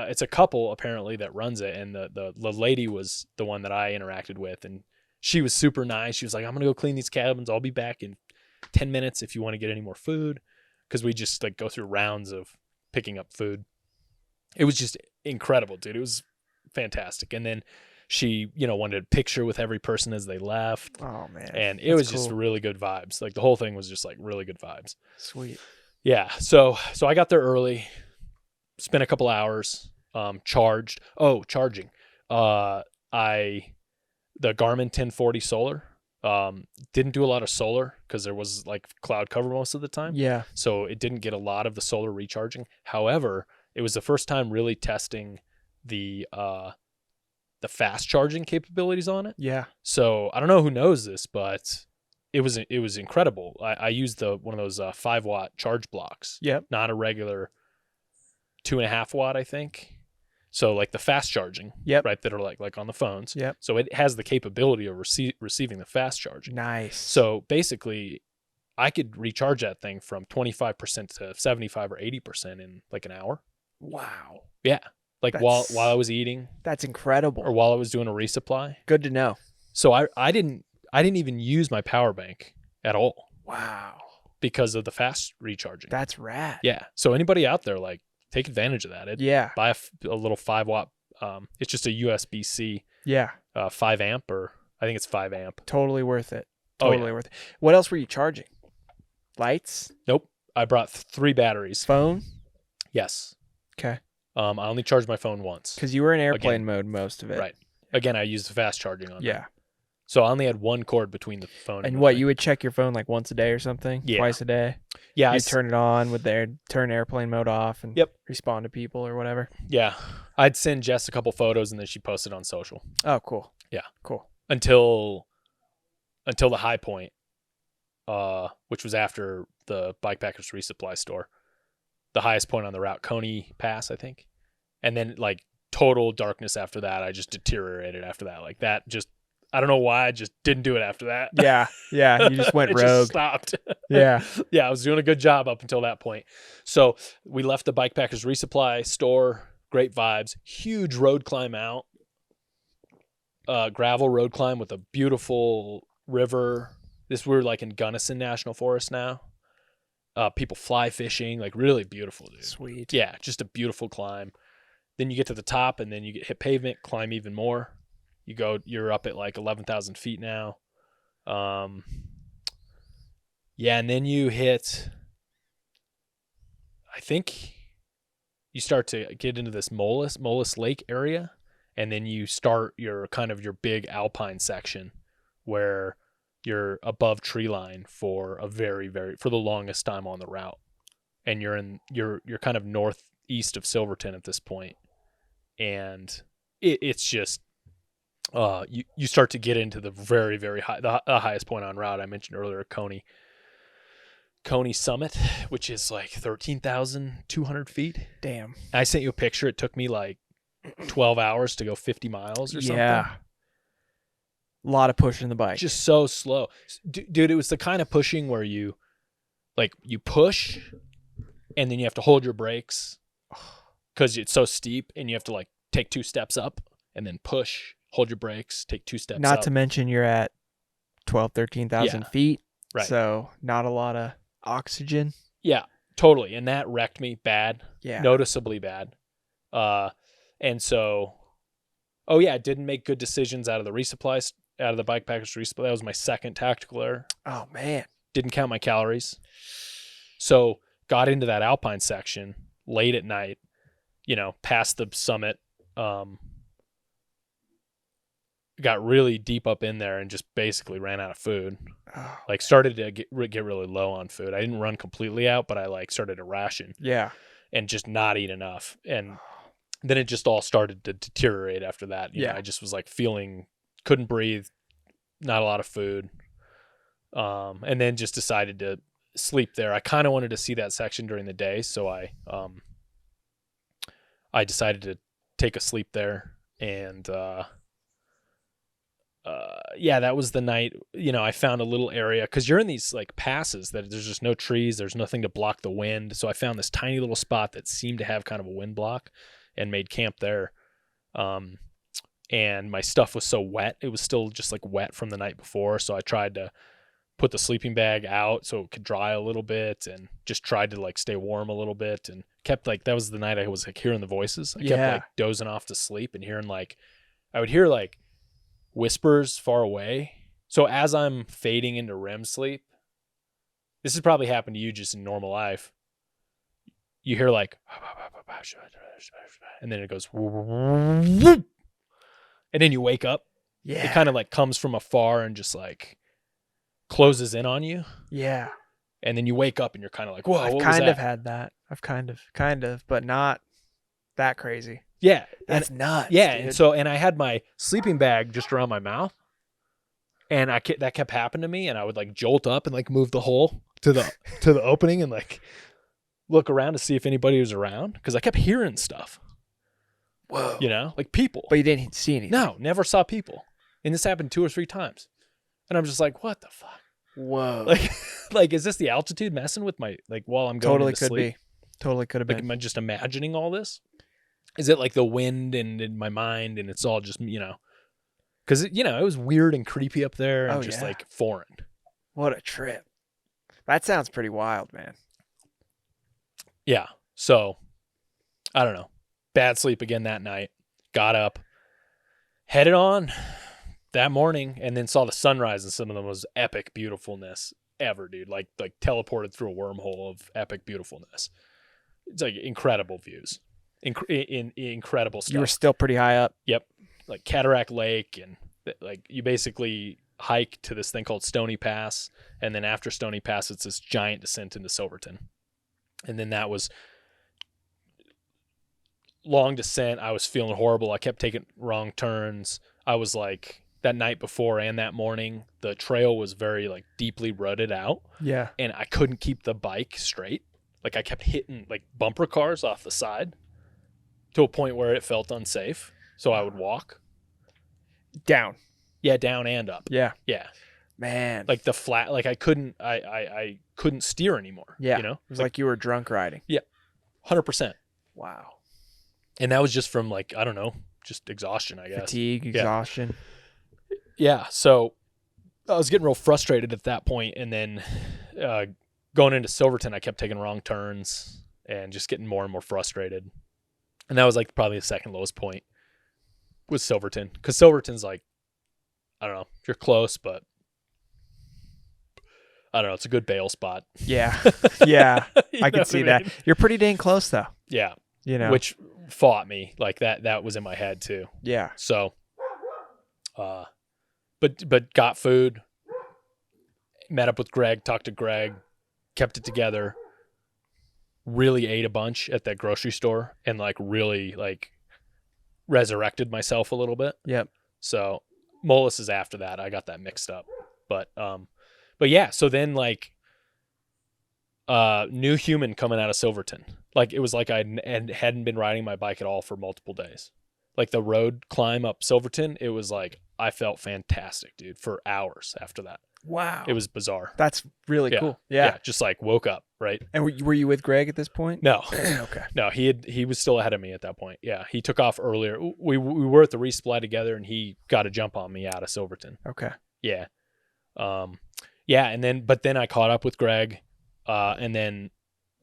it's a couple apparently that runs it, and the lady was the one that I interacted with, and she was super nice. She was like, I'm gonna go clean these cabins. I'll be back in 10 minutes if you want to get any more food, because we just like go through rounds of picking up food. It was just incredible, dude. It was fantastic. And then she, wanted a picture with every person as they left. Oh man. And it That's was just cool. really good vibes. Like the whole thing was just like really good vibes. Sweet. Yeah. So I got there early, spent a couple hours, charging. The Garmin 1040 solar, didn't do a lot of solar because there was like cloud cover most of the time. Yeah. So it didn't get a lot of the solar recharging. However, it was the first time really testing the fast charging capabilities on it. Yeah. So I don't know who knows this, but it was incredible. I used one of those 5-watt charge blocks. Yep. Not a regular 2.5 watt, I think. So like the fast charging, Yep. right, that are like on the phones. Yep. So it has the capability of receiving the fast charging. Nice. So basically, I could recharge that thing from 25% to 75 or 80% in like an hour. Wow. Yeah. Like That's- while I was eating That's incredible. or while I was doing a resupply. Good to know. So I didn't even use my power bank at all Wow. because of the fast recharging. That's rad. Yeah. So anybody out there, like, take advantage of that. Yeah. Buy a little 5-watt. It's just a USB-C Yeah. 5 amp, or I think it's 5 amp. Totally worth it. Oh, Totally yeah. worth it. What else were you charging? Lights? Nope. I brought 3 batteries. Phone? Yes. Okay. I only charged my phone once. Because you were in airplane mode most of it. Right. Again, I used the fast charging on it. Yeah. So I only had one cord between the phone And the what, thing. you would check your phone like once a day or something? Yeah. Twice a day? Yeah. You turn it on with turn airplane mode off and Yep. respond to people or whatever. Yeah. I'd send Jess a couple photos and then she posted on social. Oh, cool. Yeah. Cool. Until the high point, which was after the Bikepackers Resupply store. The highest point on the route, Coney Pass, I think. And then like total darkness after that. I just deteriorated after that. Like that just, I don't know why, I just didn't do it after that. Yeah. Yeah. You just went It rogue. just stopped. Yeah. Yeah, I was doing a good job up until that point. So we left the Bikepackers Resupply store. Great vibes. Huge road climb out. Gravel road climb with a beautiful river. We're like in Gunnison National Forest now. People fly fishing, like really beautiful, dude. Sweet. Yeah, just a beautiful climb. Then you get to the top and then you hit pavement, climb even more. You're up at like 11,000 feet now. Yeah, and then you hit, I think you start to get into this Molus Lake area, and then you start your big alpine section where you're above tree line for for the longest time on the route. And you're kind of northeast of Silverton at this point. And it's just, you start to get into the very, very high, the highest point on route. I mentioned earlier, Coney Summit, which is like 13,200 feet. Damn. I sent you a picture. It took me like 12 hours to go 50 miles or something. Yeah. A lot of pushing the bike. Just so slow. Dude, it was the kind of pushing where you push and then you have to hold your brakes because it's so steep, and you have to like take 2 steps up and then push, hold your brakes, take 2 steps up. Not to mention you're at 13,000 Yeah. feet. Right. So not a lot of oxygen. Yeah, totally. And that wrecked me bad. Yeah. Noticeably bad. And so, I didn't make good decisions out of the Bikepackers Resupply. That was my second tactical error. Oh man. Didn't count my calories. So got into that alpine section late at night, past the summit. Got really deep up in there and just basically ran out of food. Oh. Like started to get really low on food. I didn't run completely out, but I like started to ration. Yeah. and just not eat enough. And then it just all started to deteriorate after that. You know, I just was like couldn't breathe, not a lot of food. And then just decided to sleep there. I kind of wanted to see that section during the day. So I decided to take a sleep there. And, that was the night, you know, I found a little area, cause you're in these like passes that there's just no trees. There's nothing to block the wind. So I found this tiny little spot that seemed to have kind of a wind block and made camp there. And my stuff was so wet. It was still just like wet from the night before. So I tried to put the sleeping bag out so it could dry a little bit, and just tried to like stay warm a little bit, and kept like, that was the night I was like hearing the voices. I kept like dozing off to sleep and hearing like, I would hear like whispers far away. So as I'm fading into REM sleep, this has probably happened to you just in normal life. You hear like, and then it goes, and then you wake up. Yeah. It kind of like comes from afar and just like closes in on you. Yeah. And then you wake up and you're kind of like, whoa, I've what kind was that? of had that. I've kind of, but not that crazy. Yeah. That's nuts. Yeah. Dude. And I had my sleeping bag just around my mouth, and that kept happening to me. And I would like jolt up and like move the hole to the opening and like look around to see if anybody was around. Cause I kept hearing stuff. Whoa. You know, like people. But you didn't see anything. No, never saw people. And this happened 2 or 3 times. And I'm just like, what the fuck? Whoa. Like, is this the altitude messing with my, like, while I'm going Totally into could sleep? be. Totally could have Like, been. am I just imagining all this? Is it like the wind and in my mind, and it's all just, you know, because, you know, it was weird and creepy up there and just like foreign. What a trip. That sounds pretty wild, man. Yeah. So, I don't know. Bad sleep again that night. Got up, headed on that morning, and then saw the sunrise and some of the most epic beautifulness ever, dude. Like teleported through a wormhole of epic beautifulness. It's like incredible views, incredible stuff. You were still pretty high up. Yep, like Cataract Lake, and like you basically hike to this thing called Stony Pass, and then after Stony Pass, it's this giant descent into Silverton, and then that was long descent. I was feeling horrible. I kept taking wrong turns. I was like, that night before and that morning, the trail was very like deeply rutted out. Yeah. And I couldn't keep the bike straight. Like I kept hitting like bumper cars off the side to a point where it felt unsafe. So I would walk. Down. Yeah, down and up. Yeah. Yeah. Man. Like the flat, like I couldn't steer anymore. Yeah. You know? It was like you were drunk riding. Yeah. 100%. Wow. And that was just from like, I don't know, just exhaustion, I guess. Fatigue, exhaustion. Yeah. So I was getting real frustrated at that point. And then going into Silverton, I kept taking wrong turns and just getting more and more frustrated. And that was like probably the second lowest point with Silverton. Because Silverton's like, I don't know, you're close, but I don't know, it's a good bail spot. Yeah. Yeah. I can see that. mean? You're pretty dang close though. Yeah. You know. Which fought me. Like that was in my head too. Yeah. So but got food, met up with Greg, talked to Greg, kept it together, really ate a bunch at that grocery store, and like really like resurrected myself a little bit. Yep. So Molus is after that. I got that mixed up. But yeah, so then like new human coming out of Silverton. Like it was like I hadn't been riding my bike at all for multiple days. Like the road climb up Silverton, it was like I felt fantastic, dude, for hours after that. Wow. It was bizarre. That's really Yeah. cool. Yeah. Just like woke up, right? And were you with Greg at this point? No. Okay. No, he was still ahead of me at that point. Yeah, he took off earlier. We were at the resupply together, and he got a jump on me out of Silverton. Okay. Yeah. But then I caught up with Greg, and then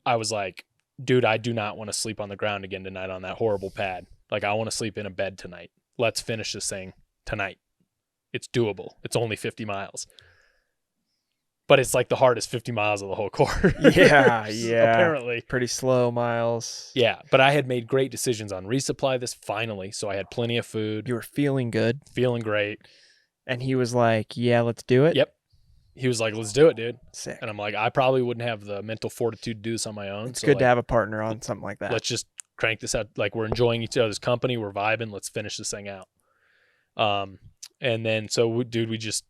I was like, dude, I do not want to sleep on the ground again tonight on that horrible pad. Like, I want to sleep in a bed tonight. Let's finish this thing tonight. It's doable. It's only 50 miles. But it's like the hardest 50 miles of the whole course. Yeah. Apparently. Pretty slow miles. Yeah, but I had made great decisions on resupply this finally, so I had plenty of food. You were feeling good. Feeling great. And he was like, yeah, let's do it. Yep. he was like, let's do it, dude. Sick. And I'm like, I probably wouldn't have the mental fortitude to do this on my own. It's so good like, to have a partner on something like that. let's just crank this out. Like, we're enjoying each other's company. We're vibing. Let's finish this thing out. And then, so we just,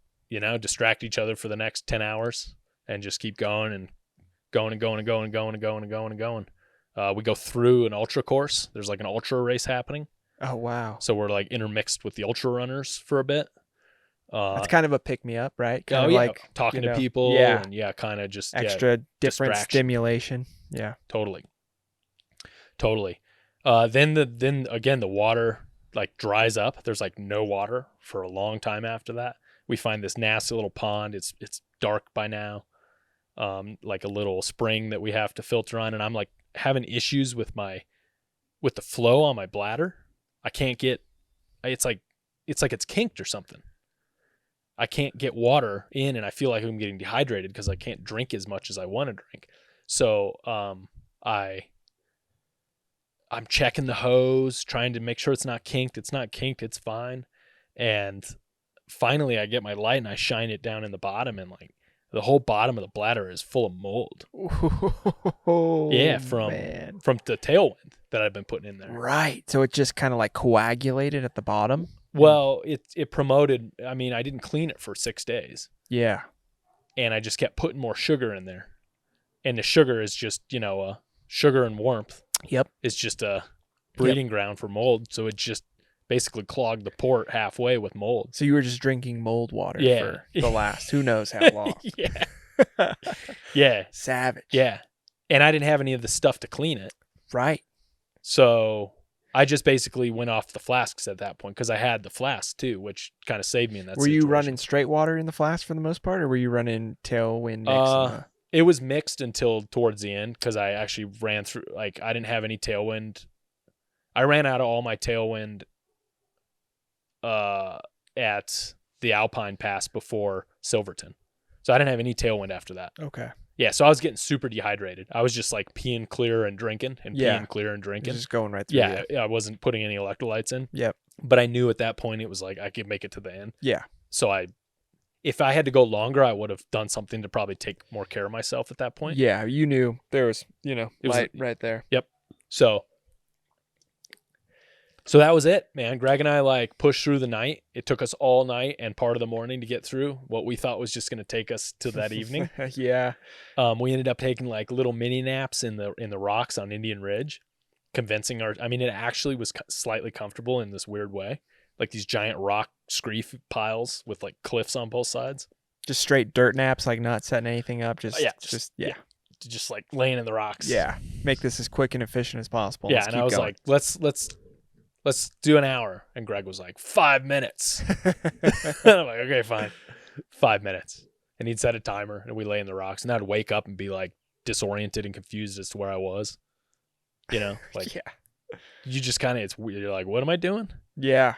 distract each other for the next 10 hours and just keep going and going and going and going and going and going and going and going. We go through an ultra course. There's like an ultra race happening. Oh, wow. So we're like intermixed with the ultra runners for a bit. It's kind of a pick me up, right? Kind Oh of yeah, like talking you know, to people, yeah. and kind of just extra different distraction. stimulation. Yeah. Totally. Then again the water like dries up. There's like no water for a long time after that. We find this nasty little pond. It's dark by now. Like a little spring that we have to filter on, and I'm like having issues with the flow on my bladder. I can't get. It's like it's kinked or something. I can't get water in, and I feel like I'm getting dehydrated because I can't drink as much as I want to drink. So I'm checking the hose, trying to make sure it's not kinked. It's not kinked. It's fine. And finally, I get my light and I shine it down in the bottom, and like the whole bottom of the bladder is full of mold. Oh, Yeah, from the tailwind that I've been putting in there. Right. So it just kind of like coagulated at the bottom. Well, it promoted. I mean, I didn't clean it for 6 days. Yeah. And I just kept putting more sugar in there. And the sugar is just, sugar and warmth. Yep. Is just a breeding ground for mold. So it just basically clogged the port halfway with mold. So you were just drinking mold water Yeah. for the last who knows how long. Yeah. Yeah. Savage. Yeah. And I didn't have any of the stuff to clean it. Right. So I just basically went off the flasks at that point because I had the flasks too, which kind of saved me in that Were situation. you running straight water in the flask for the most part, or were you running tailwind mix? It was mixed until towards the end because I actually ran through, like, I didn't have any tailwind. I ran out of all my tailwind at the Alpine Pass before Silverton. So I didn't have any tailwind after that. Okay. Yeah, so I was getting super dehydrated. I was just like peeing clear and drinking and peeing clear and drinking. Just going right through. Yeah, I wasn't putting any electrolytes in. Yep. But I knew at that point it was like I could make it to the end. Yeah. So if I had to go longer, I would have done something to probably take more care of myself at that point. Yeah, you knew there was, was right there. Yep. So that was it, man. Greg and I like pushed through the night. It took us all night and part of the morning to get through what we thought was just going to take us to that evening. Yeah. We ended up taking like little mini naps in the rocks on Indian Ridge, convincing it actually was slightly comfortable in this weird way. Like these giant rock screef piles with like cliffs on both sides. Just straight dirt naps, like not setting anything up. Just like laying in the rocks. Yeah. Make this as quick and efficient as possible. Yeah. And I was like, let's do an hour. And Greg was like, 5 minutes. I'm like, okay, fine. 5 minutes. And he'd set a timer and we lay in the rocks, and I'd wake up and be like disoriented and confused as to where I was. Like you just kind of, it's weird. You're like, what am I doing? Yeah.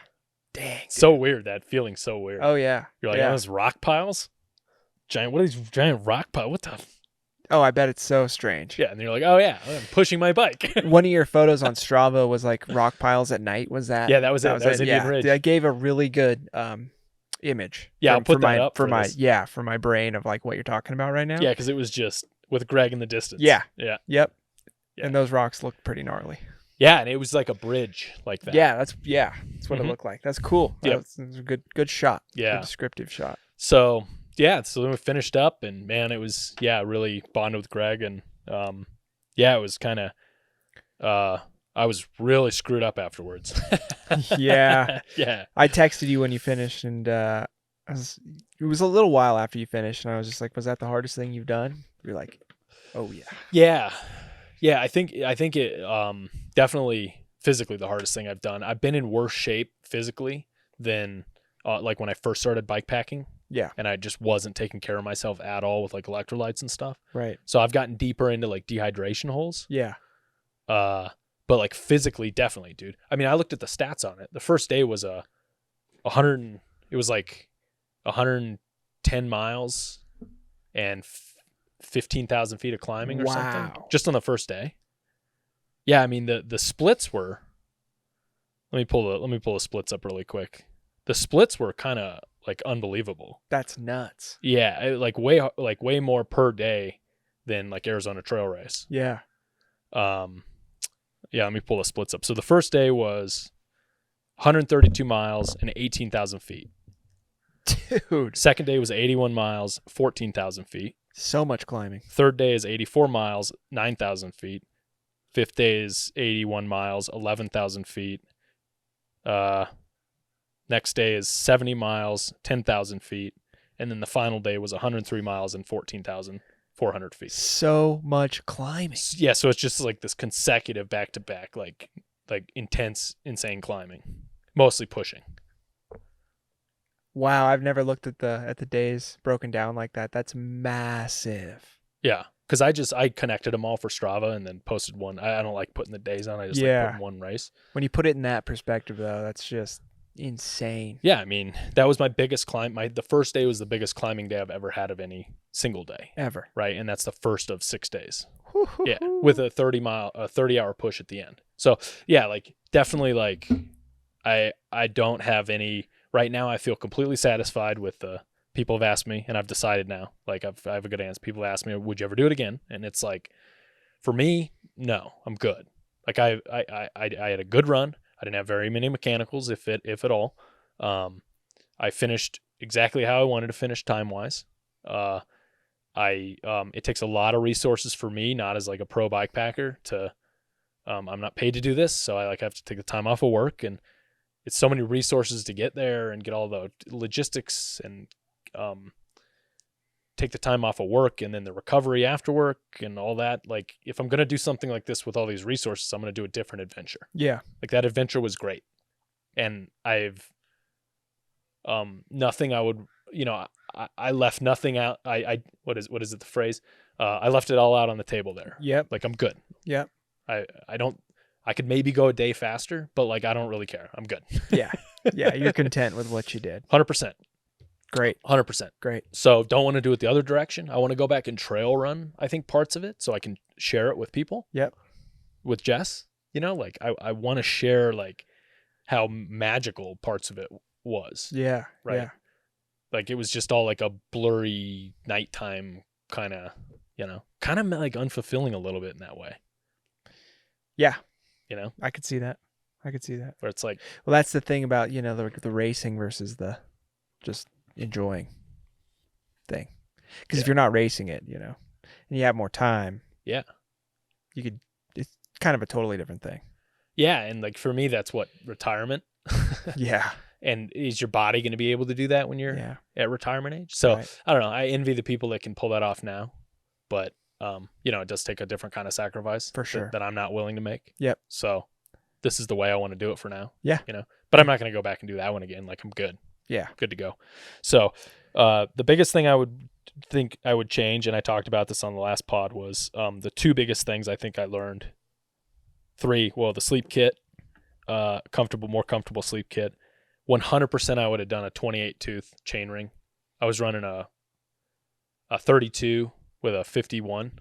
Dang. So weird. That feeling so weird. Oh yeah. You're like, oh, those rock piles? What are these giant rock piles? What the? Oh, I bet it's so strange. Yeah. And you're like, oh yeah, I'm pushing my bike. One of your photos on Strava was like rock piles at night. Was that? Yeah, that was it. That was Indian Ridge. That gave a really good image. Yeah, I'll put that up for my brain of like what you're talking about right now. Yeah, because it was just with Greg in the distance. Yeah. Yeah. Yep. Yeah. And those rocks looked pretty gnarly. Yeah, and it was like a bridge like that. Yeah, that's what it looked like. That's cool. Yep. That's a good shot. Yeah. Good descriptive shot. So then we finished up, and man, it was really bonded with Greg, and it was kind of I was really screwed up afterwards. Yeah. Yeah. I texted you when you finished, and it was a little while after you finished, and I was just like, was that the hardest thing you've done? You're like, oh yeah. Yeah. Yeah, I think it definitely physically the hardest thing I've done. I've been in worse shape physically than like when I first started bike packing. Yeah. And I just wasn't taking care of myself at all with like electrolytes and stuff. Right. So I've gotten deeper into like dehydration holes. Yeah. But like physically, definitely, dude. I mean, I looked at the stats on it. The first day was it was like 110 miles and 15,000 feet of climbing or something just on the first day. Yeah. I mean, the splits were, let me pull the splits up really quick. The splits were kind of like unbelievable. That's nuts. Yeah, way more per day than like Arizona Trail Race. Yeah. Yeah, let me pull the splits up. So the first day was 132 miles and 18,000 feet. Dude. Second day was 81 miles, 14,000 feet. So much climbing. Third day is 84 miles, 9,000 feet. Fifth day is 81 miles, 11,000 feet. Next day is 70 miles, 10,000 feet. And then the final day was 103 miles and 14,400 feet. So much climbing. Yeah, so it's just like this consecutive back-to-back, like intense, insane climbing. Mostly pushing. Wow, I've never looked at the days broken down like that. That's massive. Yeah, because I connected them all for Strava and then posted one. I don't like putting the days on. I just like putting one race. When you put it in that perspective, though, that's just insane. Yeah, I mean, that was my biggest climb. The first day was the biggest climbing day I've ever had of any single day. Ever. Right, and that's the first of 6 days. Yeah, with a 30-hour push at the end. So yeah, like definitely like I don't have any right now. I feel completely satisfied with the people have asked me, and I've decided now. Like I have a good answer. People ask me, would you ever do it again? And it's like, for me, no, I'm good. Like I had a good run. I didn't have very many mechanicals, if at all. I finished exactly how I wanted to finish time wise. It takes a lot of resources for me, not as like a pro bike packer to, I'm not paid to do this. So I have to take the time off of work, and it's so many resources to get there and get all the logistics and, take the time off of work and then the recovery after work and all that. Like if I'm going to do something like this with all these resources, I'm going to do a different adventure. Yeah. Like that adventure was great. And I've, nothing I would, I left nothing out. What is it, the phrase? I left it all out on the table there. Yep. Like I'm good. Yep. I could maybe go a day faster, but like, I don't really care. I'm good. Yeah. Yeah. You're content with what you did. 100%. Great. 100%. Great. So don't want to do it the other direction. I want to go back and trail run, I think, parts of it so I can share it with people. Yep. With Jess, like I want to share like how magical parts of it was. Yeah. Right. Yeah. Like it was just all like a blurry nighttime kind of like unfulfilling a little bit in that way. Yeah. I could see that. Where it's like, well, that's the thing about, the racing versus the just enjoying thing. Because if you're not racing it, and you have more time, yeah, it's kind of a totally different thing. Yeah. And like for me, that's what retirement. Yeah. And is your body going to be able to do that when you're at retirement age? So right. I don't know. I envy the people that can pull that off now, but it does take a different kind of sacrifice for sure that I'm not willing to make. Yep. So this is the way I want to do it for now. Yeah. But I'm not going to go back and do that one again. Like I'm good. Yeah. Good to go. So the biggest thing I would think I would change, and I talked about this on the last pod, was the two biggest things I think I learned. The sleep kit, more comfortable sleep kit. 100% I would have done a 28 tooth chain ring. I was running a 32 with a 51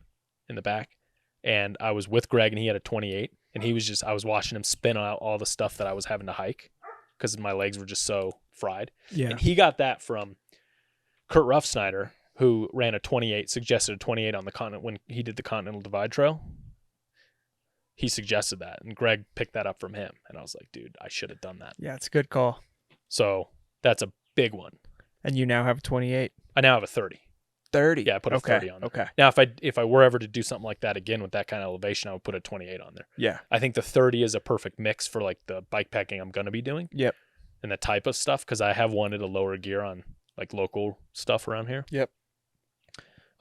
in the back, and I was with Greg and he had a 28, and I was watching him spin out all the stuff that I was having to hike because my legs were just so fried. Yeah. And he got that from Kurt Ruffsnyder, who ran suggested a 28 on the continent when he did the Continental Divide Trail. He suggested that, and Greg picked that up from him. And I was like, dude, I should have done that. Yeah, it's a good call. So that's a big one. And you now have a 28? I now have a 30. 30? Yeah, I put a 30 on there. Okay. Now, if I were ever to do something like that again with that kind of elevation, I would put a 28 on there. Yeah. I think the 30 is a perfect mix for like the bike packing I'm going to be doing. Yep. And the type of stuff, because I have wanted a lower gear on like local stuff around here. Yep.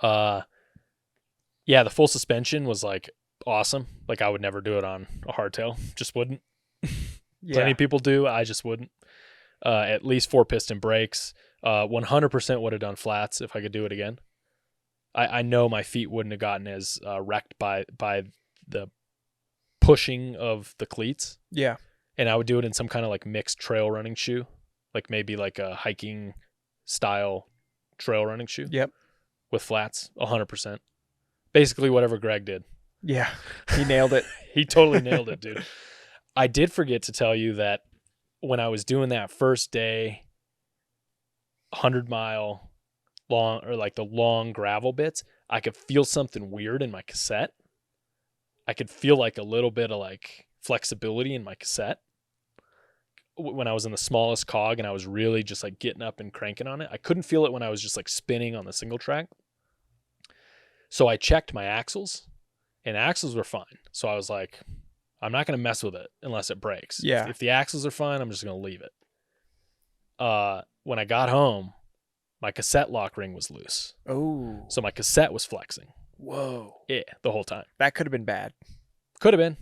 Yeah, the full suspension was like awesome. Like I would never do it on a hardtail. Just wouldn't. Yeah. Plenty of people do. I just wouldn't. At least 4-piston brakes. 100% would have done flats if I could do it again. I know my feet wouldn't have gotten as wrecked by the pushing of the cleats. Yeah. And I would do it in some kind of like mixed trail running shoe, like maybe like a hiking style trail running shoe. Yep. With flats, 100%. Basically whatever Greg did. Yeah. He nailed it. He totally nailed it, dude. I did forget to tell you that when I was doing that first day, 100-mile long, or like the long gravel bits, I could feel something weird in my cassette. I could feel like a little bit of like flexibility in my cassette when I was in the smallest cog and I was really just like getting up and cranking on it. I couldn't feel it when I was just like spinning on the single track. So I checked my axles, and axles were fine. So I was like, I'm not going to mess with it unless it breaks. Yeah. If the axles are fine, I'm just going to leave it. When I got home, my cassette lock ring was loose. Oh. So my cassette was flexing. Whoa. Yeah, the whole time. That could have been bad. Could have been.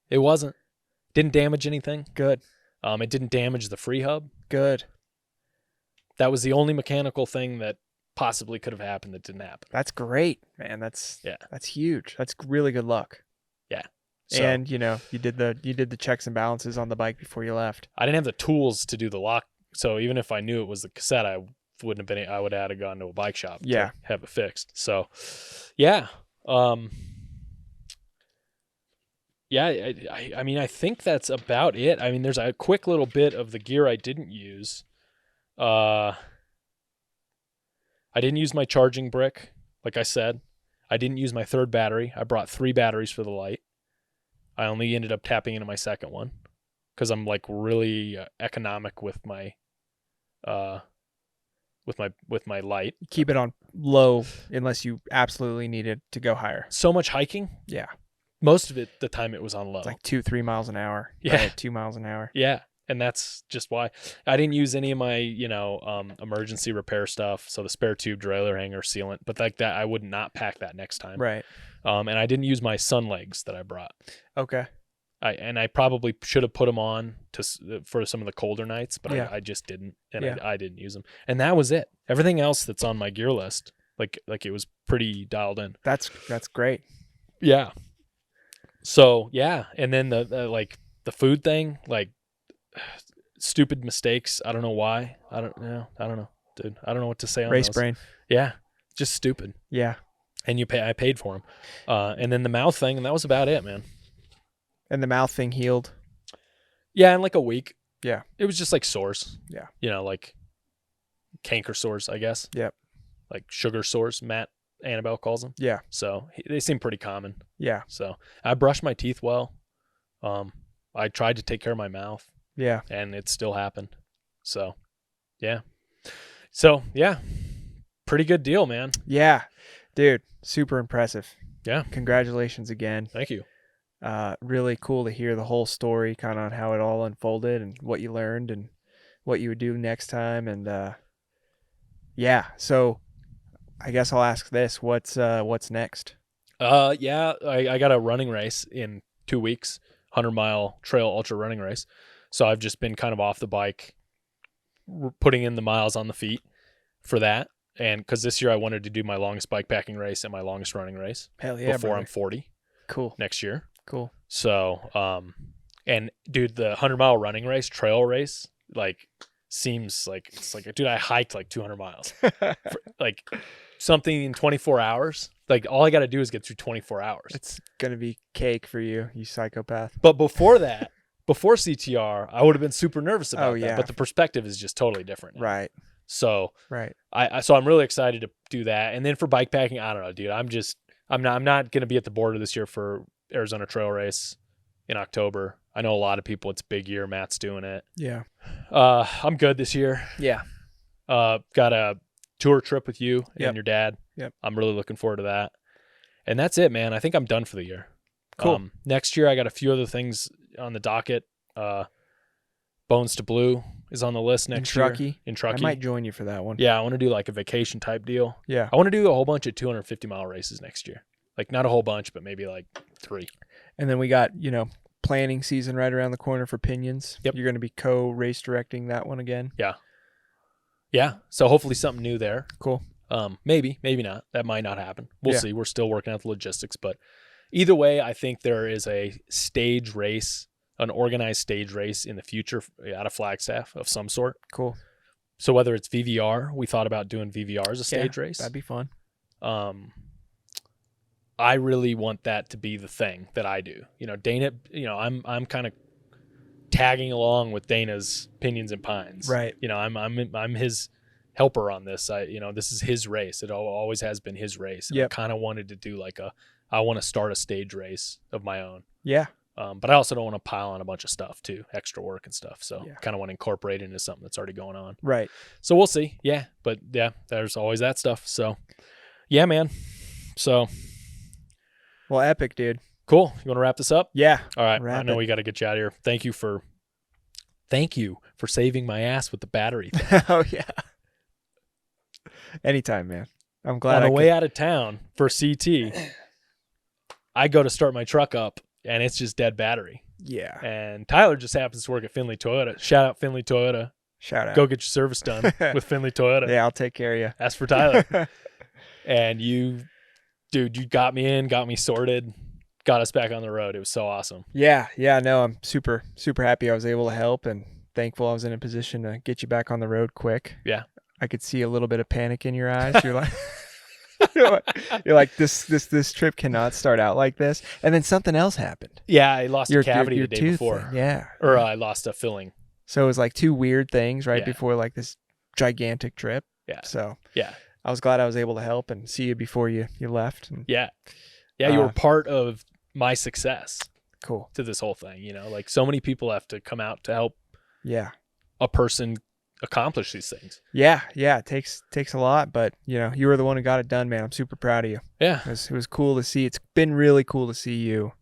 It wasn't. Didn't damage anything. Good. It didn't damage the free hub. Good. That was the only mechanical thing that possibly could have happened that didn't happen. That's great, man. That's huge. That's really good luck. Yeah. So, And you did the checks and balances on the bike before you left. I didn't have the tools to do the lock. So even if I knew it was the cassette, I would have had to gone to a bike shop to have it fixed. So yeah. Yeah, I mean, I think that's about it. I mean, there's a quick little bit of the gear I didn't use. I didn't use my charging brick, like I said. I didn't use my third battery. I brought 3 batteries for the light. I only ended up tapping into my second one because I'm like really economic with my light. Keep it on low unless you absolutely need it to go higher. So much hiking. Yeah. Most of it, the time it was on low. It's like 2-3 miles an hour. Yeah. Right? 2 miles an hour. Yeah. And that's just why I didn't use any of my, emergency repair stuff. So the spare tube, derailleur hanger, sealant, but like that, I would not pack that next time. Right. And I didn't use my sun legs that I brought. Okay. I probably should have put them on for some of the colder nights, but Yeah. I just didn't, and I didn't use them. And that was it. Everything else that's on my gear list, like it was pretty dialed in. That's great. Yeah. So yeah, and then the food thing, like stupid mistakes. I don't know why. I don't know, dude. I don't know what to say on Race those. brain. Yeah, just stupid. Yeah. And I paid for them. And then the mouth thing, and that was about it, man. And the mouth thing healed. Yeah, in like a week. Yeah. It was just like sores. Yeah. Like canker sores, I guess. Yep. Like sugar sores, Matt Annabelle calls them. Yeah. So they seem pretty common. Yeah. So I brushed my teeth well. I tried to take care of my mouth. Yeah. And it still happened. So, yeah. So, yeah. Pretty good deal, man. Yeah. Dude, super impressive. Yeah. Congratulations again. Thank you. Really cool to hear the whole story, kind of on how it all unfolded and what you learned and what you would do next time. And yeah, so I guess I'll ask this: what's next? Yeah, I got a running race in 2 weeks, 100-mile trail ultra running race. So I've just been kind of off the bike, putting in the miles on the feet for that. And because this year I wanted to do my longest bike packing race and my longest running race. Hell yeah, before brother. I'm 40. Cool. Next year. Cool. So, and dude, the 100-mile running race, trail race, like seems like it's like, dude, I hiked like 200 miles, like something in 24 hours. Like all I got to do is get through 24 hours. It's going to be cake for you psychopath. But before that, before CTR, I would have been super nervous about that. yeah. But the perspective is just totally different now. Right. So Right. So I'm really excited to do that. And then for bike packing, I don't know, dude, I'm not going to be at the border this year for Arizona Trail Race in October. I know a lot of people, it's a big year. Matt's doing it. Yeah. I'm good this year. Yeah. Got a tour trip with you Yep. and your dad. Yep. I'm really looking forward to that. And that's it, man. I think I'm done for the year. Cool. Next year, I got a few other things on the docket. Bones to Blue is on the list next year. In Truckee. I might join you for that one. Yeah, I want to do like a vacation type deal. Yeah. I want to do a whole bunch of 250-mile races next year. Like not a whole bunch, but maybe like 3. And then we got, planning season right around the corner for Pinions. Yep. You're going to be co-race directing that one again. Yeah. So hopefully something new there. Cool. Maybe not. That might not happen. We'll Yeah. see. We're still working out the logistics, but either way, I think there is a stage race, an organized stage race in the future out of Flagstaff of some sort. Cool. So whether it's VVR, we thought about doing VVR as a stage race. That'd be fun. I really want that to be the thing that I do. Dana, I'm kind of tagging along with Dana's Pinions and Pines. Right. I'm his helper on this. This is his race. It always has been his race. And Yep. I kind of wanted to do I want to start a stage race of my own. Yeah. But I also don't want to pile on a bunch of stuff too, extra work and stuff. So Yeah. kind of want to incorporate it into something that's already going on. Right. So we'll see. Yeah. But yeah, there's always that stuff. So yeah, man. So Well, epic, dude. cool. You want to wrap this up? Yeah. All right. I Wrap know it. we got to get you out of here. Thank you for saving my ass with the battery. Oh yeah. Anytime, man. I'm glad On the I way out of town for CT, I go to start my truck up and it's just dead battery. Yeah. And Tyler just happens to work at Findlay Toyota. Shout out Findlay Toyota. Shout out. Go get your service done with Findlay Toyota. Yeah, I'll take care of you. Ask for Tyler. And you got me in, got me sorted, got us back on the road. It was so awesome. Yeah. No, I'm super, super happy I was able to help and thankful I was in a position to get you back on the road quick. Yeah. I could see a little bit of panic in your eyes. You're like, you're like this trip cannot start out like this. And then something else happened. Yeah, I lost a cavity your the day tooth before. thing. Yeah. Or I lost a filling. So it was like two weird things right Yeah. before like this gigantic trip. Yeah. So Yeah. I was glad I was able to help and see you before you left. And Yeah. Yeah, you were part of my success cool. to this whole thing. Like so many people have to come out to help Yeah. a person accomplish these things. Yeah. It takes a lot, but you were the one who got it done, man. I'm super proud of you. Yeah. It was cool to see. It's been really cool to see you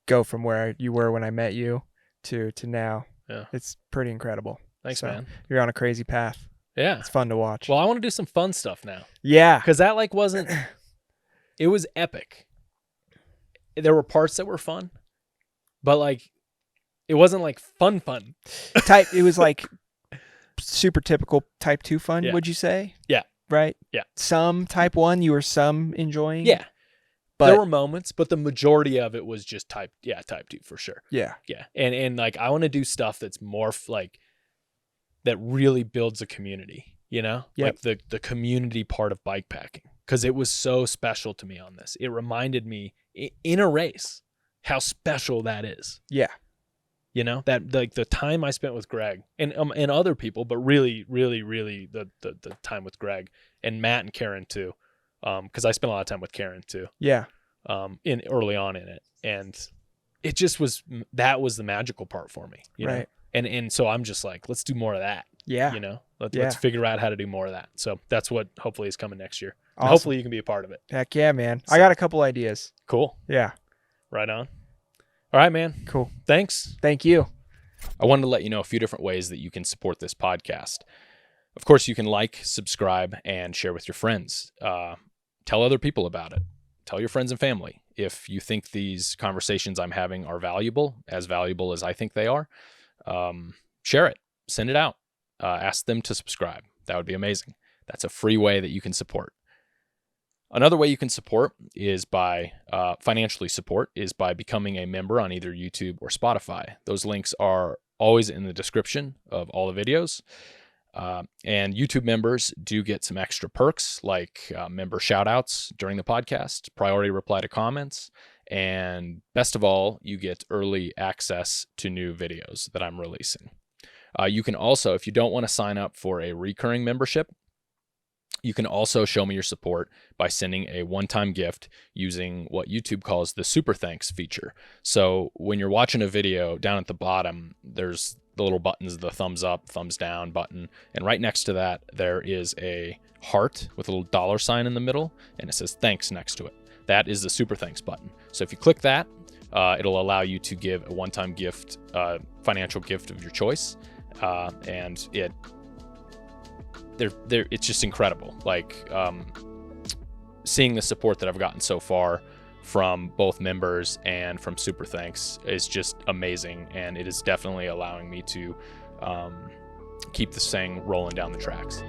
go from where you were when I met you to now. Yeah. It's pretty incredible. Thanks, So, man. You're on a crazy path. Yeah. It's fun to watch. Well, I want to do some fun stuff now. Yeah. Because that wasn't, it was epic. There were parts that were fun, but it wasn't fun. It was like super typical type 2 fun, Yeah. would you say? Yeah. Right? Yeah. Some type 1 you were some enjoying? Yeah. But There were moments, but the majority of it was just type 2 for sure. yeah. Yeah. And I want to do stuff that's more that really builds a community, Yep. like the community part of bike packing. Cause it was so special to me on this. It reminded me in a race how special that is. Yeah. That the time I spent with Greg and other people, but really, really, really the time with Greg and Matt and Karen too. Cause I spent a lot of time with Karen too. Yeah. In early on in it. And it just that was the magical part for me, you know? Right. And so I'm just like, let's do more of that. Yeah. Let's figure out how to do more of that. So that's what hopefully is coming next year. And Awesome. hopefully you can be a part of it. Heck yeah, man. I got a couple ideas. Cool. Yeah. Right on. All right, man. Cool. Thanks. Thank you. I wanted to let you know a few different ways that you can support this podcast. Of course, you can subscribe, and share with your friends. Tell other people about it. Tell your friends and family. If you think these conversations I'm having are valuable as I think they are, share it. Send it out. Ask them to subscribe. That would be amazing. That's a free way that you can support. Another way you can support is by financially support is by becoming a member on either YouTube or Spotify. Those links are always in the description of all the videos. And YouTube members do get some extra perks like member shoutouts during the podcast, priority reply to comments, and best of all, you get early access to new videos that I'm releasing. You can also, if you don't want to sign up for a recurring membership, you can also show me your support by sending a one-time gift using what YouTube calls the Super Thanks feature. So when you're watching a video, down at the bottom, there's the little buttons, the thumbs up, thumbs down button. And right next to that, there is a heart with a little $sign in the middle, and it says thanks next to it. That is the Super Thanks button. So if you click that, it'll allow you to give a one-time gift, financial gift of your choice. And it's just incredible. Seeing the support that I've gotten so far from both members and from Super Thanks is just amazing, and it is definitely allowing me to keep this thing rolling down the tracks.